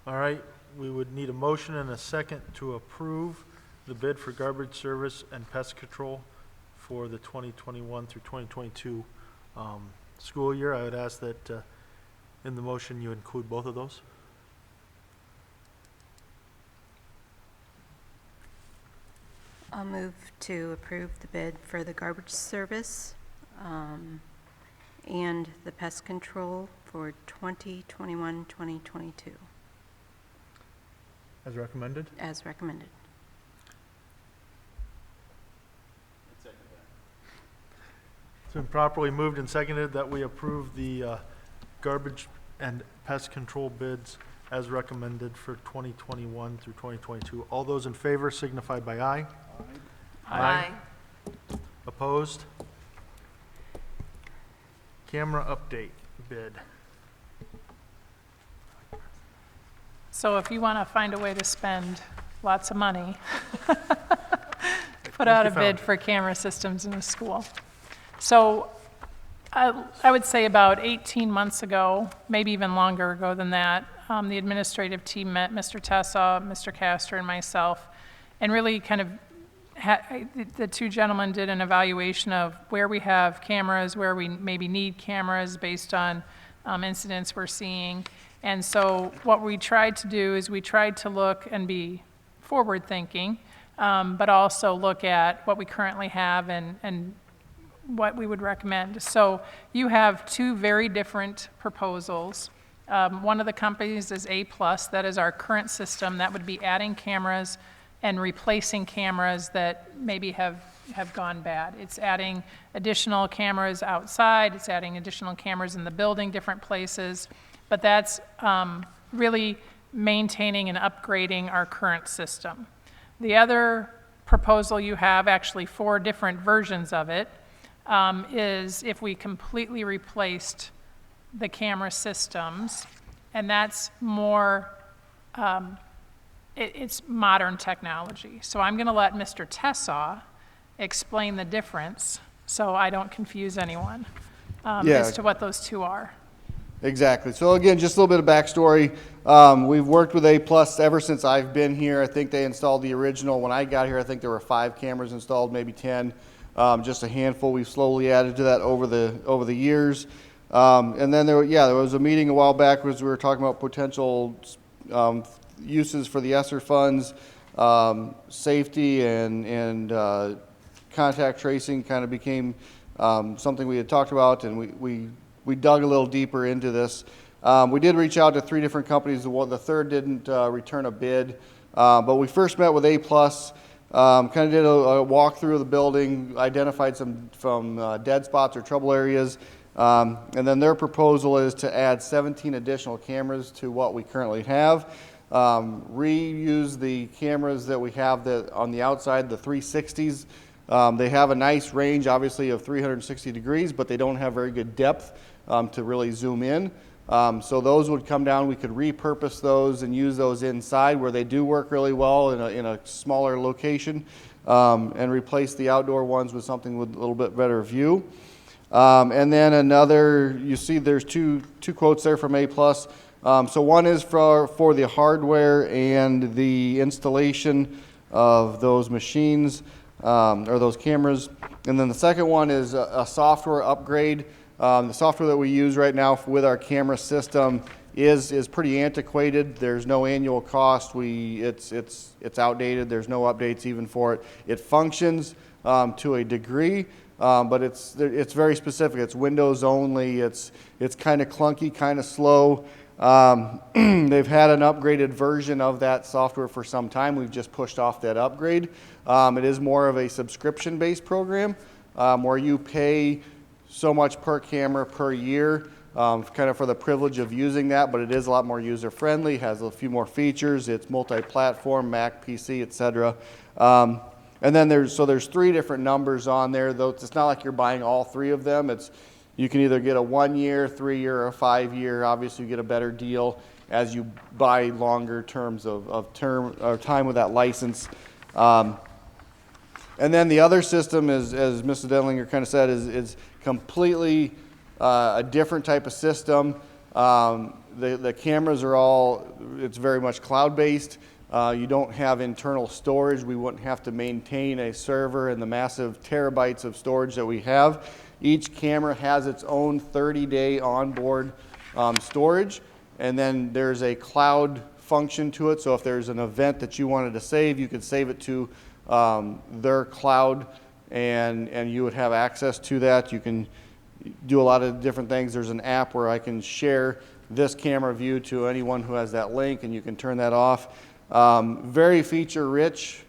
All right, we would need a motion and a second to approve the bid for garbage service and pest control for the 2021 through 2022 school year. I would ask that in the motion you include both of those. I'll move to approve the bid for the garbage service and the pest control for 2021-2022, As recommended. as recommended. It's been properly moved and seconded that we approve the garbage and pest control bids as recommended for 2021 through 2022. All those in favor signify by aye. Aye. Opposed? Camera update bid. So if you want to find a way to spend lots of money, put out a bid for camera systems in the school. So I would say about 18 months ago, maybe even longer ago than that, the administrative team met Mr. Tessa, Mr. Castor, and myself, and really kind of the two gentlemen did an evaluation of where we have cameras, where we maybe need cameras based on incidents we're seeing. And so what we tried to do is we tried to look and be forward-thinking, but also look at what we currently have and what we would recommend. So you have 2 very different proposals. One of the companies is A+, that is our current system. That would be adding cameras and replacing cameras that maybe have gone bad. It's adding additional cameras outside, it's adding additional cameras in the building, different places, but that's really maintaining and upgrading our current system. The other proposal you have, actually 4 different versions of it, is if we completely replaced the camera systems, and that's more, it's modern technology. So I'm going to let Mr. Tessa explain the difference so I don't confuse anyone as to what those 2 are. Exactly. So again, just a little bit of backstory. We've worked with A+ ever since I've been here. I think they installed the original. When I got here, I think there were 5 cameras installed, maybe 10. Just a handful. We've slowly added to that over the years. And then there was a meeting a while back as we were talking about potential uses for the ESSER funds, safety and contact tracing kind of became something we had talked about, and we dug a little deeper into this. We did reach out to 3 different companies. The third didn't return a bid, but we first met with A+. Kind of did a walkthrough of the building, identified some dead spots or trouble areas, and then their proposal is to add 17 additional cameras to what we currently have. Reuse the cameras that we have on the outside, the 360s. They have a nice range, obviously, of 360 degrees, but they don't have very good depth to really zoom in. So those would come down. We could repurpose those and use those inside where they do work really well in a smaller location, and replace the outdoor ones with something with a little bit better view. And then another, you see there's two quotes there from A+. So one is for the hardware and the installation of those machines, or those cameras. And then the second one is a software upgrade. The software that we use right now with our camera system is pretty antiquated. There's no annual cost. It's outdated. There's no updates even for it. It functions to a degree, but it's very specific. It's Windows only. It's kind of clunky, kind of slow. They've had an upgraded version of that software for some time. We've just pushed off that upgrade. It is more of a subscription-based program where you pay so much per camera per year, kind of for the privilege of using that, but it is a lot more user-friendly, has a few more features. It's multi-platform, Mac, PC, etc. And then there's 3 different numbers on there, though it's not like you're buying all 3 of them. You can either get a 1-year, 3-year, or a 5-year. Obviously, you get a better deal as you buy longer terms of time with that license. And then the other system, as Mrs. Denlinger kind of said, is completely a different type of system. The cameras are it's very much cloud-based. You don't have internal storage. We wouldn't have to maintain a server and the massive terabytes of storage that we have. Each camera has its own 30-day onboard storage, and then there's a cloud function to it. So if there's an event that you wanted to save, you could save it to their cloud, and you would have access to that. You can do a lot of different things. There's an app where I can share this camera view to anyone who has that link, and you can turn that off. Very feature-rich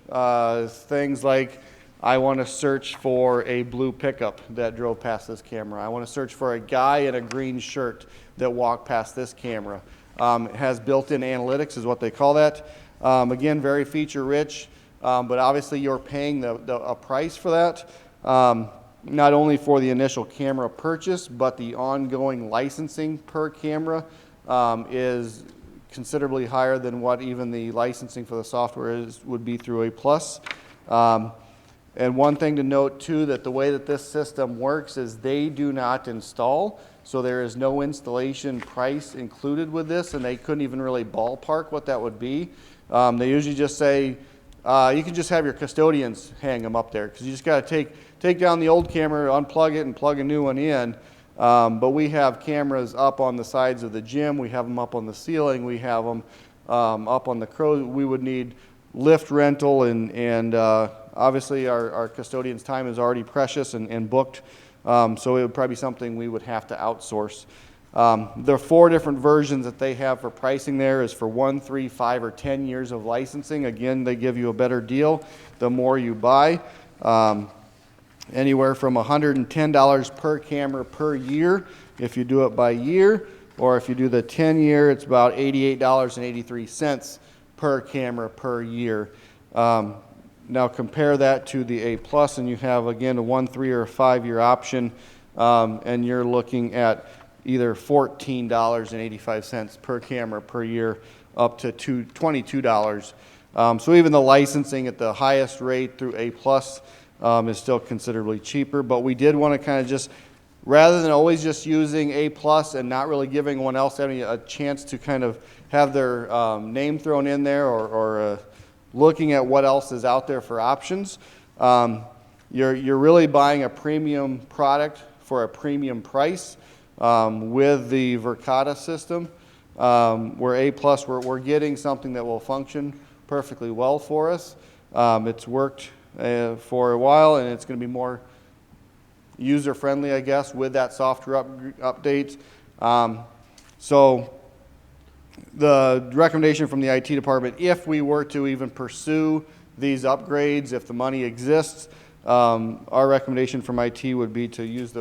things like, I want to search for a blue pickup that drove past this camera. I want to search for a guy in a green shirt that walked past this camera. It has built-in analytics is what they call that. Again, very feature-rich, but obviously you're paying a price for that, not only for the initial camera purchase, but the ongoing licensing per camera is considerably higher than what even the licensing for the software would be through A+. And one thing to note too, that the way that this system works is they do not install, so there is no installation price included with this, and they couldn't even really ballpark what that would be. They usually just say, you can just have your custodians hang them up there, because you just got to take down the old camera, unplug it, and plug a new one in. But we have cameras up on the sides of the gym, we have them up on the ceiling, we have them up on the crow. We would need lift rental, and obviously our custodian's time is already precious and booked, so it would probably be something we would have to outsource. There are 4 different versions that they have for pricing there is for 1, 3, 5, or 10 years of licensing. Again, they give you a better deal the more you buy. Anywhere from $110 per camera per year if you do it by year, or if you do the 10-year, it's about $88.83 per camera per year. Now compare that to the A+, and you have, again, a 1, 3, or 5-year option, and you're looking at either $14.85 per camera per year up to $22. So even the licensing at the highest rate through A+ is still considerably cheaper, but we did want to kind of just, rather than always just using A+ and not really giving one else a chance to kind of have their name thrown in there, or looking at what else is out there for options, you're really buying a premium product for a premium price with the Verkada system, where A+, we're getting something that will function perfectly well for us. It's worked for a while, and it's going to be more user-friendly, I guess, with that software update. So the recommendation from the IT department, if we were to even pursue these upgrades, if the money exists, our recommendation from IT would be to use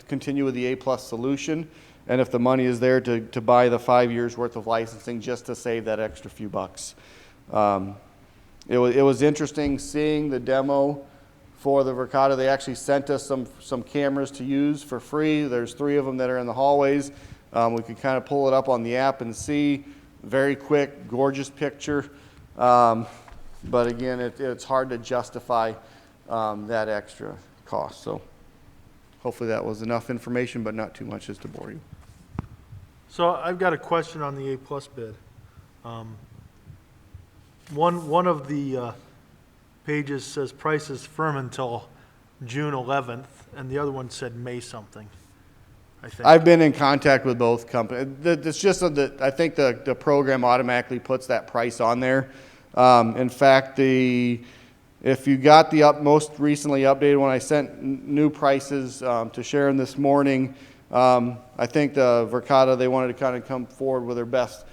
continue with the A-plus solution, and if the money is there, to buy the 5 years worth of licensing just to save that extra few bucks. It was interesting seeing the demo for the Verkada. They actually sent us some cameras to use for free. There's 3 of them that are in the hallways. We could kind of pull it up on the app and see. Very quick, gorgeous picture. But again, it's hard to justify that extra cost. So hopefully that was enough information, but not too much as to bore you. So I've got a question on the A-plus bid. One of the pages says prices firm until June 11th, and the other one said May something, I think. I've been in contact with both companies. It's just that I think the program automatically puts that price on there. In fact, if you got the most recently updated one, I sent new prices to Sharon this morning. I think the Verkada, they wanted to kind of come forward with their best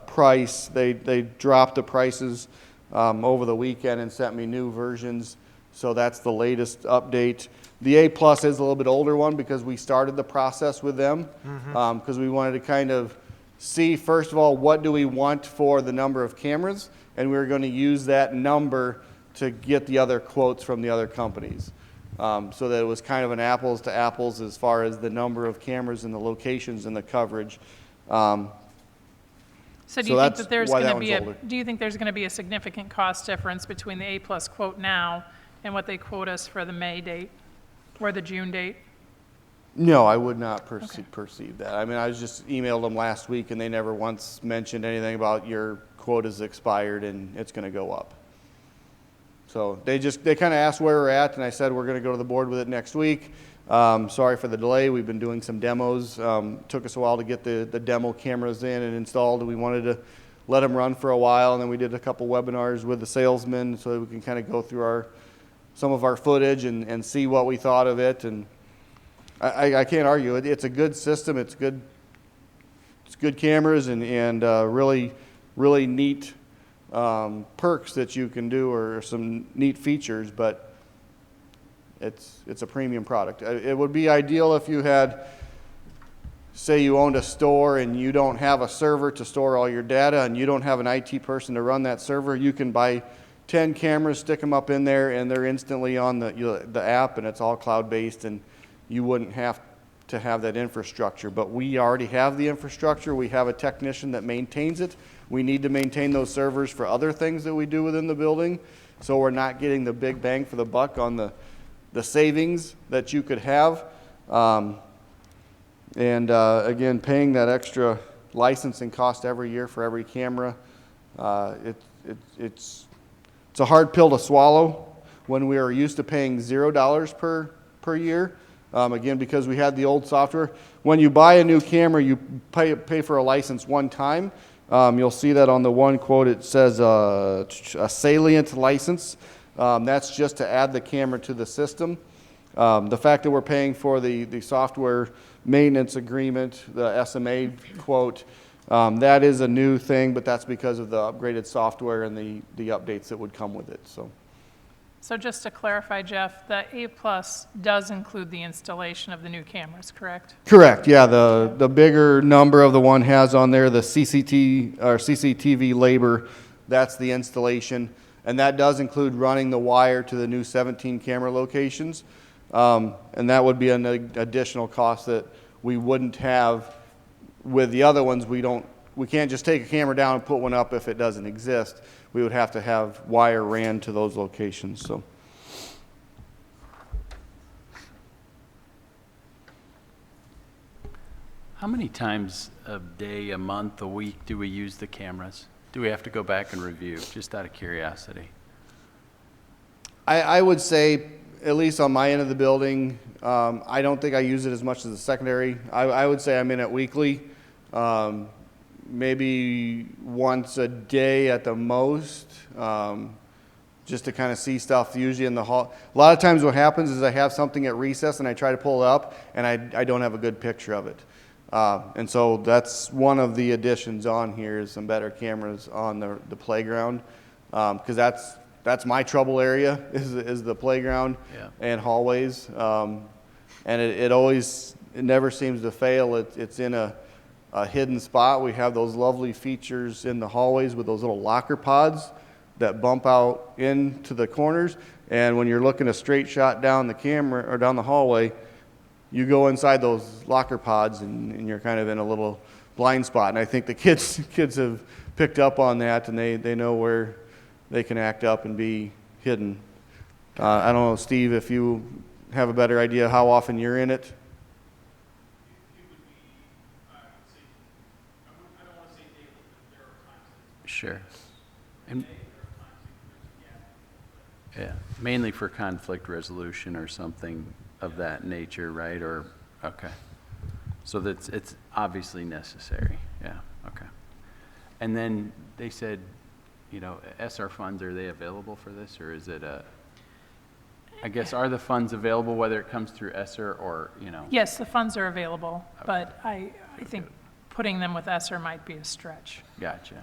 price. They dropped the prices over the weekend and sent me new versions. So that's the latest update. The A-plus is a little bit older one because we started the process with them because we wanted to kind of see, first of all, what do we want for the number of cameras, and we were going to use that number to get the other quotes from the other companies. So that it was kind of an apples to apples as far as the number of cameras and the locations and the coverage. So do you think that there's why going that to be one's older. do you think there's going to be a significant cost difference between the A-plus quote now and what they quote us for the May date or the June date? No, I would not perceive that. I mean, I just emailed them last week, and they never once mentioned anything about your quote is expired and it's going to go up. So they kind of asked where we're at, and I said we're going to go to the board with it next week. Sorry for the delay. We've been doing some demos. Took us a while to get the demo cameras in and installed. We wanted to let them run for a while, and then we did a couple webinars with the salesmen so that we can kind of go through some of our footage and see what we thought of it. And I can't argue it. It's a good system. It's good cameras and really neat perks that you can do, or some neat features, but it's a premium product. It would be ideal if you had, say you owned a store and you don't have a server to store all your data and you don't have an IT person to run that server. You can buy 10 cameras, stick them up in there, and they're instantly on the app, and it's all cloud-based, and you wouldn't have to have that infrastructure. But we already have the infrastructure. We have a technician that maintains it. We need to maintain those servers for other things that we do within the building, so we're not getting the big bang for the buck on the savings that you could have. Again, paying that extra licensing cost every year for every camera, it's a hard pill to swallow when we are used to paying $0 per year. Again, because we had the old software. When you buy a new camera, you pay for a license one time. You'll see that on the one quote. It says a salient license. That's just to add the camera to the system. The fact that we're paying for the software maintenance agreement, the SMA quote, that is a new thing, but that's because of the upgraded software and the updates that would come with it. So just to clarify, Jeff, the A-plus does include the installation of the new cameras, correct? Correct, yeah. The bigger number of the one has on there the CCTV labor. That's the installation. And that does include running the wire to the new 17 camera locations. And that would be an additional cost that we wouldn't have with the other ones. We can't just take a camera down and put one up if it doesn't exist. We would have to have wire ran to those locations. So. How many times a day, a month, a week do we use the cameras? Do we have to go back and review, just out of curiosity? I would say, at least on my end of the building, I don't think I use it as much as the secondary. I would say I'm in it weekly. Maybe once a day at the most, just to kind of see stuff usually in the hall. A lot of times what happens is I have something at recess and I try to pull it up and I don't have a good picture of it. And so that's one of the additions on here is some better cameras on the playground. because that's my trouble area is the playground Yeah. and hallways. And it never seems to fail. It's in a hidden spot. We have those lovely features in the hallways with those little locker pods that bump out into the corners. And when you're looking a straight shot down the camera or down the hallway, you go inside those locker pods and you're kind of in a little blind spot. And I think the kids have picked up on that, and they know where they can act up and be hidden. I don't know, Steve, if you have a better idea how often you're in it. Sure. And, yeah, mainly for conflict resolution or something of that nature, right? Or, okay. So it's obviously necessary, yeah, okay. And then they said, ESSER funds, are they available for this, or is it I guess, are the funds available whether it comes through ESSER or, Yes, the funds are available, but I think putting them with ESSER might be a stretch. Gotcha.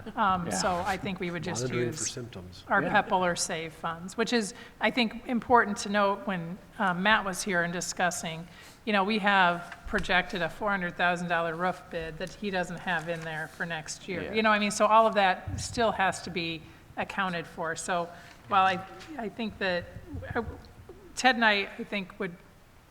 So I think we would just Monitoring for use symptoms. our PEPAL or SAVE funds, which is, I think, important to note when Matt was here and discussing, we have projected a $400,000 roof bid that he doesn't have in there for next year. Yeah. So all of that still has to be accounted for. So while I think that Ted and I think, would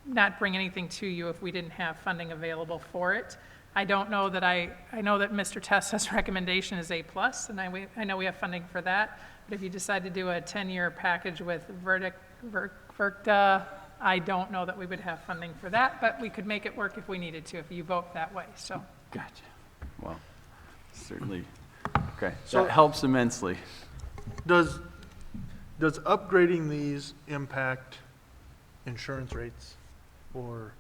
not bring anything to you if we didn't have funding available for it. I don't know that I know that Mr. Testa's recommendation is A+, and I know we have funding for that. But if you decide to do a 10-year package with VRTA, I don't know that we would have funding for that, but we could make it work if we needed to, if you vote that way, so. Gotcha. Well, certainly, okay, So- that helps immensely. Does upgrading these impact insurance rates or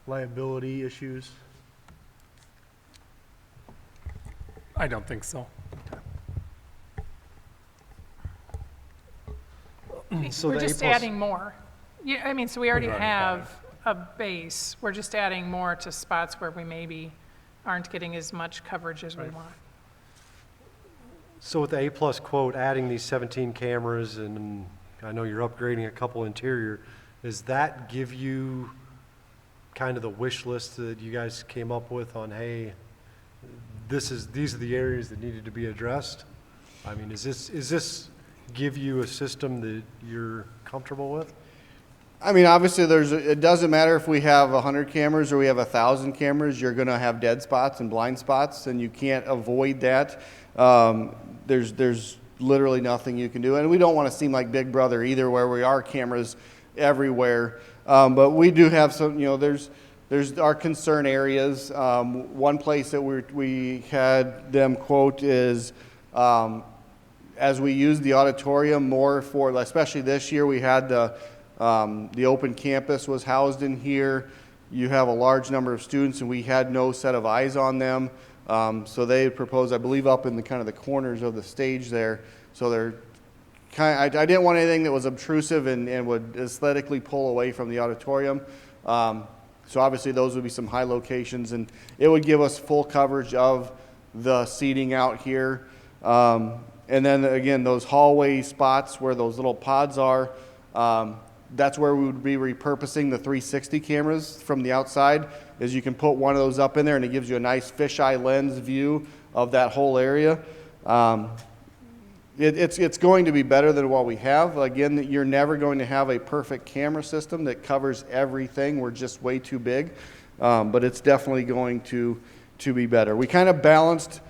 liability issues? I don't think so. So We're the just A+. adding more. Yeah, so we already already have a base. We're just adding more to spots where we maybe aren't getting as much coverage as we want. So with the A+ quote, adding these 17 cameras, and I know you're upgrading a couple interior, does that give you kind of the wish list that you guys came up with on, hey, these are the areas that needed to be addressed? I mean, is this give you a system that you're comfortable with? I mean, obviously, it doesn't matter if we have 100 cameras or we have 1,000 cameras. You're going to have dead spots and blind spots, and you can't avoid that. There's literally nothing you can do, and we don't want to seem like Big Brother either, where we are cameras everywhere. But we do have some. There's our concern areas. One place that we had them quote is. As we use the auditorium more for, especially this year, we had the open campus was housed in here. You have a large number of students, and we had no set of eyes on them. So they proposed, I believe, up in the kind of the corners of the stage there. So they're I didn't want anything that was obtrusive and would aesthetically pull away from the auditorium. So obviously those would be some high locations, and it would give us full coverage of the seating out here. And then again, those hallway spots where those little pods are, that's where we would be repurposing the 360 cameras from the outside, is you can put one of those up in there and it gives you a nice fisheye lens view of that whole area. It's going to be better than what we have. Again, you're never going to have a perfect camera system that covers everything. We're just way too big. But it's definitely going to be better. We kind of balanced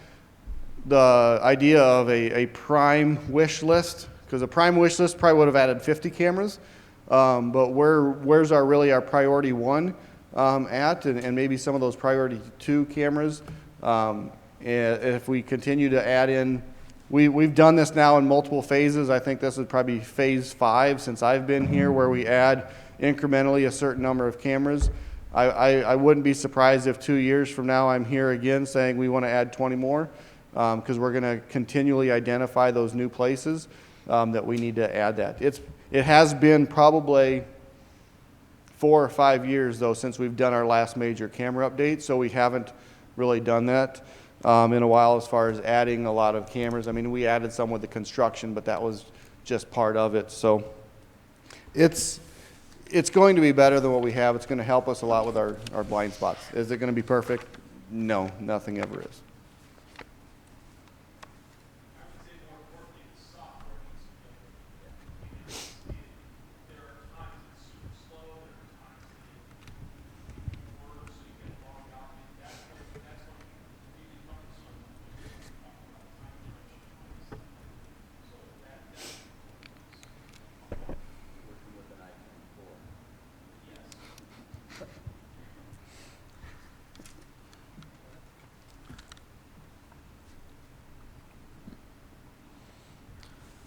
the idea of a prime wish list, because a prime wish list probably would have added 50 cameras, but where's our priority one at, and maybe some of those priority two cameras. And if we continue to add in, we've done this now in multiple phases. I think this is probably phase 5 since I've been here, where we add incrementally a certain number of cameras. I wouldn't be surprised if 2 years from now I'm here again saying we want to add 20 more. Because we're going to continually identify those new places that we need to add that. It has been probably 4 or 5 years, though, since we've done our last major camera update, so we haven't really done that. in a while as far as adding a lot of cameras. I mean, we added some with the construction, but that was just part of it. So it's going to be better than what we have. It's going to help us a lot with our blind spots. Is it going to be perfect? No, nothing ever is.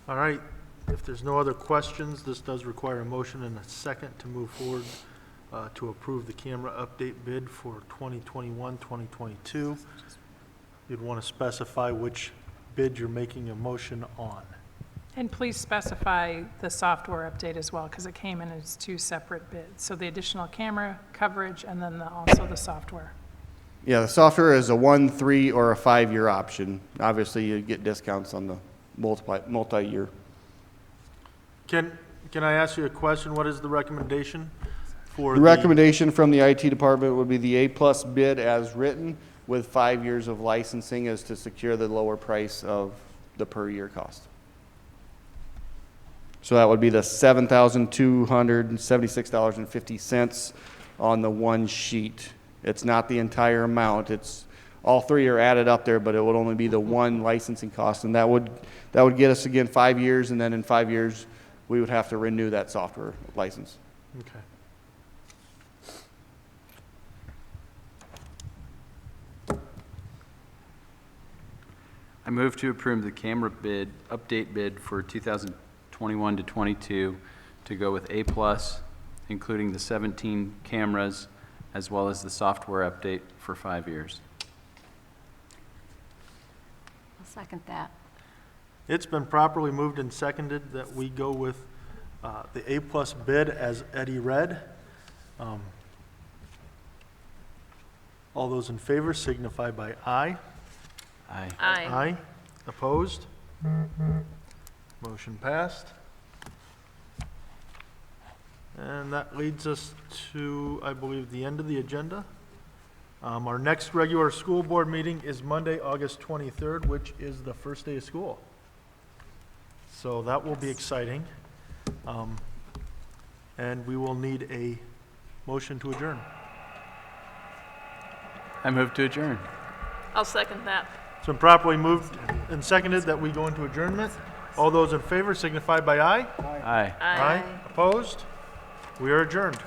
All right, if there's no other questions, this does require a motion and a second to move forward to approve the camera update bid for 2021, 2022. You'd want to specify which bid you're making a motion on. And please specify the software update as well, because it came in as 2 separate bids. So the additional camera coverage and then also the software. Yeah, the software is a 1, 3, or a 5-year option. Obviously, you get discounts on the multi-year. Can I ask you a question? What is the recommendation for The recommendation from the IT department would be the A+ bid as written with 5 years of licensing as to secure the lower price of the per year cost. So that would be the $7,276.50 on the one sheet. It's not the entire amount. It's all 3 are added up there, but it would only be the one licensing cost, and that would get us again 5 years, and then in 5 years we would have to renew that software license. Okay. I move to approve the camera bid, update bid for 2021 to 22 to go with A+, including the 17 cameras, as well as the software update for 5 years. I'll second that. It's been properly moved and seconded that we go with the A+ bid as Eddie read. All those in favor signify by aye. Aye. Aye. Aye. Opposed? Motion passed. And that leads us to, I believe, the end of the agenda. Our next regular school board meeting is Monday, August 23rd, which is the first day of school. So that will be exciting. And we will need a motion to adjourn. I move to adjourn. I'll second that. It's been properly moved and seconded that we go into adjournment. All those in favor signify by aye. Aye. Opposed? We are adjourned.